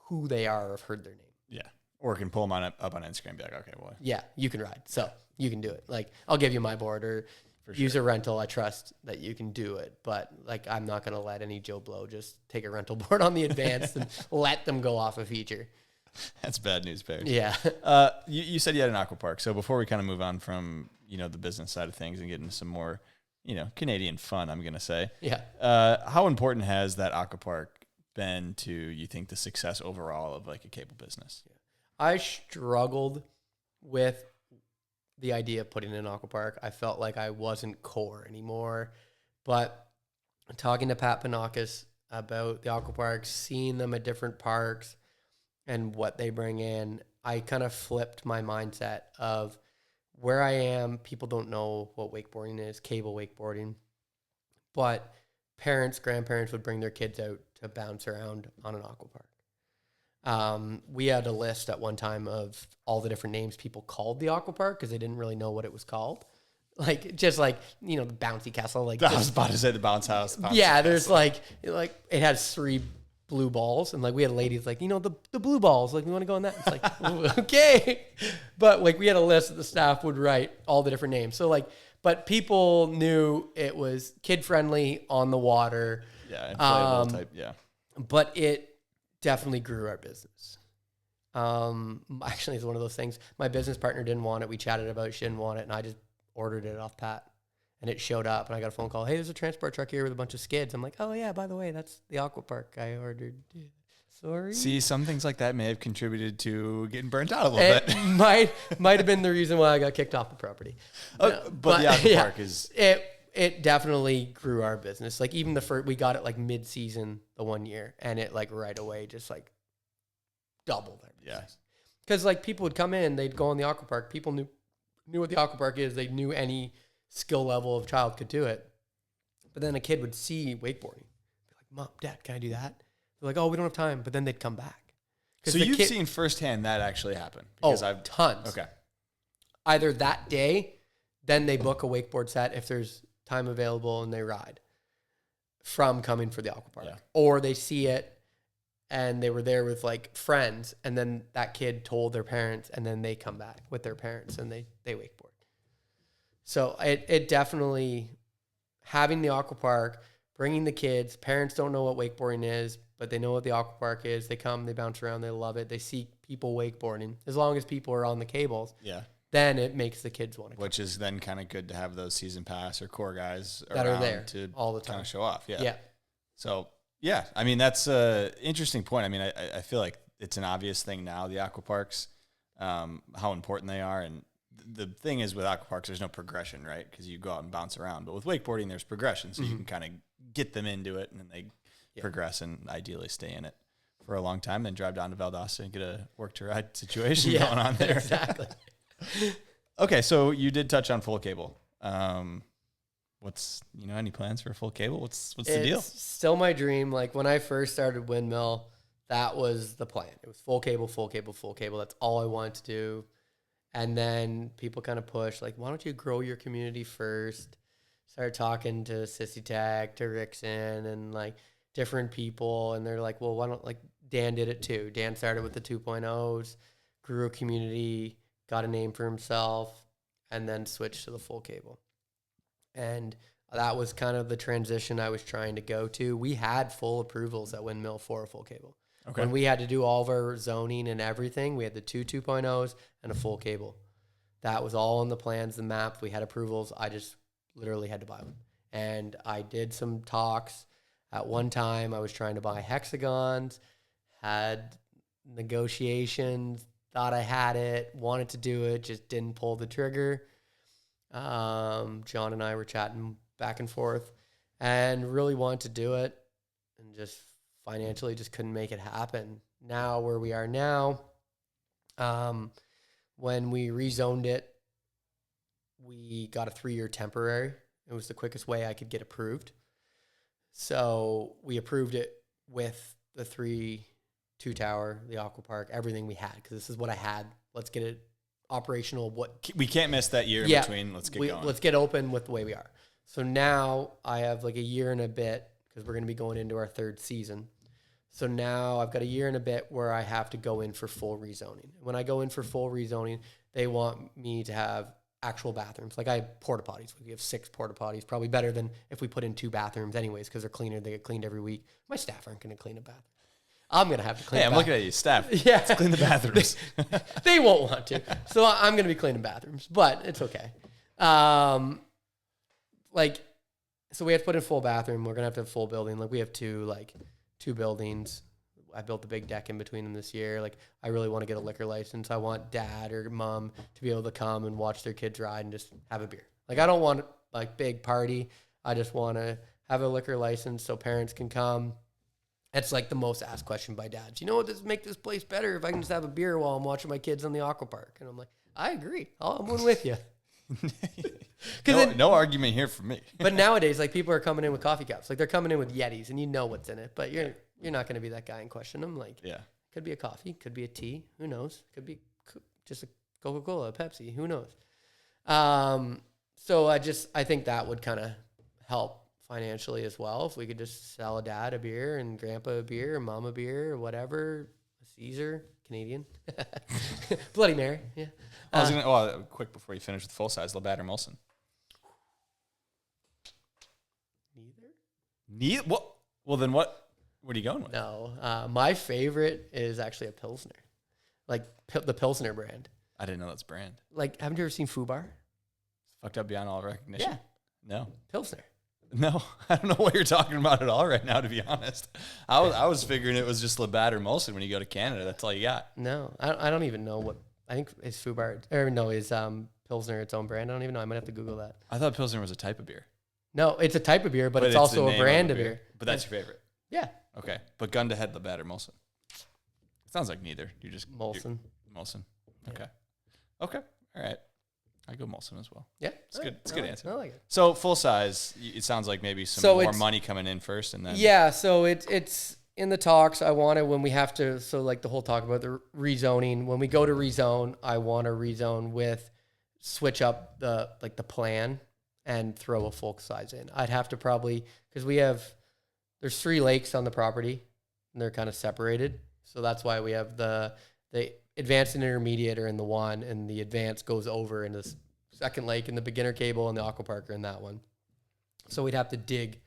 who they are or have heard their name. yeah, or can pull them up on Instagram and be like, okay, well, Yeah, you can ride, so you can do it. Like I'll give you my board or use a rental. I trust that you can do it, but like I'm not gonna let any Joe Blow just take a rental board on the advanced and let them go off a feature. that's bad news, Paige. Yeah. You said you had an aqua park. So before we kind of move on from the business side of things and get into some more Canadian fun, I'm going to say. Yeah. How important has that aqua park been to, you think, the success overall of like a cable business? I struggled with the idea of putting in an aqua park. I felt like I wasn't core anymore. But talking to Pat Panakis about the aqua parks, seeing them at different parks and what they bring in, I kind of flipped my mindset of where I am. People don't know what wakeboarding is, cable wakeboarding, but parents, grandparents would bring their kids out to bounce around on an aqua park. We had a list at one time of all the different names people called the aqua park because they didn't really know what it was called. Like, just like, the bouncy castle. Like, I was about to say the bounce house. Yeah, there's like it has 3 blue balls, and like we had ladies like, the blue balls, like we want to go on that. It's like, ooh, okay, but like we had a list that the staff would write all the different names. So like, but people knew it was kid friendly, on the water. Yeah, inflatable type. Yeah, but it definitely grew our business. Actually, it's one of those things. My business partner didn't want it. We chatted about it. She didn't want it, and I just ordered it off Pat, and it showed up, and I got a phone call. Hey, there's a transport truck here with a bunch of skids. I'm like, oh yeah, by the way, that's the aqua park I ordered. Sorry. See, some things like that may have contributed to getting burnt out a little bit. might have been the reason why I got kicked off the property. But the aqua park is it definitely grew our business. Like even the first, we got it like mid-season the one year, and it like right away just like doubled our business. Because like people would come in, they'd go on the aqua park. People knew what the aqua park is. They knew any skill level of child could do it. But then a kid would see wakeboarding. Be like, Mom, Dad, can I do that? They're like, oh, we don't have time. But then they'd come back. So you've seen firsthand that actually happen? Because tons. Okay. Either that day, then they book a wakeboard set if there's time available and they ride from coming for the aqua park. Yeah. Or they see it and they were there with like friends, and then that kid told their parents, and then they come back with their parents and they wakeboard. So it definitely, having the aqua park, bringing the kids, parents don't know what wakeboarding is, but they know what the aqua park is. They come, they bounce around, they love it. They see people wakeboarding. As long as people are on the cables, then it makes the kids want to come. Which is then kind of good to have those season pass or core guys that are there to all the time, kind of show off. Yeah. So, yeah, I mean, that's an interesting point. I mean, I feel like it's an obvious thing now, the aqua parks, how important they are. And the thing is with aqua parks, there's no progression, right? Because you go out and bounce around. But with wakeboarding, there's progression. So you can kind of get them into it, and then they progress and ideally stay in it for a long time, then drive down to Valdosta and get a work-to-ride situation going on there. Exactly. Okay, so you did touch on full cable. What's, any plans for a full cable? What's the deal? It's still my dream. Like when I first started Windmill, that was the plan. It was full cable, full cable, full cable. That's all I wanted to do. And then people kind of pushed, like, why don't you grow your community first? Started talking to Sissy Tag, to Rickson, and like different people. And they're like, well, why don't, like, Dan did it too. Dan started with the 2.0s, grew a community, got a name for himself, and then switched to the full cable. And that was kind of the transition I was trying to go to. We had full approvals at Windmill for a full cable. Okay. When we had to do all of our zoning and everything, we had the 2.0s and a full cable. That was all on the plans, the map. We had approvals. I just literally had to buy one. And I did some talks. At one time, I was trying to buy hexagons, had negotiations, thought I had it, wanted to do it, just didn't pull the trigger. John and I were chatting back and forth and really wanted to do it, and just financially just couldn't make it happen. Now where we are now, when we rezoned it, we got a 3-year temporary. It was the quickest way I could get approved. So we approved it with the 2 tower, the aqua park, everything we had, because this is what I had. Let's get it operational. What we can't miss that year in between. Let's get going. Let's get open with the way we are. So now I have like a year and a bit, because we're going to be going into our 3rd season. So now I've got a year and a bit where I have to go in for full rezoning. When I go in for full rezoning, they want me to have actual bathrooms. Like I have porta potties. We have 6 porta potties, probably better than if we put in 2 bathrooms anyways, because they're cleaner. They get cleaned every week. My staff aren't going to clean a bathroom. I'm going to have to clean. Hey, I'm looking at you, staff. Yeah. Let's clean the bathrooms. They won't want to. So I'm going to be cleaning bathrooms, but it's okay. Like So we have to put in full bathroom. We're gonna have to have full building. Like we have two buildings. I built the big deck in between them this year. Like I really want to get a liquor license. I want dad or mom to be able to come and watch their kids ride and just have a beer. Like I don't want like big party. I just want to have a liquor license so parents can come. It's like the most asked question by dads. You know what, this make this place better if I can just have a beer while I'm watching my kids on the aqua park. And I'm like, I agree. I'm one with you. No argument here for me. But nowadays, like people are coming in with coffee cups. Like they're coming in with Yetis and you know what's in it. But you're not going to be that guy and question them. Like, could be a coffee, could be a tea. Who knows? Could be just a Coca-Cola, a Pepsi. Who knows? So I think that would kind of help financially as well. If we could just sell a dad a beer and grandpa a beer or mom a beer or whatever, a Caesar, Canadian, Bloody Mary. Yeah. I was gonna. Quick before you finish with full size, Labatt or Molson. Neither. What? Well, then what? What are you going with? No, my favorite is actually a Pilsner, like the Pilsner brand. I didn't know that's brand. Like, haven't you ever seen Foo Bar? Fucked up beyond all recognition. Yeah. No. Pilsner. No, I don't know what you're talking about at all right now, to be honest. I was figuring it was just Labatt or Molson when you go to Canada. That's all you got. No, I don't even know what. I think is Foo Bar, or no, is Pilsner its own brand? I don't even know. I might have to Google that. I thought Pilsner was a type of beer. No, it's a type of beer, but it's also a brand of beer. But that's your favorite. Yeah. Okay. But gun to head, Labatt or Molson. It sounds like neither. Molson. Molson. Yeah. Okay. Okay. All right. I go Molson as well. Yeah. It's good. It's a good answer. I like it. So full size, it sounds like maybe some more money coming in first and then. Yeah. So it's in the talks. I want to, when we have to, so like the whole talk about the rezoning, when we go to rezone, I want to rezone with switch up the plan and throw a full size in. I'd have to probably, because there's 3 lakes on the property and they're kind of separated. So that's why we have the advanced and intermediate are in the one, and the advanced goes over into the second lake, and the beginner cable and the aqua park are in that one. So we'd have to dig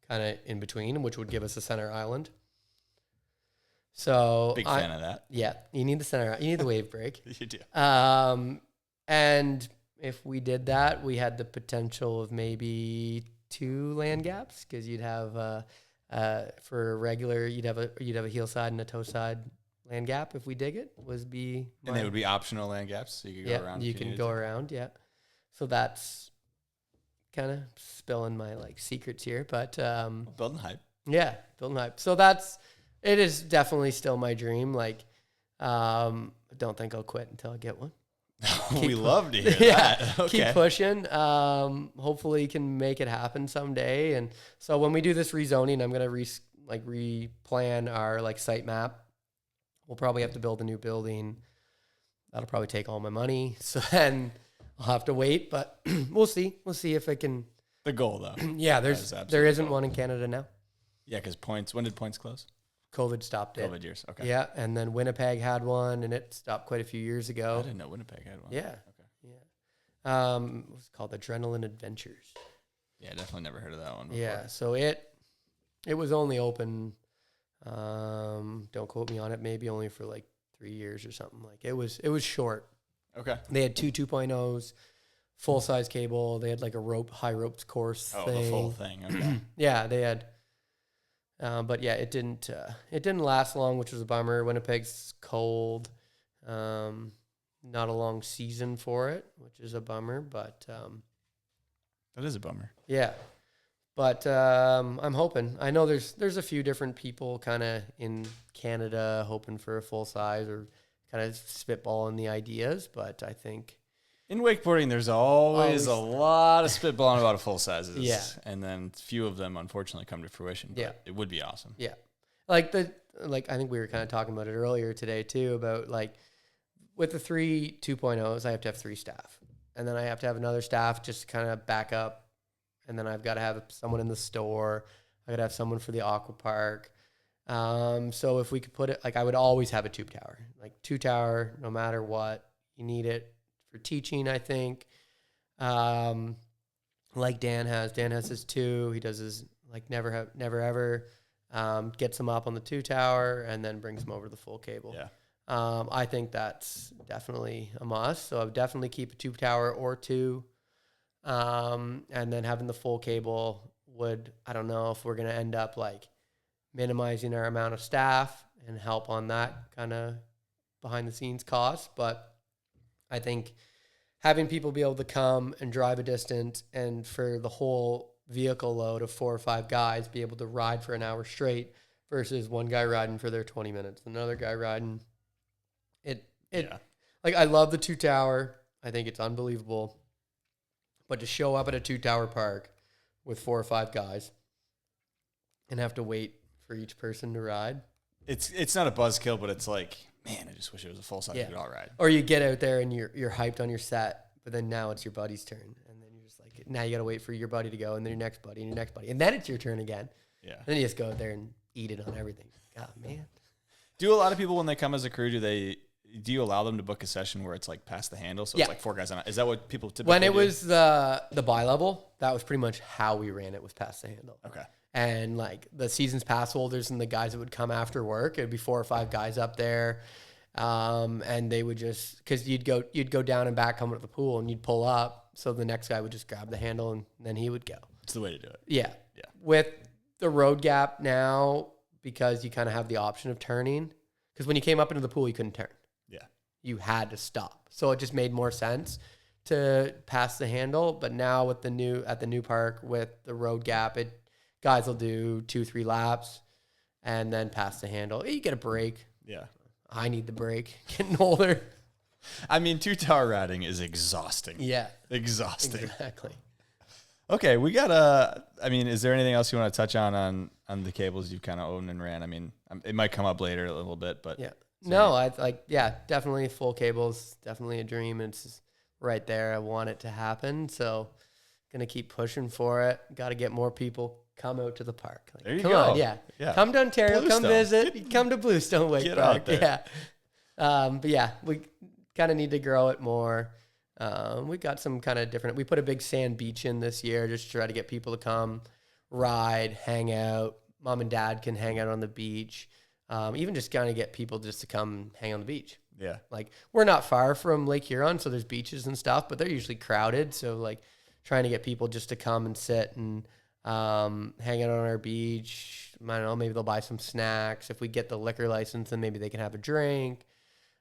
kind of in between, which would give us a center island. So big fan of that. Yeah, you need the center. You need the wave break. You do. And if we did that, we had the potential of maybe 2 land gaps, because you'd have for a regular, you'd have a heel side and a toe side land gap. If we dig it, and they would be optional land gaps, so you could go around. You can go around. Yeah. So that's kind of spilling my secrets here, but building hype. Yeah, building hype. So it is definitely still my dream. I don't think I'll quit until I get one. We love to hear that. Okay. Keep pushing. Hopefully can make it happen someday. And so when we do this rezoning, I'm going to replan our site map. We'll probably have to build a new building. That'll probably take all my money. So then I'll have to wait, but we'll see. We'll see if I can. The goal though. Yeah, there isn't one in Canada now. Yeah, because when did points close? COVID stopped it. COVID years, okay. Yeah, and then Winnipeg had one, and it stopped quite a few years ago. I didn't know Winnipeg had one. Yeah. Okay. Yeah. It was called Adrenaline Adventures. Yeah, definitely never heard of that one before. Yeah, so it was only open, don't quote me on it, maybe only for 3 years or something. It was short. Okay. They had 2 2.0s, full-size cable. They had a high ropes course thing. The full thing, okay. Yeah, they had... but yeah, it didn't last long, which was a bummer. Winnipeg's cold. Not a long season for it, which is a bummer, but that is a bummer. Yeah. But I'm hoping. I know there's a few different people kind of in Canada hoping for a full size or kind of spitballing the ideas, but I think in wakeboarding, there's always a lot of spitballing about full sizes. Yeah. And then few of them, unfortunately, come to fruition. But yeah. It would be awesome. Yeah. I think we were kind of talking about it earlier today, too, about with the 3 2.0s, I have to have 3 staff. And then I have to have another staff just to kind of back up. And then I've got to have someone in the store. I got to have someone for the aqua park. So if we could put it, I would always have a tube tower. 2 tower, no matter what. You need it for teaching, I think. Like Dan has his 2. He does his never ever. Gets them up on the 2 tower and then brings them over to the full cable. Yeah. I think that's definitely a must. So I would definitely keep a 2 tower or 2. And then having the full cable I don't know if we're going to end up like minimizing our amount of staff and help on that kind of behind the scenes costs. But I think having people be able to come and drive a distance and for the whole vehicle load of 4 or 5 guys be able to ride for an hour straight versus one guy riding for their 20 minutes, another guy riding like I love the 2 tower. I think it's unbelievable. But to show up at a 2 tower park with 4 or 5 guys and have to wait for each person to ride. It's not a buzzkill, but it's like, man, I just wish it was a full size all ride. Or you get out there and you're hyped on your set, but then now it's your buddy's turn. And then you're just like, now you got to wait for your buddy to go and then your next buddy and your next buddy. And then it's your turn again. Yeah. Then you just go out there and eat it on everything. God, man. Do a lot of people when they come as a crew, do you allow them to book a session where it's like past the handle? So it's like 4 guys on it. Is that what people typically When it do? was the bi-level, that was pretty much how we ran it, was past the handle. Okay. And like the season's pass holders and the guys that would come after work, it'd be 4 or 5 guys up there. And they would just, cause you'd go down and back coming to the pool and you'd pull up. So the next guy would just grab the handle and then he would go. It's the way to do it. Yeah. Yeah. With the road gap now, because you kind of have the option of turning, because when you came up into the pool, you couldn't turn. Yeah. You had to stop. So it just made more sense to pass the handle. But now with the new park with the road gap, guys will do 2-3 laps and then pass the handle. You get a break. Yeah. I need the break. Getting older. I mean, 2 tower riding is exhausting. Yeah. Exhausting. Exactly. Okay, we got I mean, is there anything else you want to touch on the cables you've kind of owned and ran? I mean, it might come up later a little bit, but yeah. No, definitely full cables, definitely a dream. It's right there. I want it to happen. So gonna keep pushing for it. Got to get more people come out to the park. Like, there you come go. on, yeah. Come to Ontario, Bluestone. come visit. Come to Bluestone Wake Get Park. out there. Yeah. But yeah, we kind of need to grow it more. We got some kind of different. We put a big sand beach in this year just to try to get people to come ride, hang out. Mom and dad can hang out on the beach. Even just kind of get people just to come hang on the beach. Yeah. Like we're not far from Lake Huron, so there's beaches and stuff, but they're usually crowded. So like trying to get people just to come and sit and hang out on our beach. I don't know, maybe they'll buy some snacks. If we get the liquor license, then maybe they can have a drink.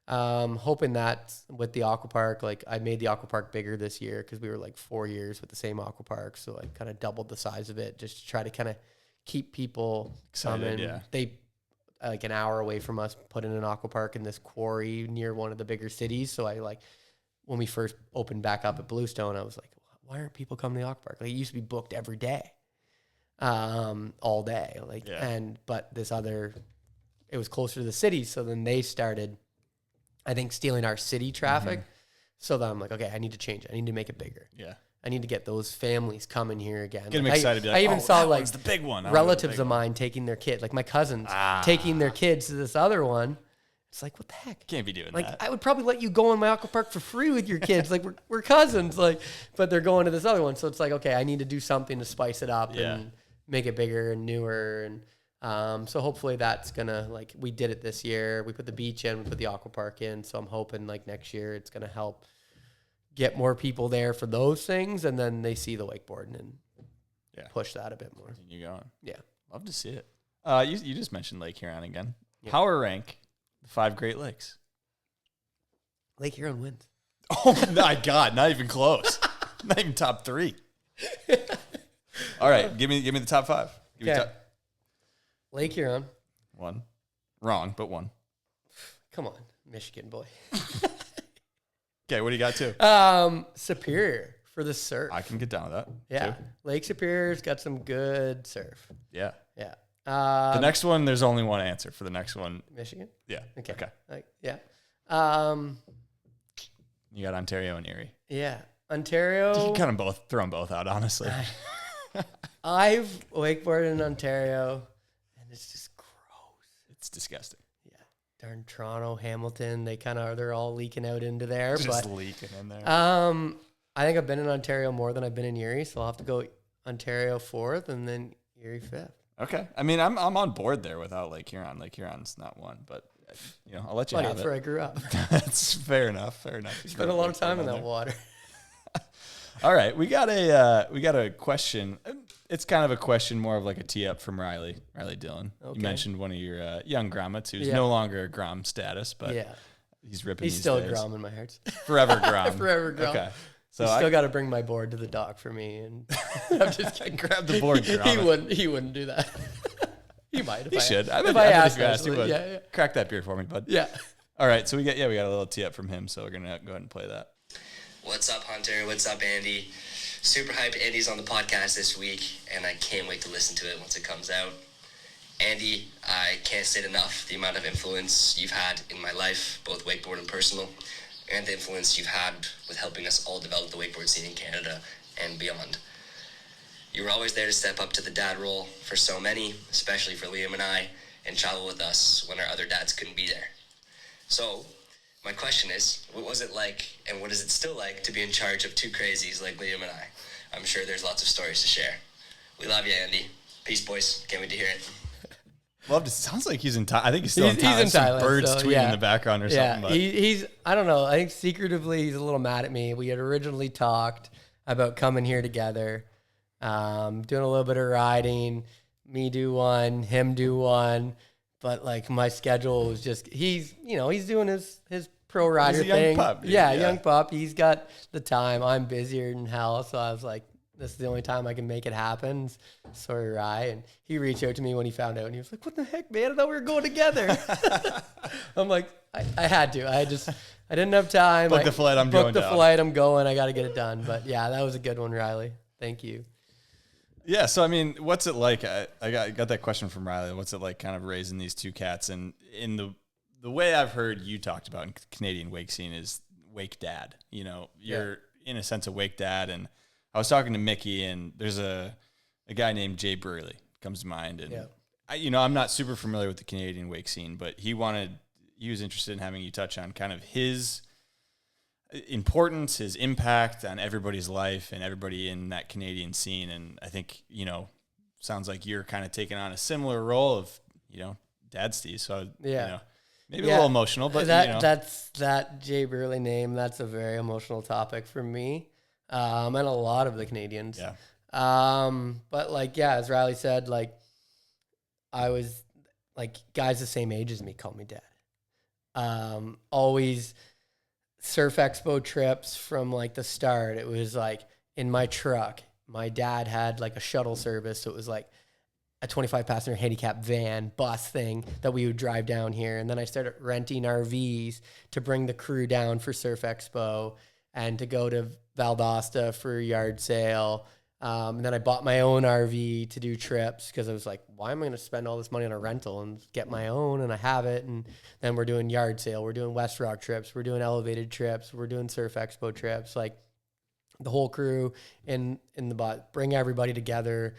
Hoping that with the aqua park, like I made the aqua park bigger this year because we were like 4 years with the same aqua park. So I kind of doubled the size of it just to try to kind of keep people Excited, coming. yeah. They like an hour away from us put in an aqua park in this quarry near one of the bigger cities. So I like when we first opened back up at Bluestone, I was like, why aren't people coming to the aqua park? Like it used to be booked every day, all day. Like, but this other, it was closer to the city. So then they started, I think, stealing our city traffic. Mm-hmm. So then I'm like, okay, I need to change it. I need to make it bigger. Yeah. I need to get those families coming here again. Get them Like, excited. I even saw that like one's the big one. relatives of mine taking their kid, like my cousins taking their kids to this other one. It's like, what the heck? Can't be doing Like, that. I would probably let you go in my aqua park for free with your kids. Like we're cousins, like, but they're going to this other one. So it's like, okay, I need to do something to spice it up and make it bigger and newer. And so hopefully that's gonna, like, we did it this year. We put the beach in, we put the aqua park in. So I'm hoping like next year it's gonna help get more people there for those things, and then they see the wakeboarding and push that a bit more. Continue going. Yeah, Love to see it. You just mentioned Lake Huron again. Yeah. Power rank the 5 Great Lakes. Lake Huron wins. Oh my God! Not even close. Not even top 3. All right, give me the top 5. Give me top. Lake Huron. 1. Wrong, but 1. Come on, Michigan boy. Okay, what do you got too? Superior for the surf. I can get down with that. Yeah, too. Lake Superior's got some good surf. Yeah. Yeah. The next one, there's only one answer for the next one. Michigan. Yeah. Okay. Okay. Yeah. You got Ontario and Erie. Yeah, Ontario. You can kind of both throw them both out, honestly. I've wakeboarded in Ontario, and it's just gross. It's disgusting. Darn Toronto, Hamilton, they're all leaking out into there. Just leaking in there. I think I've been in Ontario more than I've been in Erie, so I'll have to go Ontario 4th and then Erie 5th. Okay. I mean, I'm on board there without Lake Huron. Lake Huron's not one, but I'll let you have that's it. where I grew up. That's fair enough. Fair enough. Spent a lot of time in that water. All right, we got a question. It's kind of a question, more of like a tee up from Riley Dillon. Okay. You mentioned one of your young grommets who's no longer a grom status, but he's ripping. He's these still days. a grom in my heart. Forever grom. Forever grom. Okay. So He's still got to bring my board to the dock for me, and I'm just kidding. grab the board. He wouldn't do that. He might. He should. I if I asked, if you asked, he would. Yeah. Crack that beer for me, bud. Yeah. All right, so we got a little tee up from him, so we're gonna go ahead and play that. What's up, Hunter? What's up, Andy? Super hyped Andy's on the podcast this week, and I can't wait to listen to it once it comes out. Andy, I can't say it enough, the amount of influence you've had in my life, both wakeboard and personal, and the influence you've had with helping us all develop the wakeboard scene in Canada and beyond. You were always there to step up to the dad role for so many, especially for Liam and I, and travel with us when our other dads couldn't be there. So, my question is, what was it like, and what is it still like, to be in charge of two crazies like Liam and I? I'm sure there's lots of stories to share. We love you, Andy. Peace, boys. Can't wait to hear it. Well, it sounds like he's in Thailand. I think he's still in Thailand. He's in Some Thailand, birds so, tweeting in the background or something. But. He's I don't know. I think secretively he's a little mad at me. We had originally talked about coming here together, doing a little bit of riding, me do one, him do one. But like my schedule was just, he's doing his pro rider He's a young thing. pup, dude. Yeah, young pup. He's got the time. I'm busier than hell. So I was like, this is the only time I can make it happen. Sorry, Rye. And he reached out to me when he found out, and he was like, what the heck, man? I thought we were going together. I'm like, I had to. I didn't have time. Book the flight, I'm going Book the down. flight, I'm going. I got to get it done. But yeah, that was a good one, Riley. Thank you. Yeah, so I mean, what's it like? I got that question from Riley. What's it like kind of raising these two cats? And in the way I've heard you talked about in Canadian wake scene is wake dad. You know, you're in a sense a wake dad. And I was talking to Mickey, and there's a guy named Jay Brearley comes to mind. And I'm not super familiar with the Canadian wake scene, but he was interested in having you touch on kind of his importance, his impact on everybody's life and everybody in that Canadian scene. And I think, sounds like you're kind of taking on a similar role of, Dad Steve. So, maybe a little emotional, but that's that Jay Brearley name. That's a very emotional topic for me. And a lot of the Canadians. Yeah. But like, as Riley said, like I was like guys the same age as me call me dad. Always Surf Expo trips from like the start. It was like in my truck, my dad had like a shuttle service. So it was like a 25 passenger handicap van bus thing that we would drive down here. And then I started renting RVs to bring the crew down for Surf Expo and to go to Valdosta for a yard sale. And then I bought my own RV to do trips because I was like, why am I going to spend all this money on a rental and get my own? And I have it. And then we're doing yard sale. We're doing West Rock trips. We're doing elevated trips. We're doing Surf Expo trips. Like the whole crew in the bot, bring everybody together.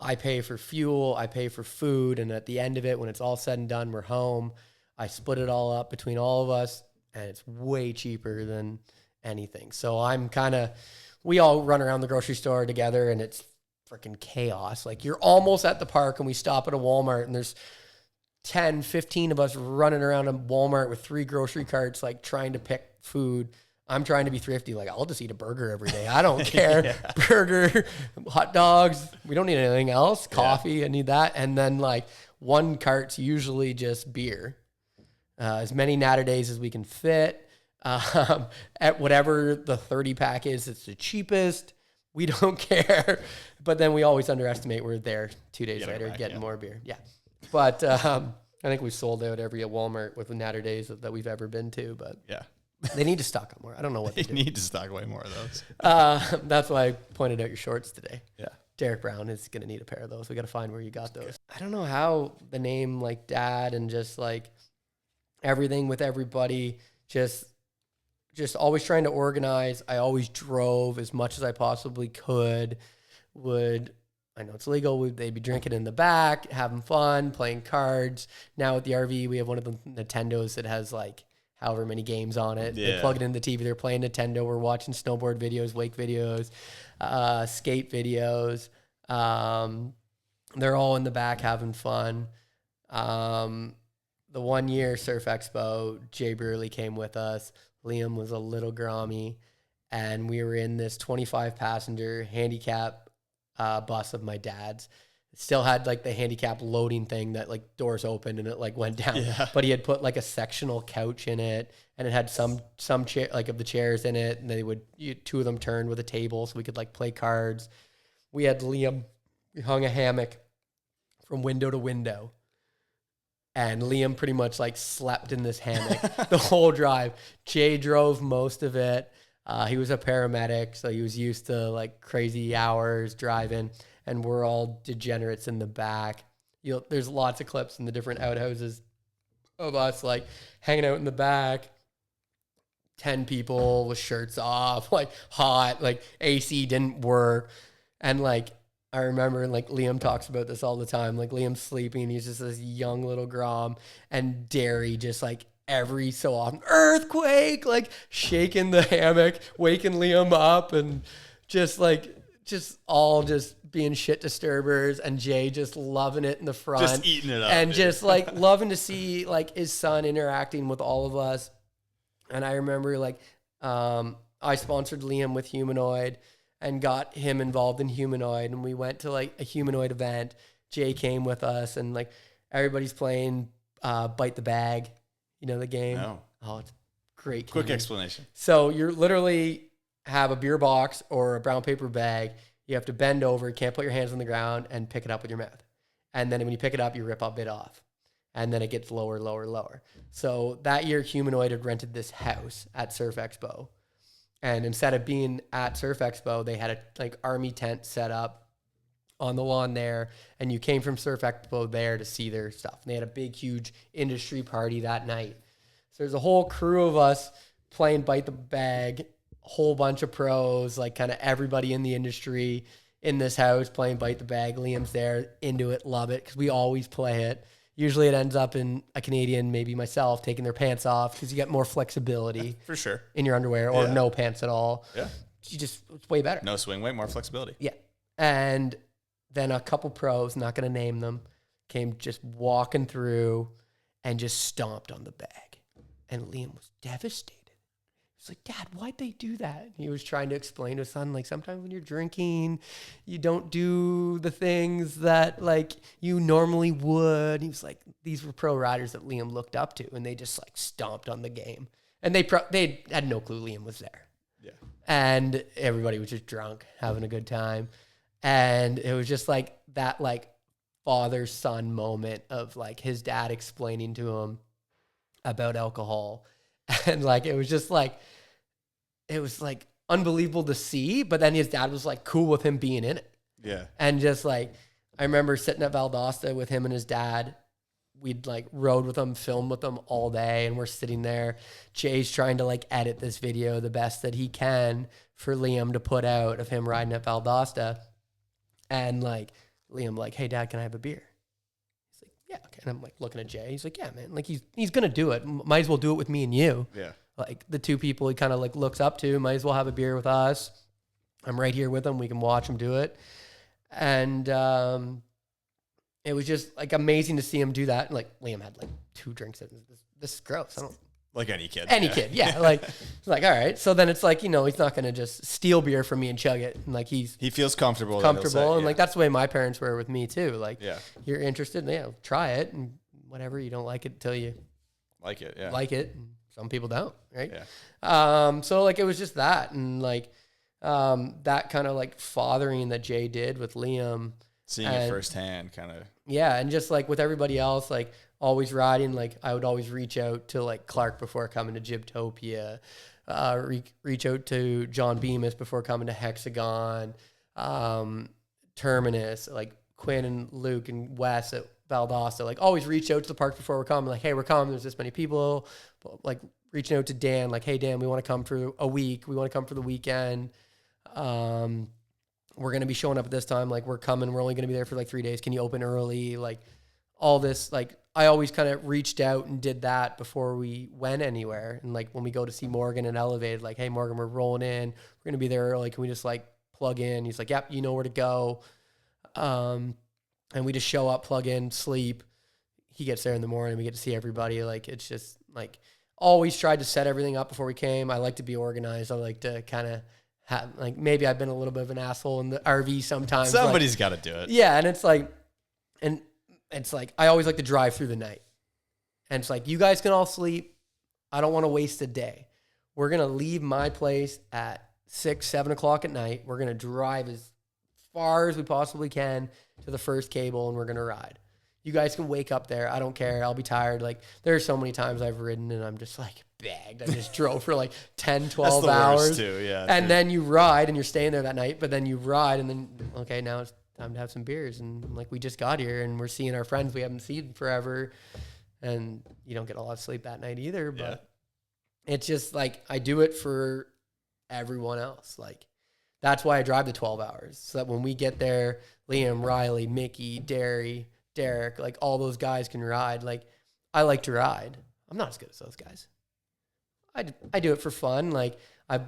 I pay for fuel. I pay for food. And at the end of it, when it's all said and done, we're home. I split it all up between all of us, and it's way cheaper than anything. So we all run around the grocery store together, and it's freaking chaos. Like you're almost at the park and we stop at a Walmart and there's 10, 15 of us running around a Walmart with 3 grocery carts, like trying to pick food. I'm trying to be thrifty. Like I'll just eat a burger every day. I don't care. Burger, hot dogs. We don't need anything else. Coffee. I need that. And then like one cart's usually just beer. As many Natter Days as we can fit. At whatever the 30 pack is, it's the cheapest. We don't care. But then we always underestimate. We're there 2 days later getting more beer. Yeah. But I think we sold out every Walmart with the Natter Days that we've ever been to. But they need to stock up more. I don't know what they do. need to stock way more of those. That's why I pointed out your shorts today. Yeah. Derek Brown is going to need a pair of those. We got to find where you got those. I don't know how the name like dad and just like everything with everybody, just always trying to organize. I always drove as much as I possibly could. I know it's legal. They'd be drinking in the back, having fun, playing cards. Now with the RV, we have one of the Nintendos that has like however many games on it. Yeah. They plug it in the TV. They're playing Nintendo. We're watching snowboard videos, wake videos, skate videos. They're all in the back having fun. The 1 year Surf Expo, Jay Brearley came with us. Liam was a little grommy. and we were in this 25 passenger handicap bus of my dad's. It still had like the handicap loading thing that like doors opened and it like went down. Yeah. But he had put like a sectional couch in it, and it had some chair, like of the chairs in it, and they would two of them turned with a table so we could like play cards. We had Liam, we hung a hammock from window to window, and Liam pretty much like slept in this hammock the whole drive. Jay drove most of it. He was a paramedic, so he was used to like crazy hours driving, and we're all degenerates in the back. There's lots of clips in the different outhouses of us like hanging out in the back, 10 people with shirts off, like hot, like AC didn't work. And like, I remember like Liam talks about this all the time. Like Liam's sleeping. He's just this young little grom, and Derry just like every so often, earthquake, like shaking the hammock, waking Liam up, and just all being shit disturbers, and Jay just loving it in the front. Just eating it up. And dude. just like loving to see like his son interacting with all of us. And I remember like I sponsored Liam with Humanoid and got him involved in Humanoid, and we went to like a Humanoid event. Jay came with us, and like everybody's playing Bite the Bag, you know the game? No. Oh, it's great. Quick game. explanation. So you're literally have a beer box or a brown paper bag. You have to bend over, you can't put your hands on the ground, and pick it up with your mouth. And then when you pick it up, you rip a bit off. And then it gets lower, lower, lower. So that year, Humanoid had rented this house at Surf Expo. And instead of being at Surf Expo, they had a like army tent set up on the lawn there. And you came from Surf Expo there to see their stuff. And they had a big, huge industry party that night. So there's a whole crew of us playing Bite the Bag, a whole bunch of pros, like kind of everybody in the industry in this house playing Bite the Bag. Liam's there, into it, love it, because we always play it. Usually it ends up in a Canadian, maybe myself, taking their pants off because you get more flexibility For sure. in your underwear, or Yeah. no pants at all. Yeah. It's way better. No swing weight, more flexibility. Yeah. And then a couple pros, not going to name them, came just walking through and just stomped on the bag. And Liam was devastated. He was like, Dad, why'd they do that? And he was trying to explain to his son, like, sometimes when you're drinking, you don't do the things that, like, you normally would. He was like, these were pro riders that Liam looked up to, and they just, like, stomped on the game. And they had no clue Liam was there. Yeah. And everybody was just drunk, having a good time. And it was just, like, that, like, father-son moment of, like, his dad explaining to him about alcohol. And, like, it was just, like, it was, like, unbelievable to see. But then his dad was, like, cool with him being in it. Yeah. And just, like, I remember sitting at Valdosta with him and his dad. We'd, like, rode with them, filmed with them all day. And we're sitting there. Jay's trying to, like, edit this video the best that he can for Liam to put out of him riding at Valdosta. And, like, Liam, like, hey, Dad, can I have a beer? He's like, yeah, okay. And I'm, like, looking at Jay. He's like, yeah, man. Like, he's going to do it. Might as well do it with me and you. Yeah. Like, the two people he kind of, like, looks up to. Might as well have a beer with us. I'm right here with him. We can watch him do it. And it was just, like, amazing to see him do that. And, like, Liam had, like, 2 drinks. This is gross. I don't... Like any kid. Any kid, yeah. Like, it's like, all right. So then it's like, you know, he's not going to just steal beer from me and chug it. And like, he feels comfortable. that he'll say, and yeah. like, that's the way my parents were with me too. Like, Yeah. you're interested, yeah, try it, and whatever. You don't like it until you Like it. Yeah. like it. And some people don't, right? Yeah. So like, it was just that, and like, that kind of like fathering that Jay did with Liam. Seeing it firsthand, kind of. Yeah, and just like with everybody else, like always riding, like I would always reach out to like Clark before coming to Gyptopia, reach out to John Bemis before coming to Hexagon, Terminus, like Quinn and Luke and Wes at Valdosta, like always reach out to the park before we're coming, like, hey, we're coming, there's this many people, like reaching out to Dan, like, hey, Dan, we want to come for a week, we want to come for the weekend, we're going to be showing up at this time. Like, we're coming. We're only going to be there for like 3 days. Can you open early? Like, all this, like, I always kind of reached out and did that before we went anywhere. And like, when we go to see Morgan and Elevated, like, hey, Morgan, we're rolling in. We're going to be there early. Can we just like plug in? He's like, yep, you know where to go. And we just show up, plug in, sleep. He gets there in the morning. We get to see everybody. Like, it's just like always tried to set everything up before we came. I like to be organized. I like to kind of have, like, maybe I've been a little bit of an asshole in the RV sometimes. Somebody's got to do it. Yeah, and it's like I always like to drive through the night. And it's like, you guys can all sleep. I don't want to waste a day. We're going to leave my place at 6, 7 o'clock at night. We're going to drive as far as we possibly can to the first cable, and we're going to ride. You guys can wake up there. I don't care. I'll be tired. Like, there are so many times I've ridden and I'm just like bagged. I just drove for like 10, 12 hours. Too, yeah. And then you ride and you're staying there that night, but then you ride and then, okay, now it's time to have some beers. And like, we just got here and we're seeing our friends we haven't seen forever. And you don't get a lot of sleep that night either, but it's just like, I do it for everyone else. Like, that's why I drive the 12 hours. So that when we get there, Liam, Riley, Mickey, Derek, like all those guys can ride. Like, I like to ride. I'm not as good as those guys. I do it for fun. Like, I've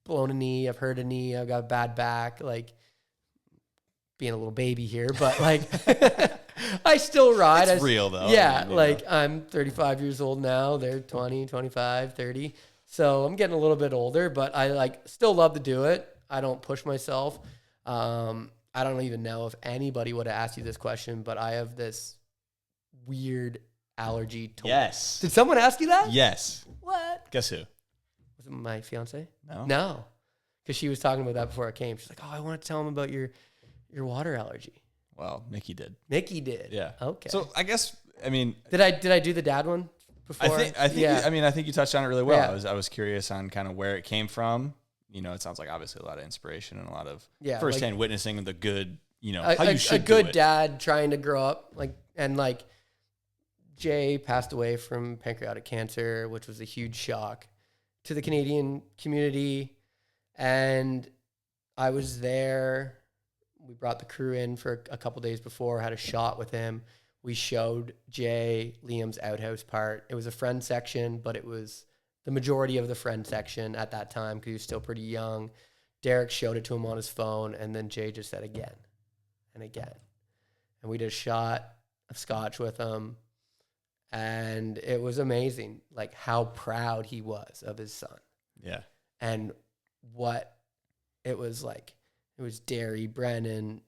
blown a knee, I've hurt a knee, I've got a bad back, like being a little baby here, but like I still ride. It's real though. Yeah, I mean, like I'm 35 years old now. They're 20, 25, 30. So I'm getting a little bit older, but I like still love to do it. I don't push myself. I don't even know if anybody would have asked you this question, but I have this weird allergy to Yes. Did someone ask you that? Yes. What? Guess who? Was it my fiance? No. No. Because she was talking about that before I came. She's like, oh, I want to tell him about your water allergy. Well, Mickey did. Mickey did. Yeah. Okay. So I guess, I mean, Did I do the dad one before? I think yeah. I think you touched on it really well. Yeah. I was curious on kind of where it came from. You know, it sounds like obviously a lot of inspiration and a lot of Yeah, firsthand like, witnessing the good, you know, a, how you a should good do it. dad trying to grow up, like Jay passed away from pancreatic cancer, which was a huge shock to the Canadian community. And I was there. We brought the crew in for a couple days before, had a shot with him. We showed Jay Liam's outhouse part. It was a friend section, but it was the majority of the friend section at that time because he was still pretty young. Derek showed it to him on his phone, and then Jay just said again and again. And we did a shot of scotch with him, and it was amazing, like how proud he was of his son. Yeah. And what it was like. It was Derry, Brennan,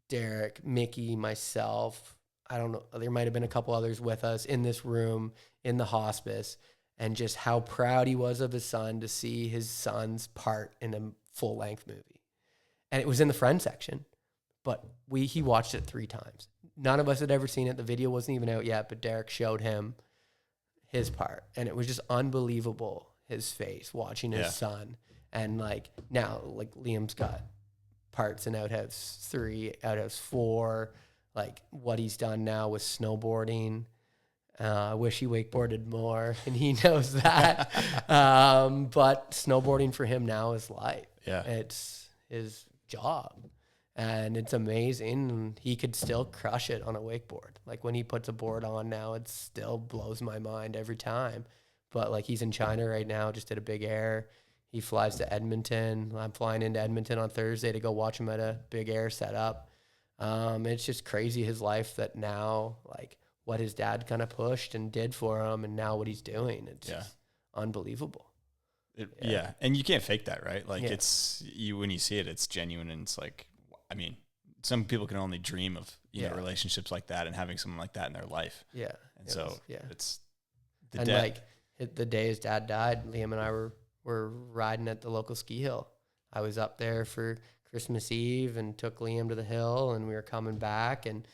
Derek, Mickey, myself. I don't know. There might have been a couple others with us in this room in the hospice, and just how proud he was of his son to see his son's part in a full-length movie. And it was in the friend section, but he watched it 3 times. None of us had ever seen it. The video wasn't even out yet, but Derek showed him his part, and it was just unbelievable, his face watching his son. And like now, like Liam's got parts in Outhouse 3, Outhouse 4, like what he's done now with snowboarding. I wish he wakeboarded more, and he knows that. But snowboarding for him now is life. Yeah. It's his job, and it's amazing. And he could still crush it on a wakeboard. Like when he puts a board on now, it still blows my mind every time. But like he's in China right now, just did a big air. He flies to Edmonton. I'm flying into Edmonton on Thursday to go watch him at a big air setup. It's just crazy his life that now, like what his dad kind of pushed and did for him, and now what he's doing. It's just unbelievable. Yeah. And you can't fake that, right? Like it's when you see it, it's genuine, and it's like, I mean, some people can only dream of you know relationships like that and having someone like that in their life. Yeah. And so it's the day his dad died, Liam and I were riding at the local ski hill. I was up there for Christmas Eve and took Liam to the hill, and we were coming back and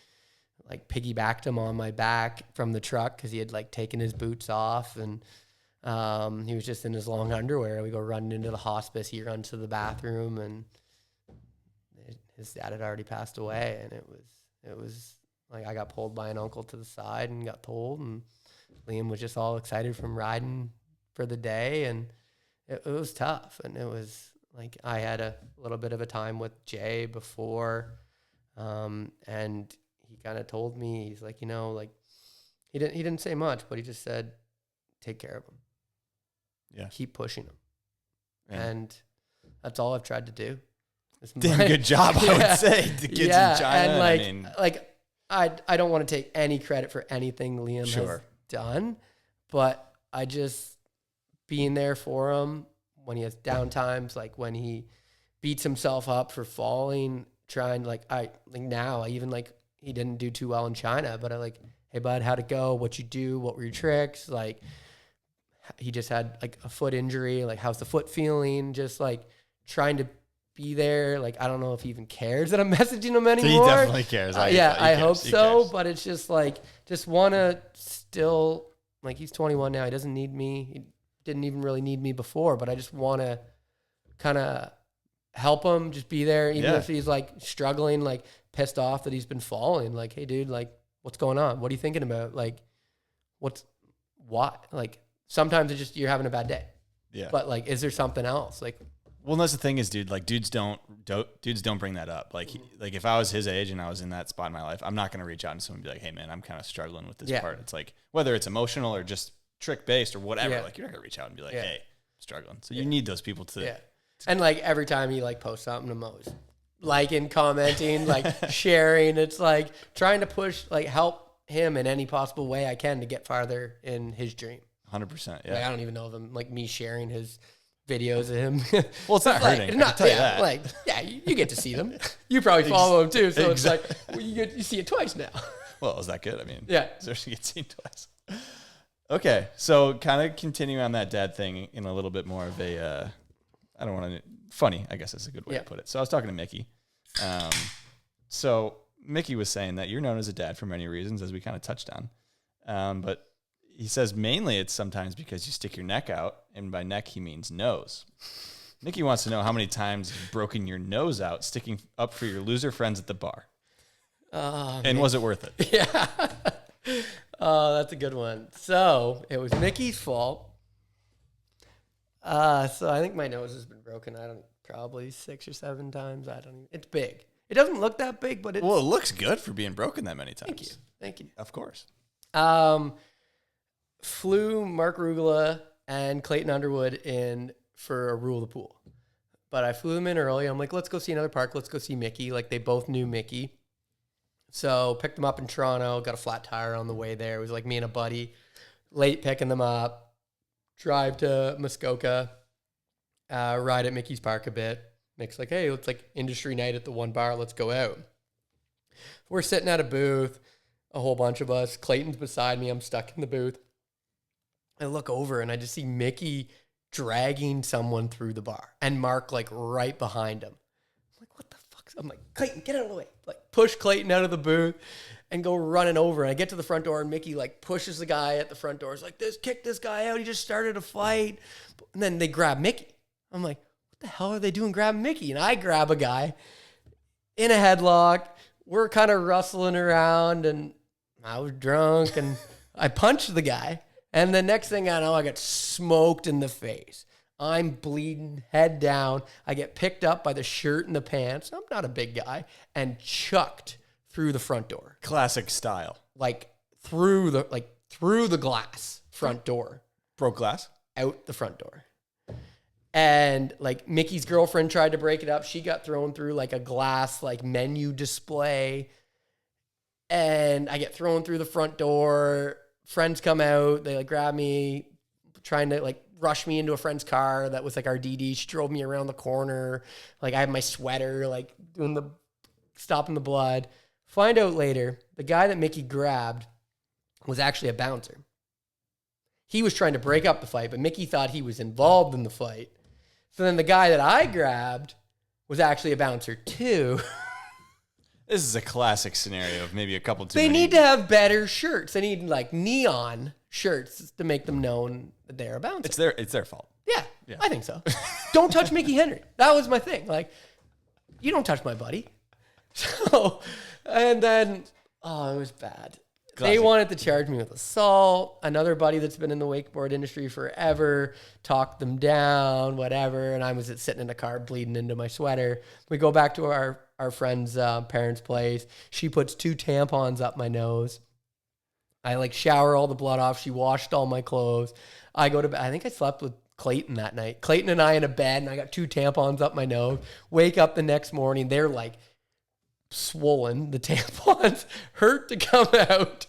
like piggybacked him on my back from the truck because he had like taken his boots off, and he was just in his long underwear. We go running into the hospice. He runs to the bathroom, and his dad had already passed away. And it was like I got pulled by an uncle to the side and got told, and Liam was just all excited from riding for the day, and it was tough. And it was like I had a little bit of a time with Jay before, and he kind of told me, he's like, you know, like he didn't say much, but he just said, take care of him. Yeah. Keep pushing him. Yeah. And that's all I've tried to do. Damn good job, I would say. The kids in China. And I don't want to take any credit for anything Liam has done, but I just being there for him when he has down times, like when he beats himself up for falling, trying now I even like he didn't do too well in China, but I like, hey bud, how'd it go? What'd you do? What were your tricks? Like he just had like a foot injury. Like how's the foot feeling? Just like trying to be there. Like I don't know if he even cares that I'm messaging him anymore. He definitely cares. I hope so. But it's just like just want to still like he's 21 now. He doesn't need me. He didn't even really need me before. But I just want to kind of help him. Just be there, even if he's like struggling, like pissed off that he's been falling. Like, hey, dude, like what's going on? What are you thinking about? Like, what? Like sometimes it's just you're having a bad day. Yeah. But like, is there something else? Like. Well, that's the thing is, dude, like dudes don't bring that up. Like, like if I was his age and I was in that spot in my life, I'm not going to reach out to someone and be like, hey man, I'm kind of struggling with this part. It's like, whether it's emotional or just trick based or whatever, like you're not going to reach out and be like, hey, I'm struggling. So you need those people to. And like every time he like posts something, I'm always liking, commenting, like sharing. It's like trying to push, like help him in any possible way I can to get farther in his dream. 100%. Yeah. Like, I don't even know if I'm like me sharing his videos of him. Well, it's not hurting. Like, not, tell you that. Like, you get to see them. You probably follow him too. So it's like, well, you see it twice now. Well, is that good? I mean, especially get seen twice. Okay. So kind of continuing on that dad thing in a little bit more of a, I don't want to, funny, I guess that's a good way to put it. So I was talking to Mickey. So Mickey was saying that you're known as a dad for many reasons, as we kind of touched on. But he says mainly it's sometimes because you stick your neck out, and by neck he means nose. Mickey wants to know how many times you've broken your nose out sticking up for your loser friends at the bar. And was it worth it? Yeah. Oh, that's a good one. So it was Mickey's fault. So I think my nose has been broken. Probably 6 or 7 times. It's big. It doesn't look that big, but it looks good for being broken that many times. Thank you. Of course. Flew Mark Rugula and Clayton Underwood in for a rule of the pool. But I flew them in early. I'm like, let's go see another park. Let's go see Mickey. Like they both knew Mickey. So picked them up in Toronto, got a flat tire on the way there. It was like me and a buddy, late picking them up, drive to Muskoka, ride at Mickey's Park a bit. Mick's like, hey, it's like industry night at the one bar. Let's go out. We're sitting at a booth, a whole bunch of us. Clayton's beside me. I'm stuck in the booth. I look over and I just see Mickey dragging someone through the bar and Mark like right behind him. I'm like, what the fuck? I'm like, Clayton, get out of the way. Like push Clayton out of the booth and go running over. And I get to the front door and Mickey like pushes the guy at the front door. It's like, kick this guy out. He just started a fight. And then they grab Mickey. I'm like, what the hell are they doing grabbing Mickey? And I grab a guy in a headlock. We're kind of rustling around and I was drunk and I punched the guy. And the next thing I know, I got smoked in the face. I'm bleeding, head down. I get picked up by the shirt and the pants. I'm not a big guy. And chucked through the front door. Classic style. Like through the glass front door. Broke glass? Out the front door. And like Mickey's girlfriend tried to break it up. She got thrown through like a glass like menu display. And I get thrown through the front door. Friends come out, they like grab me, trying to like rush me into a friend's car that was like our DD. She drove me around the corner. Like I had my sweater, like stopping the blood. Find out later, the guy that Mickey grabbed was actually a bouncer. He was trying to break up the fight, but Mickey thought he was involved in the fight. So then the guy that I grabbed was actually a bouncer too. This is a classic scenario of maybe a couple too They many. need to have better shirts. They need like neon shirts to make them known that they're a bouncer. It's their fault. Yeah, I think so. Don't touch Mickey Henry. That was my thing. Like, you don't touch my buddy. So, and then, it was bad. Classic. They wanted to charge me with assault. Another buddy that's been in the wakeboard industry forever talked them down, whatever. And I was sitting in the car bleeding into my sweater. We go back to our friend's parents' place. She puts 2 tampons up my nose. I like shower all the blood off. She washed all my clothes. I go to bed. I think I slept with Clayton that night. Clayton and I in a bed, and I got 2 tampons up my nose. Wake up the next morning. They're like swollen. The tampons hurt to come out.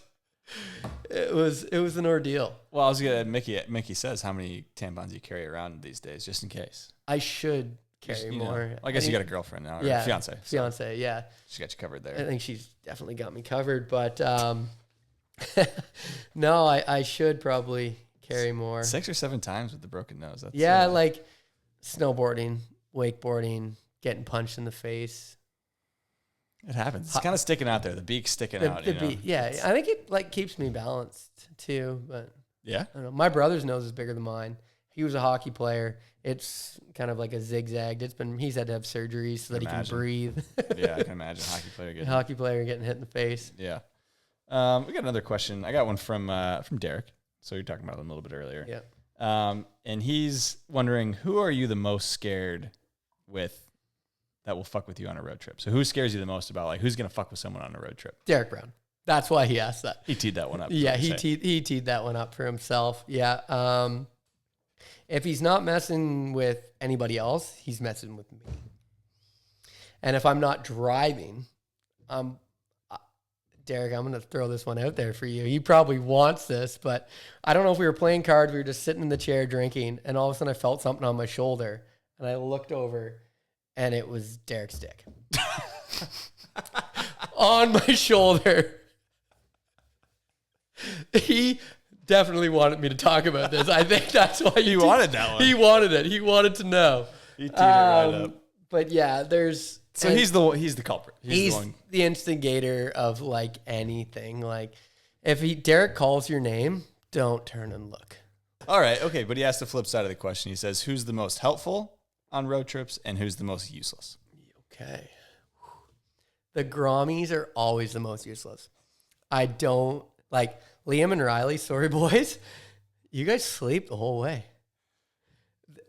it was an ordeal. Well, I was gonna. Mickey says how many tampons you carry around these days, just in case. I should carry You know. more. I guess you got a girlfriend now, or Yeah, fiance. Fiance, yeah. She got you covered I there. think she's definitely got me covered, but no, I should probably carry more. 6 or 7 times with the broken nose. That's, Yeah, like snowboarding, wakeboarding, getting punched in the face. it happens. It's kind of sticking out there. The beak's sticking out. You know? Yeah, I think it like keeps me balanced too. But Yeah. I don't know. My brother's nose is bigger than mine. He was a hockey player. It's kind of like a zigzagged. He's had to have surgery so that he can breathe. Yeah, I can imagine hockey player getting. Hockey player getting hit in the face. Yeah. We got another question. I got one from Derek. So you're talking about him a little bit earlier. Yeah. And he's wondering, who are you the most scared with that will fuck with you on a road trip? So who scares you the most about, like, who's going to fuck with someone on a road trip? Derek Brown. That's why he asked that. He teed that one up. Yeah, he teed that one up for himself. Yeah. If he's not messing with anybody else, he's messing with me. And if I'm not driving, Derek, I'm going to throw this one out there for you. He probably wants this, but I don't know if we were playing cards. We were just sitting in the chair drinking, and all of a sudden I felt something on my shoulder, and I looked over, and it was Derek's dick on my shoulder. He definitely wanted me to talk about this. I think that's why He wanted that one. He wanted it. He wanted to know. He teed it right up. But yeah, there's. So and he's the culprit. he's the one. the instigator of like anything. Like if Derek calls your name, don't turn and look. All right. Okay. But he asked the flip side of the question. He says, who's the most helpful on road trips and who's the most useless? Okay. The Grommies are always the most useless. I don't like Liam and Riley. Sorry, boys. You guys sleep the whole way.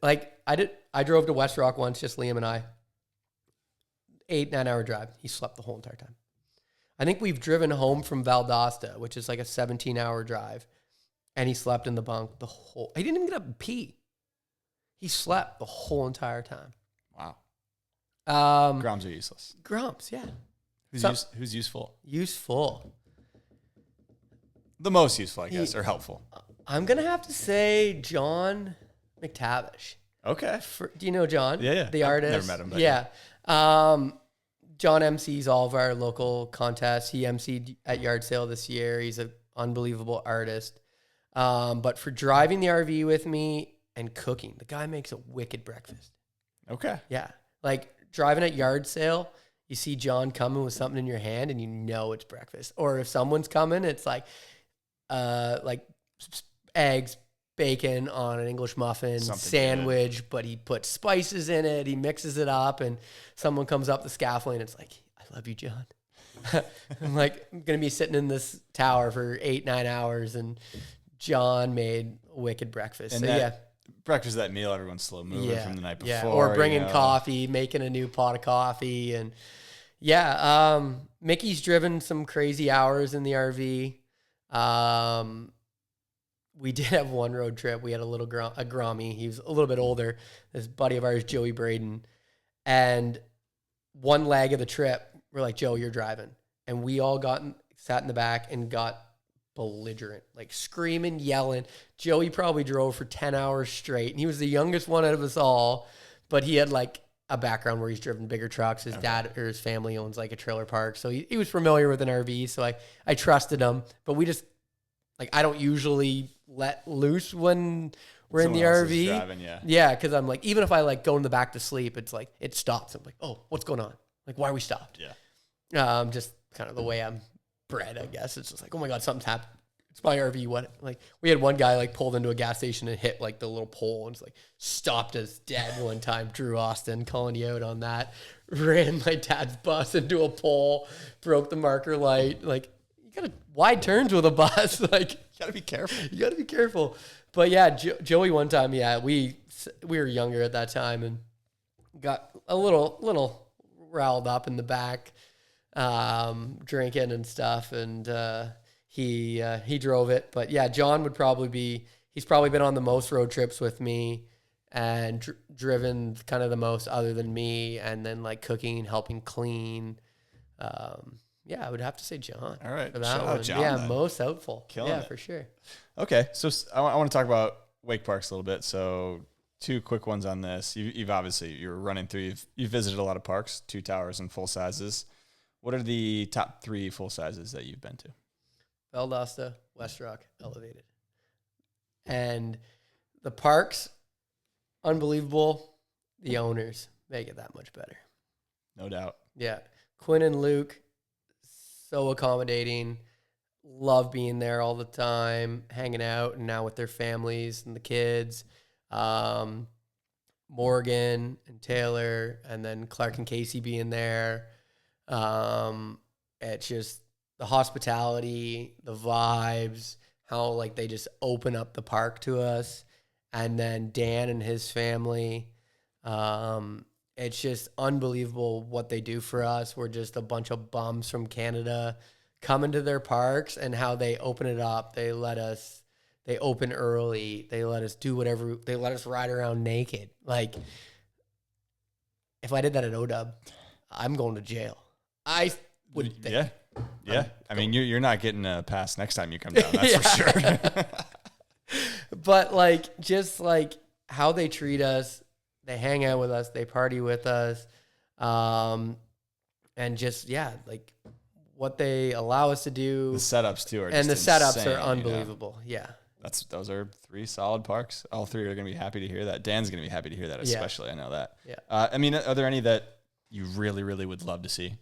Like I drove to West Rock once, just Liam and I. 8-9 hour drive. He slept the whole entire time. I think we've driven home from Valdosta, which is like a 17-hour drive, and he slept in the bunk the whole. He didn't even get up and pee. He slept the whole entire time. Wow. Um, Groms are useless. Grumps, yeah. Who's useful? Useful. The most useful, I guess, or helpful. I'm gonna have to say John McTavish. Okay. Do you know John? Yeah. The I've artist. never met him, but Yeah. John MCs all of our local contests. He MC'd at Yard Sale this year. He's an unbelievable artist. But for driving the RV with me and cooking, the guy makes a wicked breakfast. Okay. Yeah. Like driving at Yard Sale, you see John coming with something in your hand and you know it's breakfast. Or if someone's coming, it's like eggs, bacon on an English muffin, Something sandwich, but he puts spices in it. He mixes it up and someone comes up the scaffolding and it's like, I love you, John. I'm like, I'm going to be sitting in this tower for 8-9 hours and John made a wicked breakfast. And So that yeah. breakfast, that meal, everyone's slow moving from the night before. Yeah, or bringing you know. coffee, making a new pot of coffee. And Mickey's driven some crazy hours in the RV. We did have one road trip. We had a Grommy. He was a little bit older. This buddy of ours, Joey Braden. And one leg of the trip, we're like, Joe, you're driving. And we all sat in the back and got belligerent, like screaming, yelling. Joey probably drove for 10 hours straight. And he was the youngest one out of us all. But he had like a background where he's driven bigger trucks. His dad or his family owns like a trailer park. So he was familiar with an RV. So I trusted him. But we just, like, I don't usually let loose when we're in the Someone else is RV. driving, yeah. Yeah, because I'm like, even if I like go in the back to sleep, it's like, it stops. I'm like, oh, what's going on? Like, why are we stopped? Yeah. Just kind of the way I'm bred, I guess. It's just like, oh my God, something's happened. It's my RV. What? Like, we had one guy like pulled into a gas station and hit like the little pole and it's like stopped us dead one time. Drew Austin, calling you out on that. Ran my dad's bus into a pole, broke the marker light. Like, you got to wide turns with a bus. Like, You got to be careful. you got to be careful. But yeah, Joey one time, yeah, we were younger at that time and got a little riled up in the back, drinking and stuff. And he drove it. But yeah, John would he's probably been on the most road trips with me and driven kind of the most other than me. And then like cooking, helping clean. Yeah, I would have to say John. All right. For that Shout out one. John, Yeah, then. most helpful. Killing yeah, it. for sure. Okay, so I want to talk about wake parks a little bit. So 2 quick ones on this. You've obviously, you're running through, you've visited a lot of parks, 2 towers and full sizes. What are the top 3 full sizes that you've been to? Valdosta, West Rock, Elevated. And the parks, unbelievable. The owners make it that much better. No doubt. Yeah. Quinn and Luke, so accommodating. Love being there all the time, hanging out, and now with their families and the kids. Morgan and Taylor, and then Clark and Casey being there. It's just the hospitality, the vibes, how like they just open up the park to us. And then Dan and his family. It's just unbelievable what they do for us. We're just a bunch of bums from Canada coming to their parks, and how they open it up. They open early. They let us do whatever. They let us ride around naked. Like, if I did that at ODub, I'm going to jail. I would think. Yeah. I mean, you're not getting a pass next time you come down. That's for sure. But like, just like how they treat us, they hang out with us, they party with us, and just like what they allow us to do. The setups too are and just the setups insane, are unbelievable. Yeah. Those are 3 solid parks. All 3 are going to be happy to hear that. Dan's going to be happy to hear that, especially. I know that. Yeah. I mean, are there any that you really, really would love to see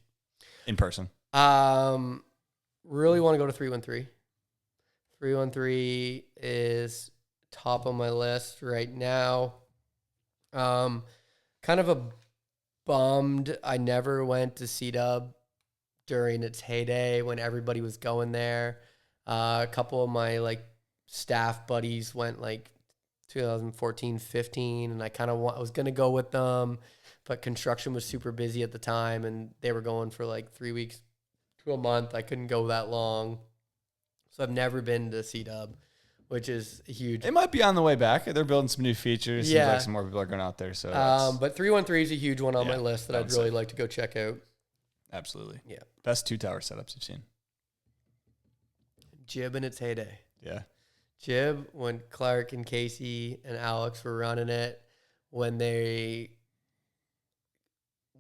in person? Really want to go to 313. 313 is top on my list right now. Kind of a bummed I never went to C-Dub during its heyday when everybody was going there. A couple of my like staff buddies went like 2014, 15, and I kind of was going to go with them, but construction was super busy at the time, and they were going for like 3 weeks to a month. I couldn't go that long. So I've never been to C-Dub, which is huge. It might be on the way back. They're building some new features. Yeah. Seems like some more people are going out there. So, but 313 is a huge one on my list that I'd sounds really sick. like to go check out. Absolutely. Yeah. Best 2 tower setups you've seen. Jib in its heyday. Yeah. Jib, when Clark and Casey and Alex were running it, when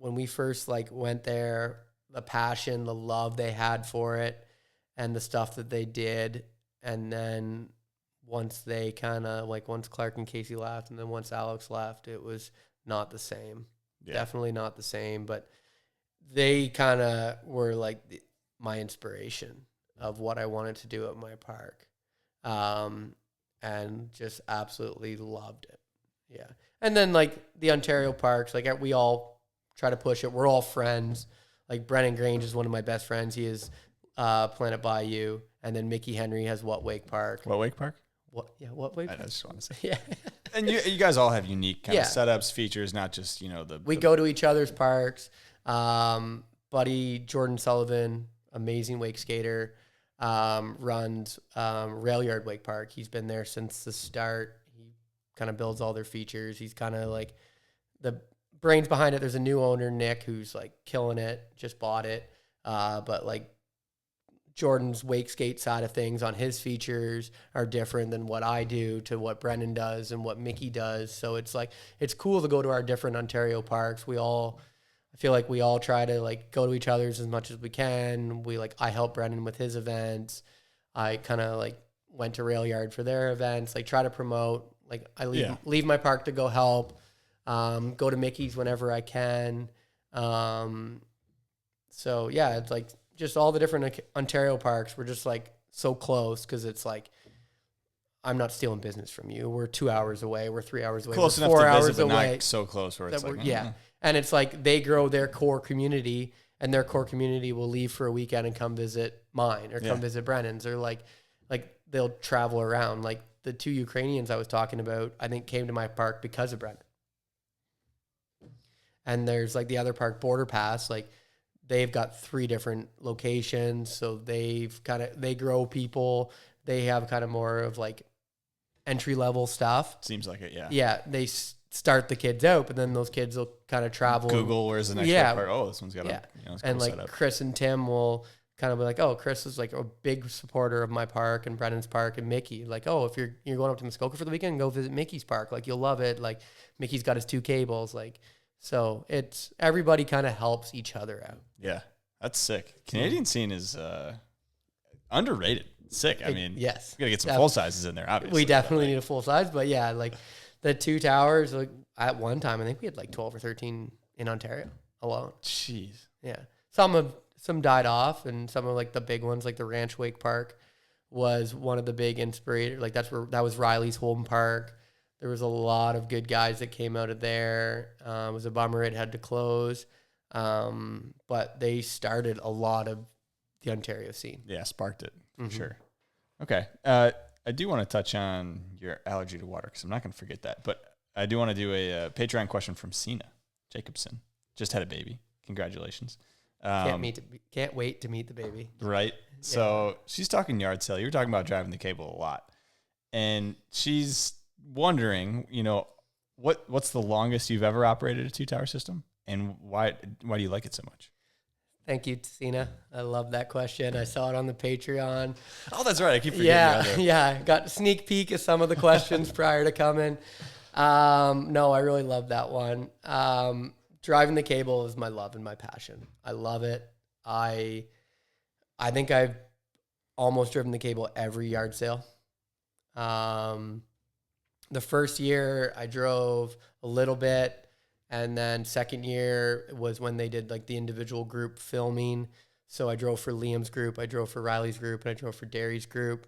we first like went there, the passion, the love they had for it, and the stuff that they did. And then once they kind of like, once Clark and Casey left, and then once Alex left, it was not the same. Yeah. Definitely not the same. But they kind of were like my inspiration of what I wanted to do at my park. And just absolutely loved it. Yeah. And then like the Ontario parks, like we all try to push it. We're all friends. Like Brennan Grange is one of my best friends. He is Planet Bayou. And then Mickey Henry has What Wake Park. What wake park? What Wake Park? I just want to say. Yeah. And you guys all have unique kind Yeah. of setups, features, not just, We go to each other's parks. Buddy Jordan Sullivan, amazing wake skater, runs Rail Yard Wake Park. He's been there since the start. He kind of builds all their features. He's kind of like the brains behind it. There's a new owner, Nick, who's like killing it, just bought it. But like Jordan's wake skate side of things on his features are different than what I do to what Brennan does and what Mickey does. So it's like, it's cool to go to our different Ontario parks. I feel like we all try to like go to each other's as much as we can. I help Brennan with his events. I kind of like went to Rail Yard for their events, like try to promote, like I leave my park to go help, go to Mickey's whenever I can. So yeah, it's like just all the different Ontario parks. We're just like so close. Cause it's like, I'm not stealing business from you. We're 2 hours away. We're 3 hours away. close we're enough 4 to hours visit, but away. not so close where it's like, Yeah. And it's like they grow their core community, and their core community will leave for a weekend and come visit mine or come visit Brennan's, or like they'll travel around. Like the 2 Ukrainians I was talking about, I think came to my park because of Brennan. And there's like the other park, Border Pass, like they've got 3 different locations. So they grow people. They have kind of more of like entry level stuff. Seems like it, yeah. Yeah, they start the kids out, but then those kids will kind of travel. Google, where's the next part? Oh, this one's got yeah. it's And cool like setup. Chris and Tim will kind of like, oh, Chris is like a big supporter of my park and Brennan's park and Mickey. Like, oh, if you're going up to Muskoka for the weekend, go visit Mickey's park. Like, you'll love it. Like, Mickey's got his 2 cables. Like, so it's everybody kind of helps each other out. Yeah, that's sick. Canadian scene is underrated. Sick. I mean, yes, we gotta get some full sizes in there. Obviously, we definitely need a full size. But yeah, like the 2 towers. Like at one time, I think we had like 12 or 13 in Ontario alone. Jeez. Yeah, some died off, and some of like the big ones, like the Ranch Wake Park, was one of the big inspirators. Like that was Riley's home park. There was a lot of good guys that came out of there. It was a bummer it had to close, but they started a lot of the Ontario scene. Yeah, sparked it for sure. Okay, I do want to touch on your allergy to water because I'm not going to forget that. But I do want to do a Patreon question from Sina Jacobson. Just had a baby. Congratulations. Can't wait to meet the baby. Right. Yeah. So she's talking yard sale. You're talking about driving the cable a lot, and she's wondering, what's the longest you've ever operated a 2-tower system, and why do you like it so much? Thank you, Tina. I love that question. I saw it on the Patreon. Oh, that's right. I keep forgetting. Yeah. Got a sneak peek of some of the questions prior to coming. No, I really love that one. Driving the cable is my love and my passion. I love it. I think I've almost driven the cable every yard sale. The first year I drove a little bit, and then second year was when they did like the individual group filming. So I drove for Liam's group, I drove for Riley's group, and I drove for Derry's group.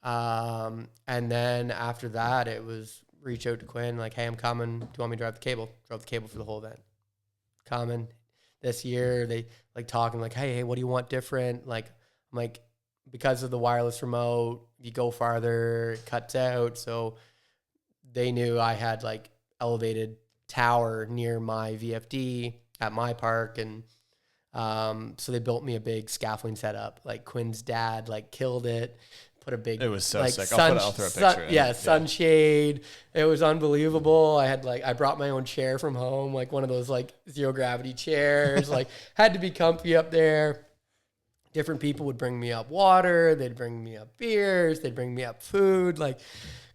And then after that, it was reach out to Quinn, like, hey, I'm coming. Do you want me to drive the cable? Drove the cable for the whole event. Coming this year, they like talking like, hey, what do you want different? Like, I'm like, because of the wireless remote, if you go farther, it cuts out. So they knew I had like elevated tower near my VFD at my park. And so they built me a big scaffolding setup. Like Quinn's dad like killed it. Put a big, it was so like, sick. I'll throw a picture. Yeah, sunshade. It was unbelievable. I brought my own chair from home, like one of those like 0 gravity chairs. Like had to be comfy up there. Different people would bring me up water. They'd bring me up beers. They'd bring me up food. Like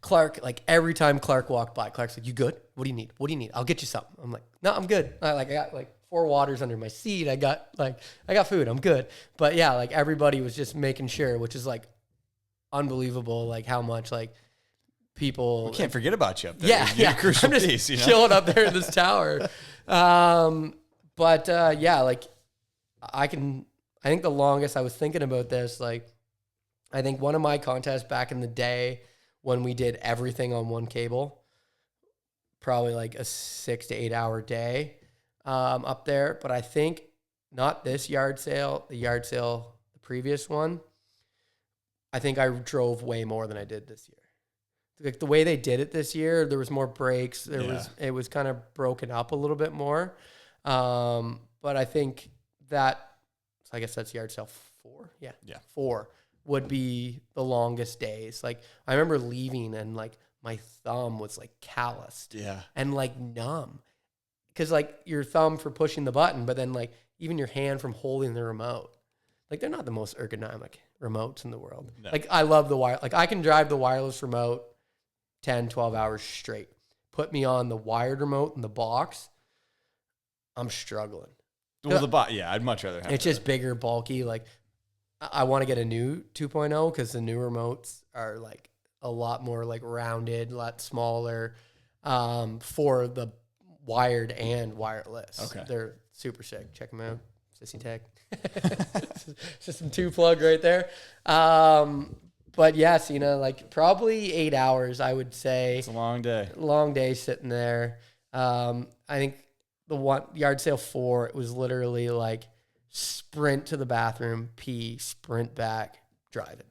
Clark, like every time Clark walked by, Clark's like, "You good? What do you need? What do you need? I'll get you something." I'm like, "No, I'm good. I got like 4 waters under my seat. I got food. I'm good." But yeah, like everybody was just making sure, which is like unbelievable, like how much like people we can't forget about you up there. You're a crucial I'm just piece, chilling up there in this tower. Yeah, like I think the longest I was thinking about this, like I think one of my contests back in the day when we did everything on one cable, probably like a 6 to 8 hour day up there. But I think not this yard sale, the previous one. I think I drove way more than I did this year. Like the way they did it this year, there was more breaks. It was kind of broken up a little bit more. But I think I guess that's yard sale 4. Yeah. 4 would be the longest days. Like I remember leaving and like my thumb was like calloused. Yeah. And like numb. Cause like your thumb for pushing the button, but then like even your hand from holding the remote. Like they're not the most ergonomic remotes in the world. No. Like I love the wire. Like I can drive the wireless remote 10, 12 hours straight. Put me on the wired remote in the box. I'm struggling. Well, I'd much rather have it's just bigger, bulky. Like I want to get a new 2.0 because the new remotes are like a lot more like rounded, a lot smaller for the wired and wireless. Okay. They're super sick. Check them out. Sissy Tech. System 2 plug right there. But yes, like probably 8 hours, I would say. It's a long day. Long day sitting there. I think the one yard sale 4, it was literally like sprint to the bathroom, pee, sprint back, driving.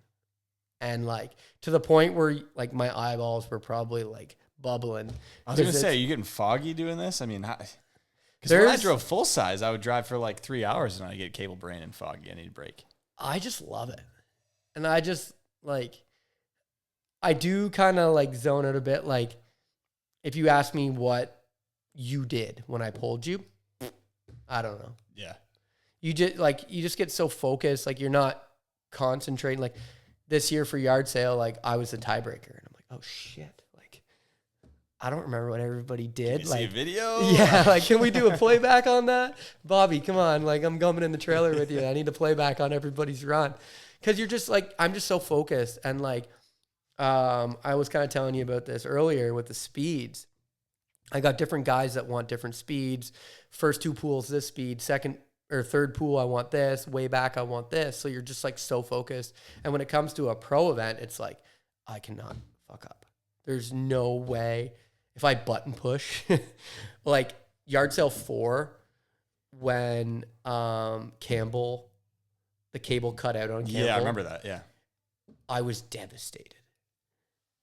And like to the point where like my eyeballs were probably like bubbling. I was going to say, are you getting foggy doing this? I mean, because when I drove full size, I would drive for like 3 hours and I get cable brain and foggy. I need a break. I just love it. And I just like, I do kind of like zone out a bit. Like if you ask me what you did when I pulled you, I don't know. Yeah. you just get so focused, like you're not concentrating. Like this year for yard sale, like I was the tiebreaker, and I'm like, oh shit, like I don't remember what everybody did. You like see a video? yeah, like can we do a playback on that, Bobby? Come on, like I'm coming in the trailer with you. I need to playback on everybody's run, because you're just like I'm just so focused, and like I was kind of telling you about this earlier with the speeds. I got different guys that want different speeds. First 2 pools this speed, second or third pool I want this, way back I want this. So you're just like so focused. And when it comes to a pro event, it's like I cannot fuck up. There's no way. If I button push, like yard sale 4, when Campbell, the cable cut out on Campbell. Yeah, I remember that. Yeah. I was devastated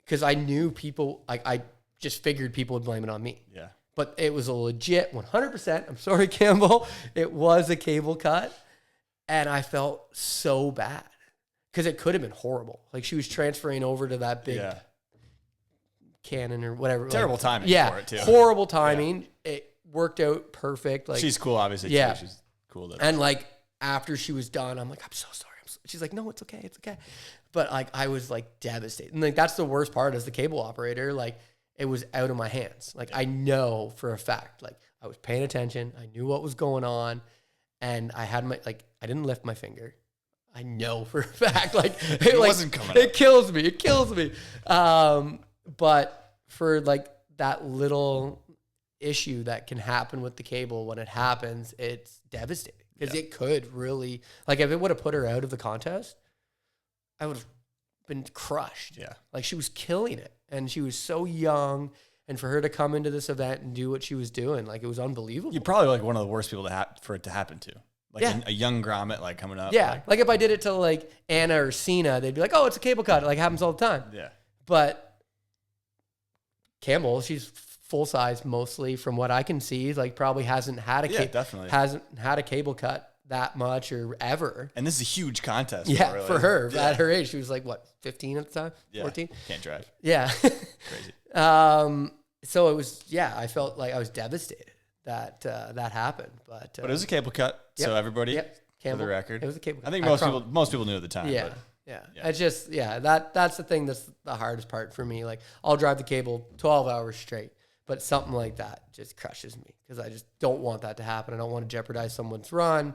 because I knew people, I just figured people would blame it on me. Yeah. But it was a legit 100%. I'm sorry, Campbell. It was a cable cut. And I felt so bad because it could have been horrible. Like she was transferring over to that big cannon or whatever. Terrible timing for it too. Horrible timing. Yeah. It worked out perfect. Like she's cool, obviously. Yeah. Too. She's cool. And like after she was done, I'm like, I'm so sorry. She's like, no, it's okay. It's okay. But like, I was like devastated. And like, that's the worst part as the cable operator. Like, it was out of my hands. Like I know for a fact, like I was paying attention. I knew what was going on, and I had my, like, I didn't lift my finger. I know for a fact, like it wasn't coming It kills me. It kills me. But for like that little issue that can happen with the cable, when it happens, it's devastating because it could really, like if it would have put her out of the contest, I would have been crushed. Yeah. Like she was killing it. And she was so young, and for her to come into this event and do what she was doing, like it was unbelievable. You're probably like one of the worst people for it to happen to. Like Yeah. a young grommet like coming up. Yeah. Like if I did it to like Anna or Cena, they'd be like, oh, it's a cable cut. It like happens all the time. Yeah. But Campbell, she's full size mostly from what I can see, like probably hasn't had a definitely hasn't had a cable cut that much or ever. And this is a huge contest. Yeah, for her. Yeah. At her age, she was like, what, 15 at the time? Yeah. 14? Can't drive. Yeah. Crazy. So it was, I felt like I was devastated that that happened. But it was a cable cut. Yep. So everybody, Yep. for Campbell, the record. it was a cable cut. I think promise. most people knew at the time. Yeah. But Yeah. Yeah. It's just, that's the thing that's the hardest part for me. Like I'll drive the cable 12 hours straight, but something like that just crushes me because I just don't want that to happen. I don't want to jeopardize someone's run.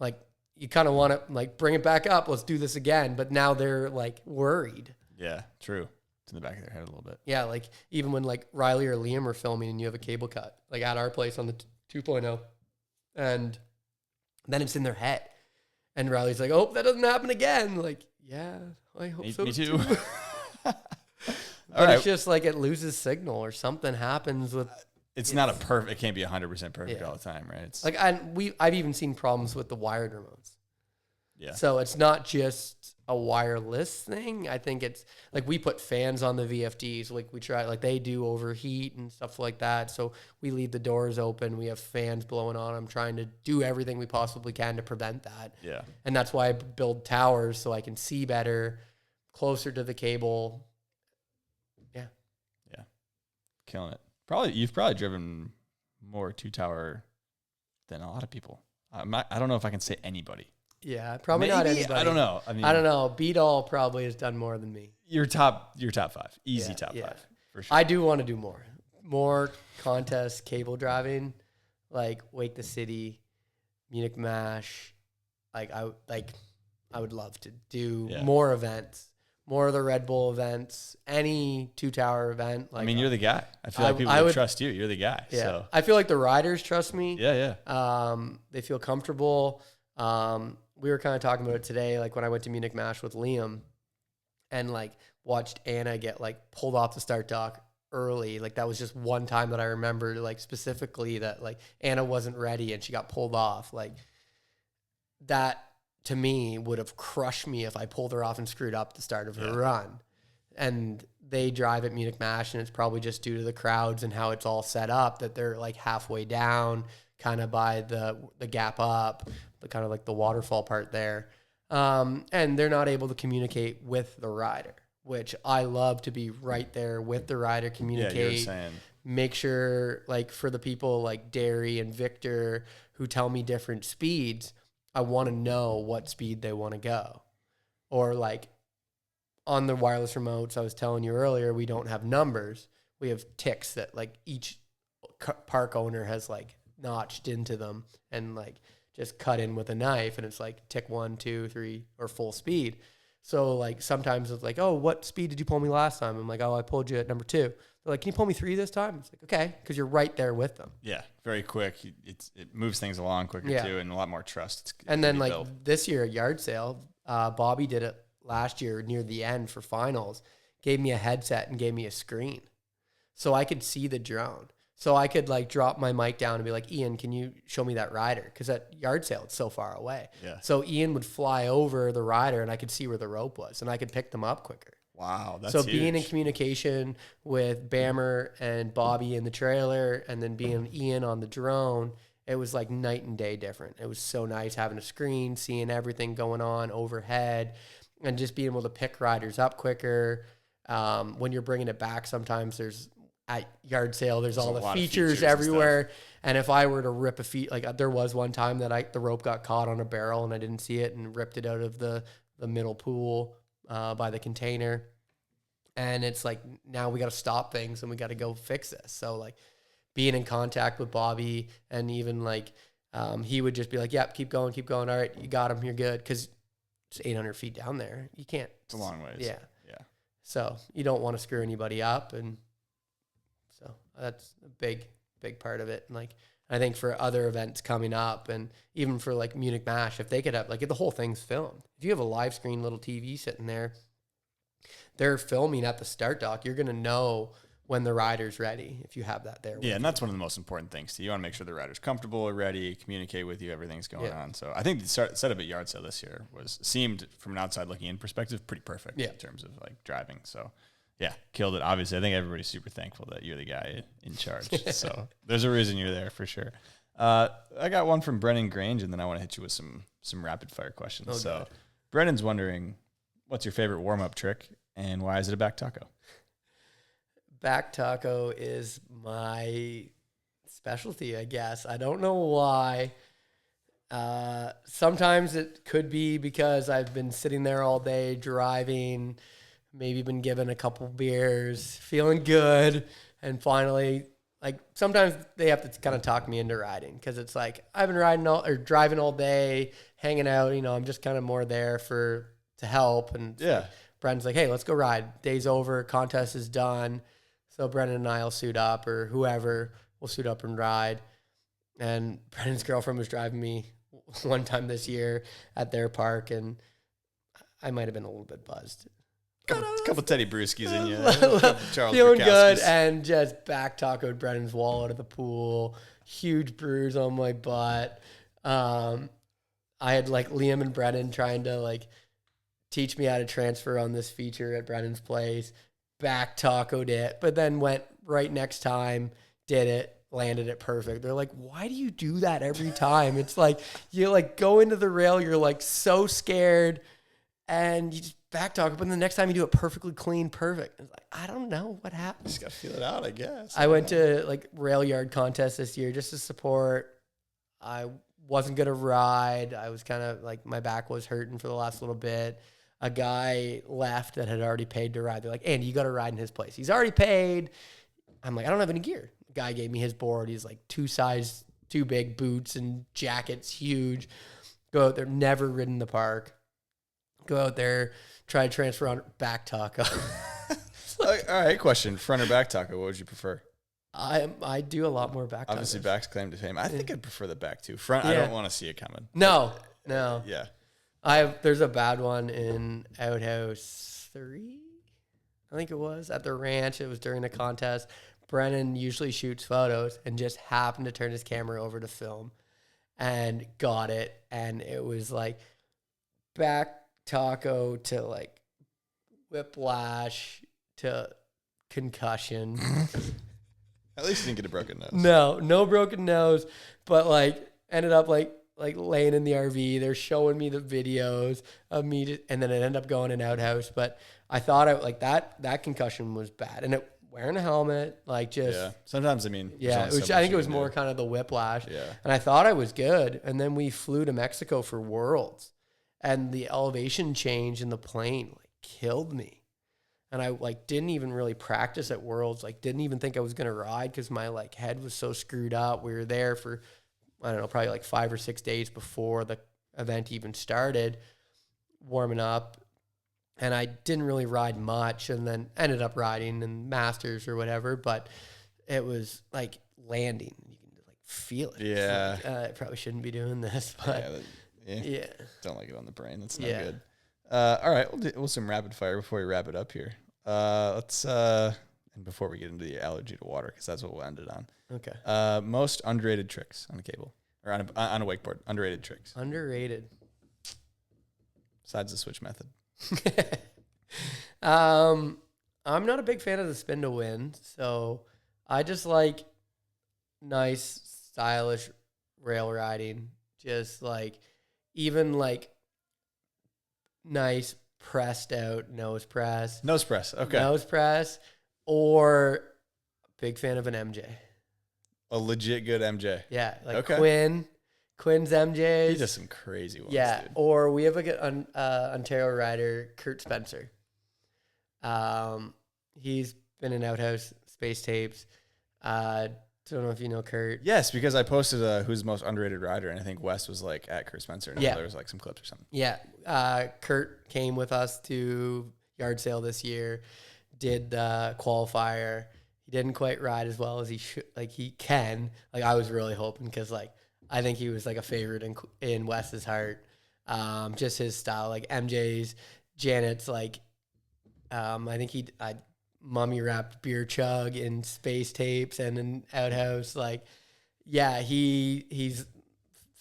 Like you kind of want to like bring it back up. Let's do this again. But now they're like worried. Yeah, true. It's in the back of their head a little bit. Yeah. Like even when like Riley or Liam are filming and you have a cable cut, like at our place on the 2.0, and then it's in their head. And Riley's like, oh, that doesn't happen again. Like, yeah, I hope so Me too. But it's just like it loses signal or something happens with. It's not a perfect. It can't be 100% perfect Yeah. all the time, right? It's Like I've even seen problems with the wired remotes. yeah. So it's not just a wireless thing. I think it's like we put fans on the VFDs. Like we try, like they do overheat and stuff like that. So we leave the doors open. We have fans blowing on them, trying to do everything we possibly can to prevent that. Yeah. And that's why I build towers so I can see better, closer to the cable. Yeah. Killing it. You've probably driven more 2-tower than a lot of people. I don't know if I can say anybody. Yeah, probably not Maybe? anybody. I don't know. I mean, I don't know. B-Doll probably has done more than me. You're top 5. Easy Yeah, top yeah. 5 for sure. I do want to do more contest cable driving, like Wake the City, Munich Mash. I would love to do more events, more of the Red Bull events, any 2-tower event. Like I mean, you're the guy. I feel like people would trust you. You're the guy. Yeah, So I feel like the riders trust me. yeah. They feel comfortable. We were kind of talking about it today, like when I went to Munich Mash with Liam and like watched Anna get like pulled off the start dock early. Like that was just one time that I remember like specifically that like Anna wasn't ready and she got pulled off. Like that to me would have crushed me if I pulled her off and screwed up the start of her run. And they drive at Munich Mash and it's probably just due to the crowds and how it's all set up that they're like halfway down kind of by the gap up, the kind of like the waterfall part there. And they're not able to communicate with the rider, which I love to be right there with the rider, communicate, Yeah, you're saying. make sure like for the people like Derry and Victor who tell me different speeds, I want to know what speed they want to go. Or like on the wireless remotes, I was telling you earlier, we don't have numbers. We have ticks that like each park owner has like notched into them and like just cut in with a knife, and it's like tick 1, 2, 3, or full speed. So like sometimes it's like, oh, what speed did you pull me last time? I'm like, oh, I pulled you at number 2. They're like, can you pull me 3 this time? It's like, okay, because you're right there with them. Yeah, very quick. It moves things along quicker too, and a lot more trust. And then like this year at yard sale, Bobby did it last year near the end for finals, gave me a headset and gave me a screen so I could see the drone. So I could like drop my mic down and be like, Ian, can you show me that rider? Because at yard sale, it's so far away. Yeah. So Ian would fly over the rider and I could see where the rope was and I could pick them up quicker. Wow, that's so huge. being in communication with Bammer and Bobby in the trailer and then being Ian on the drone, it was like night and day different. It was so nice having a screen, seeing everything going on overhead, and just being able to pick riders up quicker. When you're bringing it back, sometimes there's at yard sale, there's all the features everywhere. And if I were to rip a feet, like there was one time that the rope got caught on a barrel and I didn't see it and ripped it out of the middle pool by the container. And it's like, now we got to stop things and we got to go fix this. So like being in contact with Bobby, and even like he would just be like, yep, keep going. All right, you got him, you're good. Because it's 800 feet down there. You can't. It's a long ways. Yeah. Yeah. So you don't want to screw anybody up. And so that's a big part of it. And like, I think for other events coming up, and even for like Munich Mash, if they could have, like, if the whole thing's filmed, if you have a live screen little TV sitting there, they're filming at the start dock, you're going to know when the rider's ready if you have that there. Yeah, and that's one of the most important things too. You want to make sure the rider's comfortable or ready, communicate with you, everything's going on. So I think the setup at yard sale this year seemed, from an outside looking in perspective, pretty perfect in terms of like driving. So yeah, killed it. Obviously, I think everybody's super thankful that you're the guy in charge. So there's a reason you're there for sure. I got one from Brennan Grange, and then I want to hit you with some rapid fire questions. Oh, so God. Brennan's wondering, what's your favorite warm up trick, and why is it a back taco? Back taco is my specialty, I guess. I don't know why. Sometimes it could be because I've been sitting there all day driving, maybe been given a couple beers, feeling good, and finally, like, sometimes they have to kind of talk me into riding, because it's like I've been driving all day, hanging out. You know, I'm just kind of more there to help. And Brendan's like, hey, let's go ride. Day's over, contest is done. So Brendan and I will suit up, or whoever will suit up and ride. And Brendan's girlfriend was driving me one time this year at their park, and I might have been a little bit buzzed. Couple Teddy Brewskis in you. Charles Feeling Bukowskis. good, and just back tacoed Brendan's wall out of the pool. Huge bruise on my butt. I had like Liam and Brendan trying to like teach me how to transfer on this feature at Brendan's place. Back tacoed it, but then went right next time, did it, landed it perfect. They're like, why do you do that every time? It's like, you like go into the rail, you're like so scared, and you just back taco, but then the next time you do it perfectly clean, perfect. It's like, I don't know what happened. Just got to feel it out, I guess. I went to like rail yard contest this year just to support. I wasn't going to ride. I was kind of like, my back was hurting for the last little bit. A guy left that had already paid to ride. They're like, Andy, you got to ride in his place. He's already paid. I'm like, I don't have any gear. The guy gave me his board. He's like 2 size too big, boots and jackets, huge. Go out there, never ridden the park. Go out there, try to transfer on back taco. All right, question. Front or back taco, what would you prefer? I do a lot more back tacos. Obviously, back's claim to fame. I think I'd prefer the back too. Front, I don't want to see it coming. No. Yeah. There's a bad one in Outhouse 3, I think it was, at the ranch. It was during the contest. Brennan usually shoots photos and just happened to turn his camera over to film and got it. And it was like back taco to like whiplash to concussion. At least you didn't get a broken nose. No broken nose, but like ended up like laying in the RV. They're showing me the videos of me, and then it ended up going in outhouse. But I thought that concussion was bad, and it wearing a helmet, like just Yeah. Sometimes, I mean, there's yeah, only so which I much think you it was can more do. kind of the whiplash. Yeah. And I thought I was good. And then we flew to Mexico for Worlds, and the elevation change in the plane like killed me. And I like didn't even really practice at Worlds. Like didn't even think I was gonna ride because my like head was so screwed up. We were there for I don't know, probably like 5 or 6 days before the event even started, warming up. And I didn't really ride much, and then ended up riding in Masters or whatever. But it was like landing; you can like feel it. It's Yeah. like, I probably shouldn't be doing this, but yeah. Don't like it on the brain. That's not Yeah. good. All right, we'll some rapid fire before we wrap it up here. Let's and before we get into the allergy to water, because that's what we'll end it on. Okay. Most underrated tricks on a cable or on a wakeboard. Underrated tricks Underrated. besides the switch method. I'm not a big fan of the spin to win, so I just like nice, stylish rail riding. Just like even like nice pressed out nose press. Nose press. Okay. Nose press, or big fan of an MJ. A legit good MJ. Yeah, like Okay. Quinn's MJs. He does some crazy ones. Yeah, Dude. or we have a good Ontario rider, Kurt Spencer. He's been in Outhouse Space Tapes. Don't know if you know Kurt. Yes, because I posted who's the most underrated rider, and I think Wes was like at Kurt Spencer, and Yeah. there was like some clips or something. Yeah, Kurt came with us to yard sale this year, did the qualifier. He didn't quite ride as well as he should, like he can. Like I was really hoping because like I think he was like a favorite in Wes's heart. Just his style, like MJ's, Janet's like. I think I mummy wrapped beer chug in Space Tapes and in Outhouse. Like, yeah, he's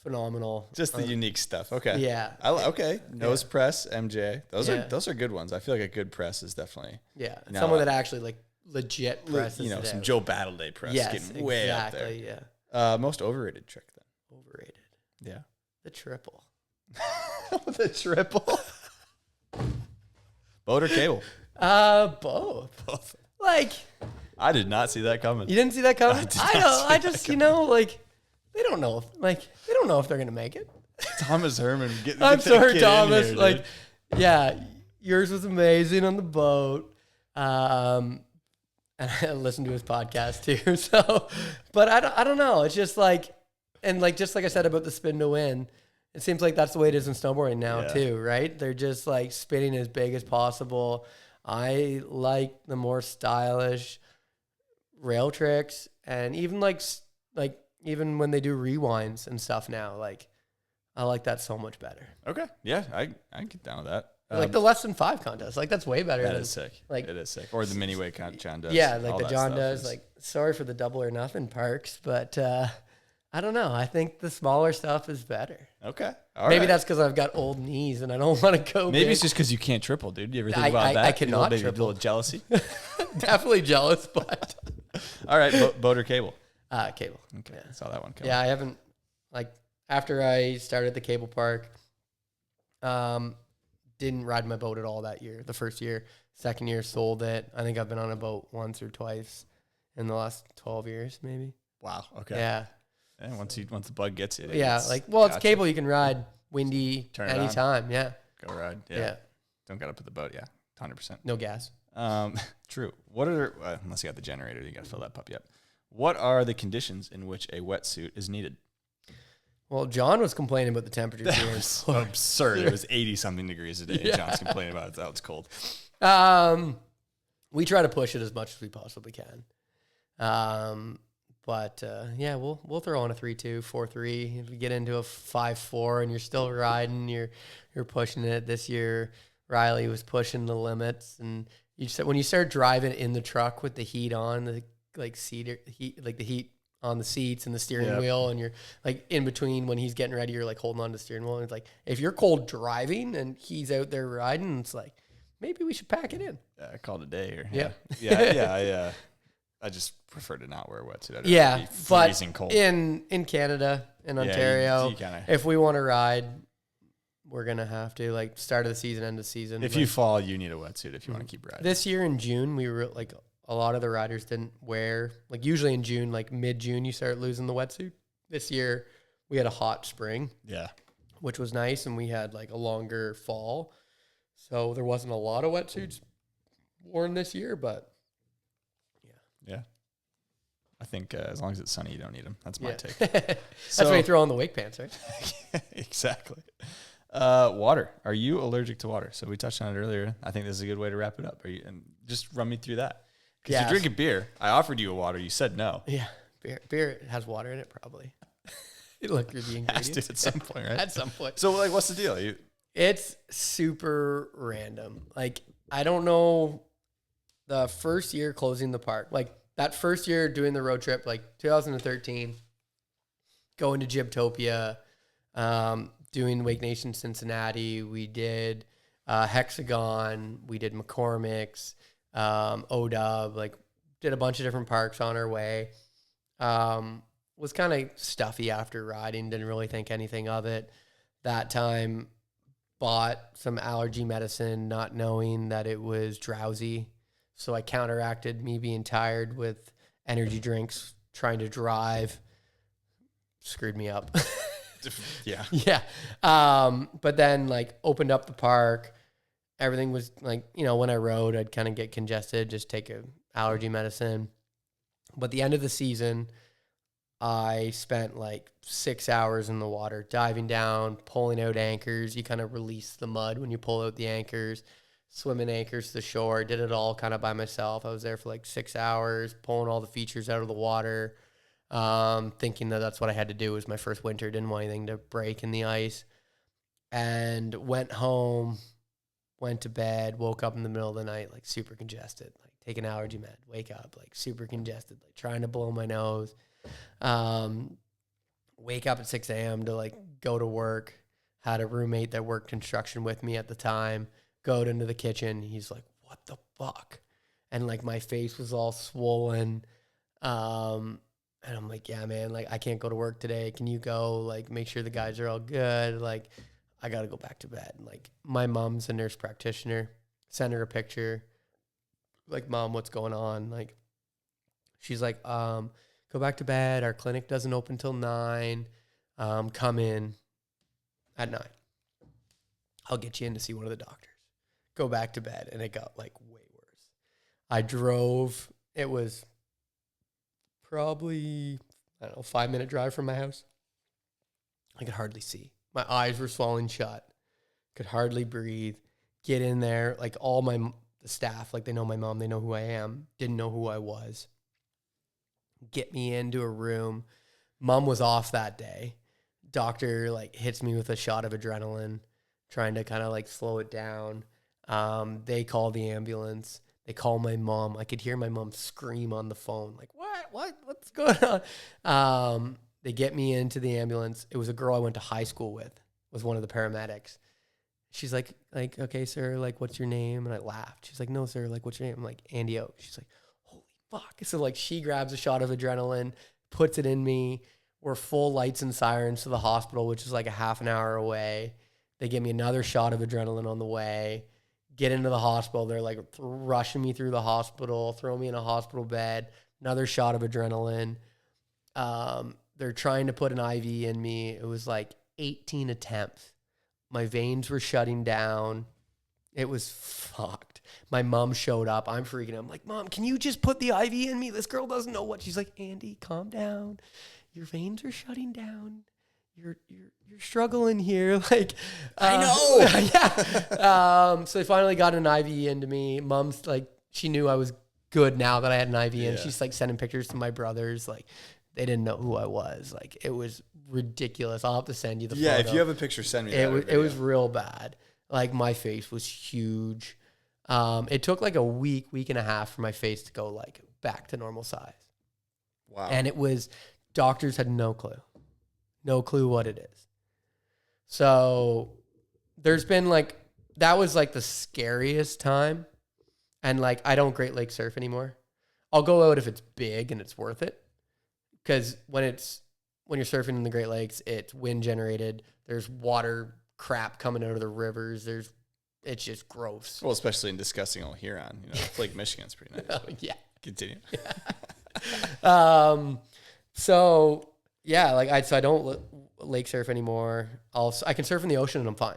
phenomenal. Just the unique stuff. Okay. Yeah. Okay. Nose press, MJ. Yeah. Those are good ones. I feel like a good press is definitely Yeah, No, someone that actually like legit presses you know, it some out. Joe Battle Day press Yes, getting way up there. exactly. Yeah, Most overrated trick then. overrated. Yeah. The triple. The triple. Boat or cable? Both. Both. Like, I did not see that coming. you didn't see that coming? did I not know. see I that just, you know, like they don't know if they're gonna make it. Thomas Herman getting I'm get that sorry, kid in Thomas. here, dude. Like, yeah, yours was amazing on the boat. And I listened to his podcast too. So, but I don't know. It's just like, and like just like I said about the spin to win, it seems like that's the way it is in snowboarding now Yeah. too, right? They're just like spinning as big as possible. I like the more stylish rail tricks, and even like even when they do rewinds and stuff now, like I like that so much better. Okay. Yeah, I can get down with that. Like the less than 5 contest, like that's way better. That than, is sick. Like it is sick. Or the mini way John does. yeah, like all the that John stuff does. is- Like sorry for the double or nothing parks, but I don't know. I think the smaller stuff is better. Okay. All Maybe right. that's because I've got old knees and I don't want to go. Maybe big. it's just because you can't triple, dude. You ever think I- about I- that? I cannot maybe triple. A little jealousy. Definitely jealous, but All right. Boat or cable? cable. Okay. Yeah. Saw that one coming. Yeah, I haven't like after I started the cable park, didn't ride my boat at all that year. The first year, second year sold it. I think I've been on a boat once or twice in the last 12 years, maybe. Wow. Okay. Yeah. And once the bug gets you. Yeah. it's- Like, well, it's gotcha. cable. You can ride windy Turn it on. anytime. Yeah. Go ride. Yeah. Yeah. Don't gotta put the boat. Yeah. 100%. No gas. True. What are unless you got the generator, you got to fill that puppy up. What are the conditions in which a wetsuit is needed? Well, John was complaining about the temperatures here. That was absurd. It was 80 something degrees today. Yeah. And John's complaining about it. That was cold. We try to push it as much as we possibly can. But yeah, we'll throw on a 3.2, 4.3. If we get into a 5.4 and you're still riding, you're pushing it. This year, Riley was pushing the limits, and you said when you start driving in the truck with the heat on, the heat on the seats and the steering Yep. wheel, and you're like in between when he's getting ready, you're like holding on to the steering wheel. And it's like if you're cold driving and he's out there riding, it's like maybe we should pack it in. I called it a day here. Yeah. Yeah. I just prefer to not wear a wetsuit. I'd rather Yeah, be but freezing cold. in Canada, in you Ontario, kinda- if we want to ride, we're gonna have to like start of the season, end of season. If like, you fall, you need a wetsuit if you want to keep riding. this year in June, we were like a lot of the riders didn't wear, like usually in June, like mid-June, you start losing the wetsuit. This year we had a hot spring, which was nice, and we had like a longer fall. So there wasn't a lot of wetsuits worn this year, but Yeah. I think as long as it's sunny, you don't need them. That's my take. That's when you throw on the wake pants, right? Exactly. Water. Are you allergic to water? So we touched on it earlier. I think this is a good way to wrap it up. And just run me through that. Because you're drinking beer. I offered you a water. You said no. Yeah. Beer has water in it, probably. You look through the ingredients. Has to at some point, right? At some point. So, like, what's the deal? It's super random. Like, I don't know, the first year closing the park, like that first year doing the road trip, like 2013, going to Gymtopia, doing Wake Nation Cincinnati. We did Hexagon. We did McCormick's, OW, like did a bunch of different parks on our way. Was kind of stuffy after riding. Didn't really think anything of it. That time, bought some allergy medicine, not knowing that it was drowsy. So I counteracted me being tired with energy drinks, trying to drive. Screwed me up. Yeah. Yeah. But then like opened up the park. Everything was like, when I rode, I'd kind of get congested, just take a allergy medicine. But the end of the season, I spent like 6 hours in the water, diving down, pulling out anchors. You kind of release the mud when you pull out the anchors, swimming anchors to the shore. Did it all kind of by myself. I was there for like 6 hours, pulling all the features out of the water, thinking that that's what I had to do. It was my first winter. Didn't want anything to break in the ice. And went home, went to bed, woke up in the middle of the night, like super congested, like take an allergy med, wake up, like super congested, like trying to blow my nose. Wake up at 6 a.m. to like go to work. Had a roommate that worked construction with me at the time. Go into the kitchen. He's like, "What the fuck?" And like my face was all swollen. And I'm like, "Yeah, man, like I can't go to work today. Can you go like make sure the guys are all good? Like I got to go back to bed." And like my mom's a nurse practitioner. Sent her a picture. Like, "Mom, what's going on?" Like she's like, "Go back to bed. Our clinic doesn't open till 9. Come in at 9. I'll get you in to see one of the doctors." Go back to bed. And it got like way worse. I drove. It was probably, 5-minute drive from my house. I could hardly see. My eyes were swollen shut. Could hardly breathe. Get in there. Like all the staff, like they know my mom. They know who I am. Didn't know who I was. Get me into a room. Mom was off that day. Doctor like hits me with a shot of adrenaline, trying to kind of like slow it down. They call the ambulance. They call my mom. I could hear my mom scream on the phone, like, what's going on? They get me into the ambulance. It was a girl I went to high school with, was one of the paramedics. She's like, "Okay, sir, like, what's your name?" And I laughed. She's like, "No, sir, like, what's your name?" I'm like, "Andy Oak." She's like, "Fuck." So like she grabs a shot of adrenaline, puts it in me. We're full lights and sirens to the hospital, which is like a half an hour away. They give me another shot of adrenaline on the way. Get into the hospital. They're like rushing me through the hospital, throw me in a hospital bed, another shot of adrenaline. They're trying to put an IV in me. It was like 18 attempts. My veins were shutting down. It was fucked. My mom showed up. I'm freaking out. I'm like, "Mom, can you just put the IV in me? This girl doesn't know what." She's like, "Andy, calm down. Your veins are shutting down. You're struggling here." Like, I know. Yeah. So they finally got an IV into me. Mom's like, she knew I was good now that I had an IV in. She's like sending pictures to my brothers. Like, they didn't know who I was. Like, it was ridiculous. I'll have to send you the photo. Yeah, if you have a picture, send me that. It was real bad. Like, my face was huge. It took like a week and a half for my face to go like back to normal size. Wow. And it was, doctors had no clue what it is. So there's been like, that was like the scariest time. And like, I don't Great Lake surf anymore. I'll go out if it's big and it's worth it. Because when you're surfing in the Great Lakes, it's wind generated. There's water crap coming out of the rivers. It's just gross. Well, especially in discussing old Huron. Lake Michigan's pretty nice. Yeah. Continue. So yeah, like I don't lake surf anymore. I can surf in the ocean and I'm fine.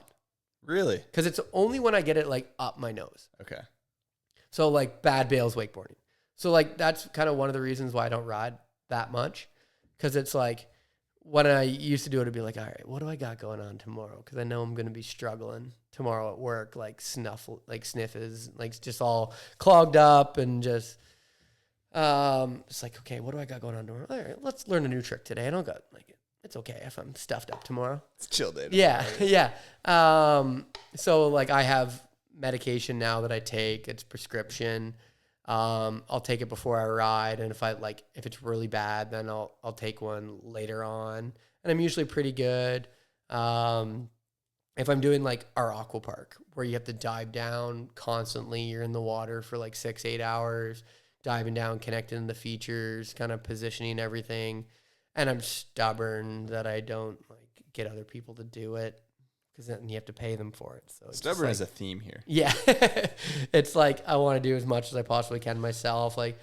Really? Because it's only when I get it like up my nose. Okay. So like bad bales wakeboarding. So like that's kind of one of the reasons why I don't ride that much. Because it's like when I used to do it, it'd be like, all right, what do I got going on tomorrow? Because I know I'm going to be struggling tomorrow at work, like sniff is like just all clogged up and just it's like, okay, what do I got going on tomorrow? All right, let's learn a new trick today. I don't got like it's okay if I'm stuffed up tomorrow. It's a chill day. Yeah, yeah. So like I have medication now that I take. It's prescription. I'll take it before I ride, and if it's really bad, then I'll take one later on. And I'm usually pretty good. If I'm doing like our aqua park where you have to dive down constantly, you're in the water for like 6-8 hours, diving down, connecting the features, kind of positioning everything. And I'm stubborn that I don't like get other people to do it because then you have to pay them for it. So it's Stubborn like, is a theme here. yeah. It's like I want to do as much as I possibly can myself. Like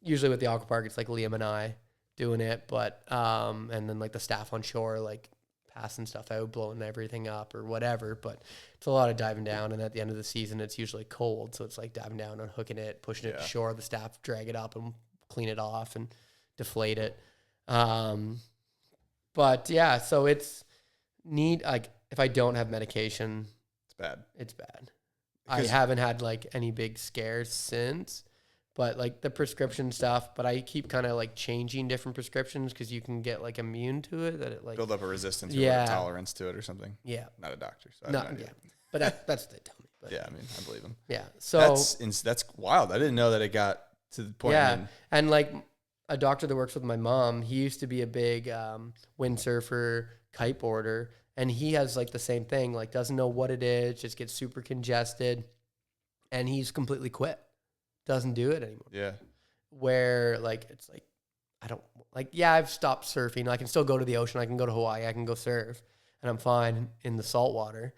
usually with the aqua park, it's like Liam and I doing it, but and then like the staff on shore, like passing stuff out, blowing everything up or whatever. But it's a lot of diving down, and at the end of the season, it's usually cold, so it's like diving down, unhooking it, pushing it to shore. The staff drag it up and clean it off and deflate it. But yeah, so it's neat. Like if I don't have medication, it's bad. I haven't had like any big scares since, but like the prescription stuff, but I keep kind of like changing different prescriptions because you can get like immune to it, that it like build up a resistance or a tolerance to it or something. Yeah. Not a doctor. So I have no idea. But that's what they tell me. But yeah, I mean, I believe them. Yeah. So that's wild. I didn't know that it got to the point. Yeah. And like a doctor that works with my mom, he used to be a big windsurfer, kiteboarder, and he has like the same thing, like doesn't know what it is, just gets super congested, and he's completely quit. Doesn't do it anymore. Yeah. Where like it's like I don't like I've stopped surfing. I can still go to the ocean. I can go to Hawaii. I can go surf, and I'm fine in the salt water.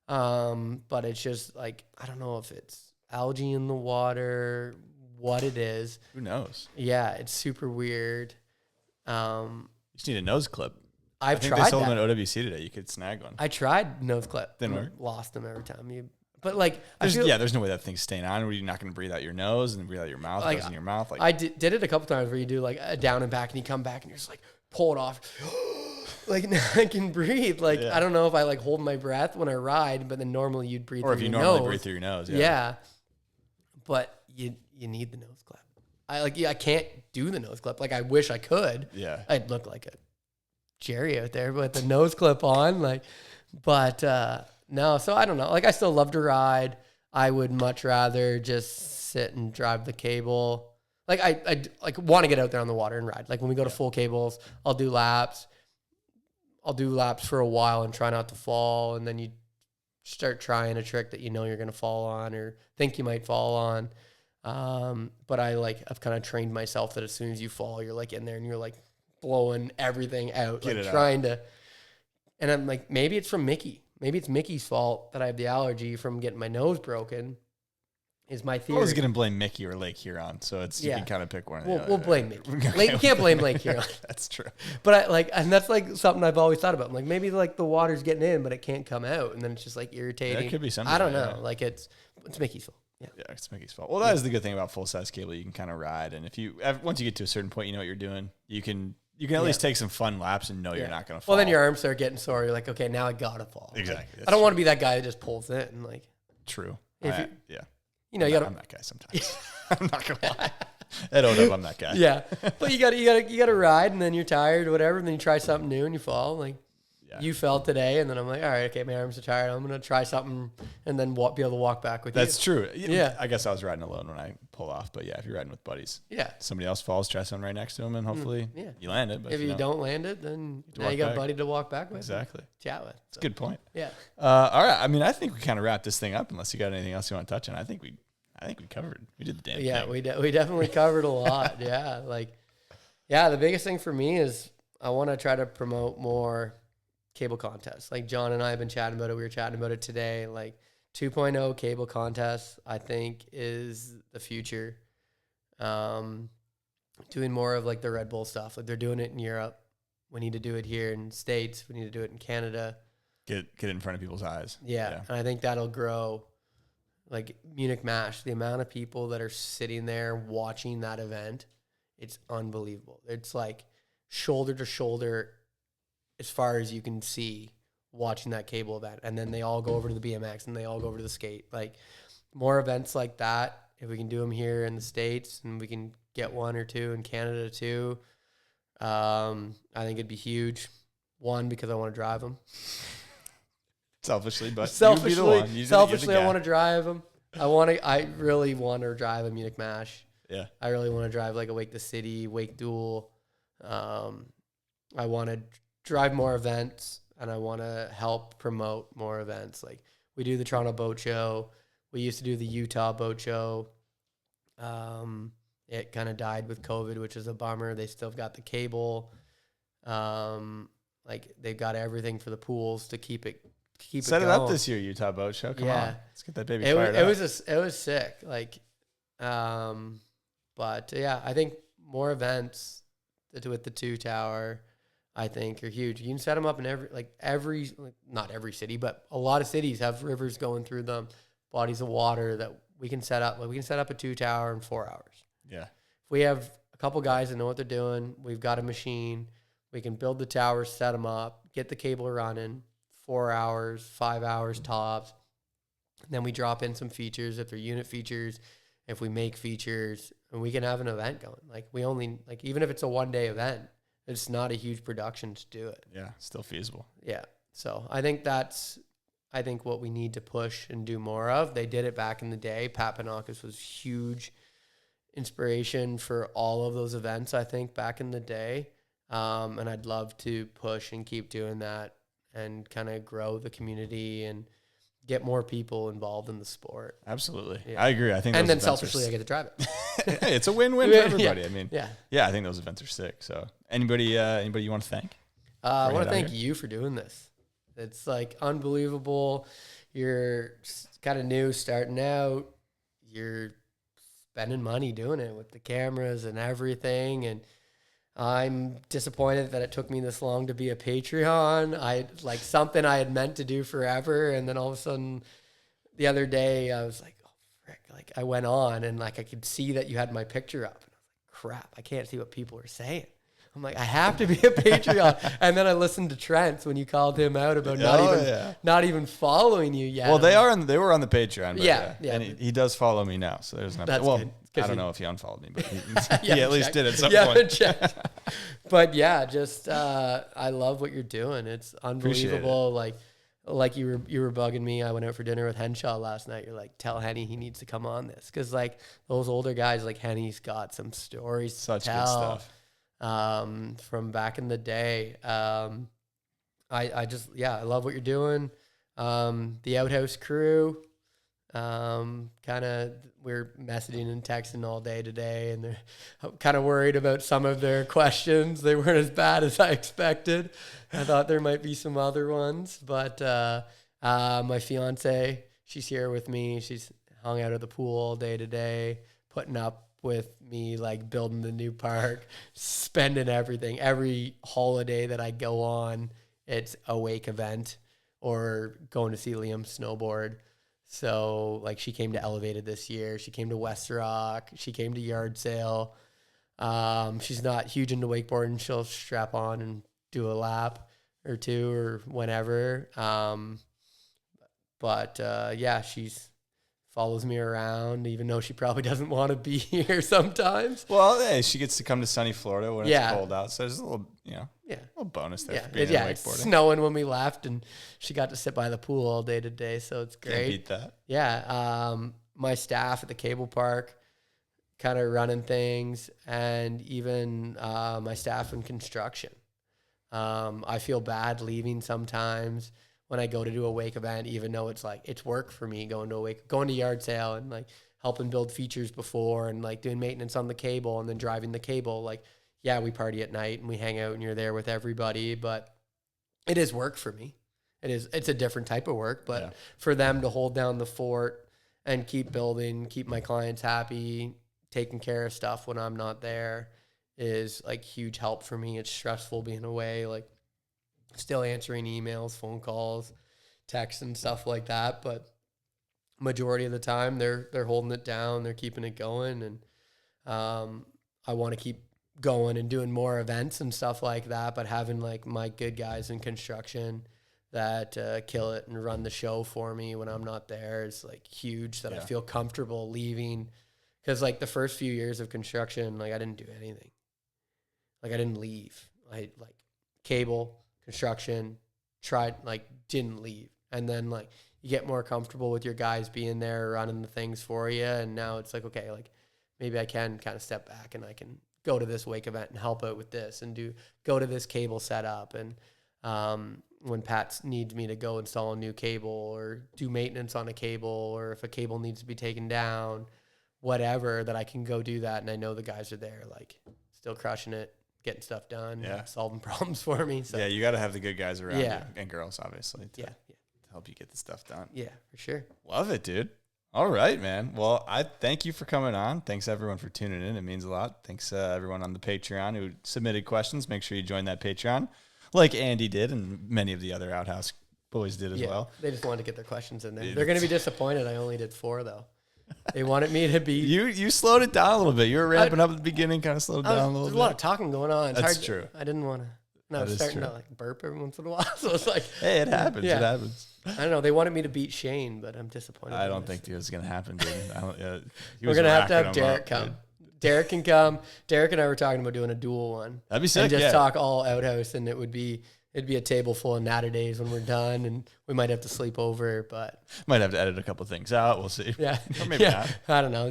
But it's just like I don't know if it's algae in the water, what it is. Who knows? Yeah, it's super weird. You just need a nose clip. I think tried they sold that. them at OWC today. You could snag one. I tried nose clip. Didn't work. Lost them every time. But like, there's no way that thing's staying on. Where you're not going to breathe out your nose and breathe out your mouth. Like, goes in your mouth. Like I did it a couple times where you do like a down and back, and you come back and you're just like pull it off. Like now I can breathe. Like I don't know if I like hold my breath when I ride, but then normally you'd breathe. Or through if you your normally nose. breathe through your nose. Yeah. But you need the nose clip. I can't do the nose clip. Like I wish I could. Yeah. I'd look like a Jerry out there with the nose clip on. Like, but no. So I don't know. Like I still love to ride. I would much rather just sit and drive the cable. Like I like want to get out there on the water and ride. Like when we go to full cables, I'll do laps. I'll do laps for a while and try not to fall, and then you start trying a trick that you know you're going to fall on or think you might fall on. But I've kind of trained myself that as soon as you fall, you're like in there and you're like blowing everything out, Get like it trying to. And I'm like, maybe it's from Mickey. Maybe it's Mickey's fault that I have the allergy from getting my nose broken. Is my theory. I was going to blame Mickey or Lake Huron, so you can kind of pick one. We'll blame Mickey. You can't blame Lake Huron. That's true. But and that's like something I've always thought about. I'm like, maybe like the water's getting in, but it can't come out, and then it's just like irritating. That could be something. I don't know. Yeah. Like it's Mickey's fault. Yeah. Yeah, it's Mickey's fault. Well, that is the good thing about full size cable. You can kind of ride, and once you get to a certain point, you know what you're doing. You can at least take some fun laps and know you're not going to fall. Well, then your arms start getting sore. You're like, okay, now I gotta fall. Exactly. Like, I don't want to be that guy that just pulls it and like. True. Yeah. I'm You gotta. I'm that guy sometimes. I'm not gonna lie. At OW, I'm that guy. Yeah, but you gotta ride, and then you're tired or whatever, and then you try something new and you fall. Like you fell today, and then I'm like, all right, okay, my arms are tired. I'm gonna try something, and then be able to walk back with you. That's true. Yeah. I guess I was riding alone when I pull off, but yeah, if you're riding with buddies, somebody else falls, try something right next to them, and hopefully you land it. But if you don't land it, then now you got a buddy to walk back with. Exactly. Chat with. That's a good point. Yeah. All right. I mean, I think we kind of wrapped this thing up. Unless you got anything else you want to touch on, I think we covered. We did the damn thing. Yeah, we definitely covered a lot. Yeah, the biggest thing for me is I want to try to promote more cable contests. Like John and I have been chatting about it. We were chatting about it today. Like 2.0 cable contests, I think is the future. Doing more of like the Red Bull stuff. Like they're doing it in Europe. We need to do it here in the States. We need to do it in Canada. Get it in front of people's eyes. Yeah. And I think that'll grow. Like Munich Mash, the amount of people that are sitting there watching that event, it's unbelievable. It's like shoulder to shoulder as far as you can see watching that cable event. And then they all go over to the BMX and they all go over to the skate. Like more events like that, if we can do them here in the States and we can get one or two in Canada too, I think it'd be huge. One, because I want to drive them. Selfishly, but selfishly, you'd be the one. You're selfishly, the I guy. want to drive them. I really want to drive a Munich Mash. Yeah. I really want to drive like a Wake the City, Wake Duel. I want to drive more events, and I want to help promote more events. Like we do the Toronto Boat Show. We used to do the Utah Boat Show. It kind of died with COVID, which is a bummer. They still got the cable. Like they've got everything for the pools to keep it Set it going. up this year, Utah Boat Show. Come on, let's get that baby It fired up. it was sick. Like, but yeah, I think more events with the 2 tower, I think are huge. You can set them up in not every city, but a lot of cities have rivers going through them, bodies of water that we can set up. Like we can set up a 2 tower in 4 hours. Yeah. If we have a couple guys that know what they're doing, we've got a machine. We can build the towers, set them up, get the cable running. 4 hours, 5 hours tops. And then we drop in some features if they're unit features, if we make features, and we can have an event going. Like we only even if it's a 1-day event, it's not a huge production to do it. Yeah, still feasible. Yeah. So I think what we need to push and do more of. They did it back in the day. Pat Panakis was huge inspiration for all of those events, I think, back in the day. And I'd love to push and keep doing that and kind of grow the community and get more people involved in the sport. Absolutely. Yeah. I agree. I think and those then events selfishly, I get to drive it. Hey, it's a win-win for everybody. Yeah. I mean, yeah. I think those events are sick. So anybody you want to thank? I want to Bring it thank out you for doing this. It's like unbelievable. You're kind of new, starting out. You're spending money doing it with the cameras and everything. And I'm disappointed that it took me this long to be a Patreon. Something I had meant to do forever. And then all of a sudden the other day I was like, oh, frick. Like I went on and like I could see that you had my picture up. And I was like, crap, I can't see what people are saying. I'm like, I have to be a Patreon. And then I listened to Trent's when you called him out about not even following you yet. Well, they were on the Patreon. But yeah. And he does follow me now. So there's nothing. That's Well, good. I don't know if he unfollowed me, but he Yeah, at least check. did at some Yeah, point. check. But yeah, just I love what you're doing. It's unbelievable. Like you were bugging me. I went out for dinner with Henshaw last night. You're like, tell Henny he needs to come on this because like those older guys, like Henny's got some stories Such to good tell stuff. from back in the day. I love what you're doing. The Outhouse crew. Kind of we're messaging and texting all day today, and they're kind of worried about some of their questions. They weren't as bad as I expected. I thought there might be some other ones, but my fiance, she's here with me. She's hung out at the pool all day today, putting up with me, like building the new park, spending everything. Every holiday that I go on, it's a wake event or going to see Liam snowboard. So like she came to Elevated this year. She came to West Rock. She came to Yard Sale. She's not huge into wakeboarding. She'll strap on and do a lap or two or whenever. She's follows me around, even though she probably doesn't want to be here sometimes. Well, hey, she gets to come to sunny Florida when it's cold out. So there's a little, little bonus there for being in wakeboarding. It's snowing when we left, and she got to sit by the pool all day today, so it's great. Can't beat that. Yeah. My staff at the cable park kind of running things, and even my staff in construction. I feel bad leaving sometimes when I go to do a wake event, even though it's like it's work for me going to yard sale and like helping build features before and like doing maintenance on the cable and then driving the cable. Like, yeah, we party at night and we hang out and you're there with everybody, but it is work for me. It's a different type of work, but for them to hold down the fort and keep building, keep my clients happy, taking care of stuff when I'm not there is like huge help for me. It's stressful being away, like still answering emails, phone calls, texts and stuff like that. But majority of the time they're holding it down. They're keeping it going. And I want to keep going and doing more events and stuff like that. But having like my good guys in construction that kill it and run the show for me when I'm not there is like huge, that I feel comfortable leaving. Because like the first few years of construction, like I didn't do anything. Like I didn't leave. I like cable, construction, didn't leave. And then like you get more comfortable with your guys being there running the things for you. And now it's like, okay, like maybe I can kind of step back and I can go to this wake event and help out with this and go to this cable setup. And when Pat needs me to go install a new cable or do maintenance on a cable, or if a cable needs to be taken down, whatever, that I can go do that. And I know the guys are there, like still crushing it, getting stuff done, solving problems for me. So yeah, you got to have the good guys around you, and girls, obviously, to help you get the stuff done. Yeah, for sure. Love it, dude. All right, man. Well, I thank you for coming on. Thanks, everyone, for tuning in. It means a lot. Thanks, everyone on the Patreon who submitted questions. Make sure you join that Patreon, like Andy did and many of the other Outhouse boys did as well. They just wanted to get their questions in there. They're going to be disappointed I only did 4, though. They wanted me to be... You slowed it down a little bit. You were ramping up at the beginning, kind of slowed it down a little bit. There's a lot of talking going on. It's That's hard true. I didn't want to... No, I was starting to like burp every once in a while. So it's like... Hey, it happens. Yeah. It happens. I don't know. They wanted me to beat Shane, but I'm disappointed. I don't think it was going to happen, dude. We're going to have Derek come. Derek can come. Derek and I were talking about doing a dual one. That'd be sick, and just talk all outhouse, and it'd be a table full of Nata days when we're done, and we might have to sleep over, but might have to edit a couple things out. We'll see. Yeah, or maybe not. I don't know.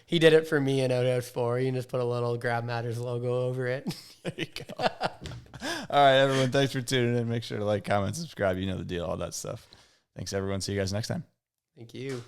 He did it for me in Outhouse 4. You can just put a little Grab Matters logo over it. There you go. All right, everyone. Thanks for tuning in. Make sure to like, comment, subscribe. You know the deal. All that stuff. Thanks, everyone. See you guys next time. Thank you.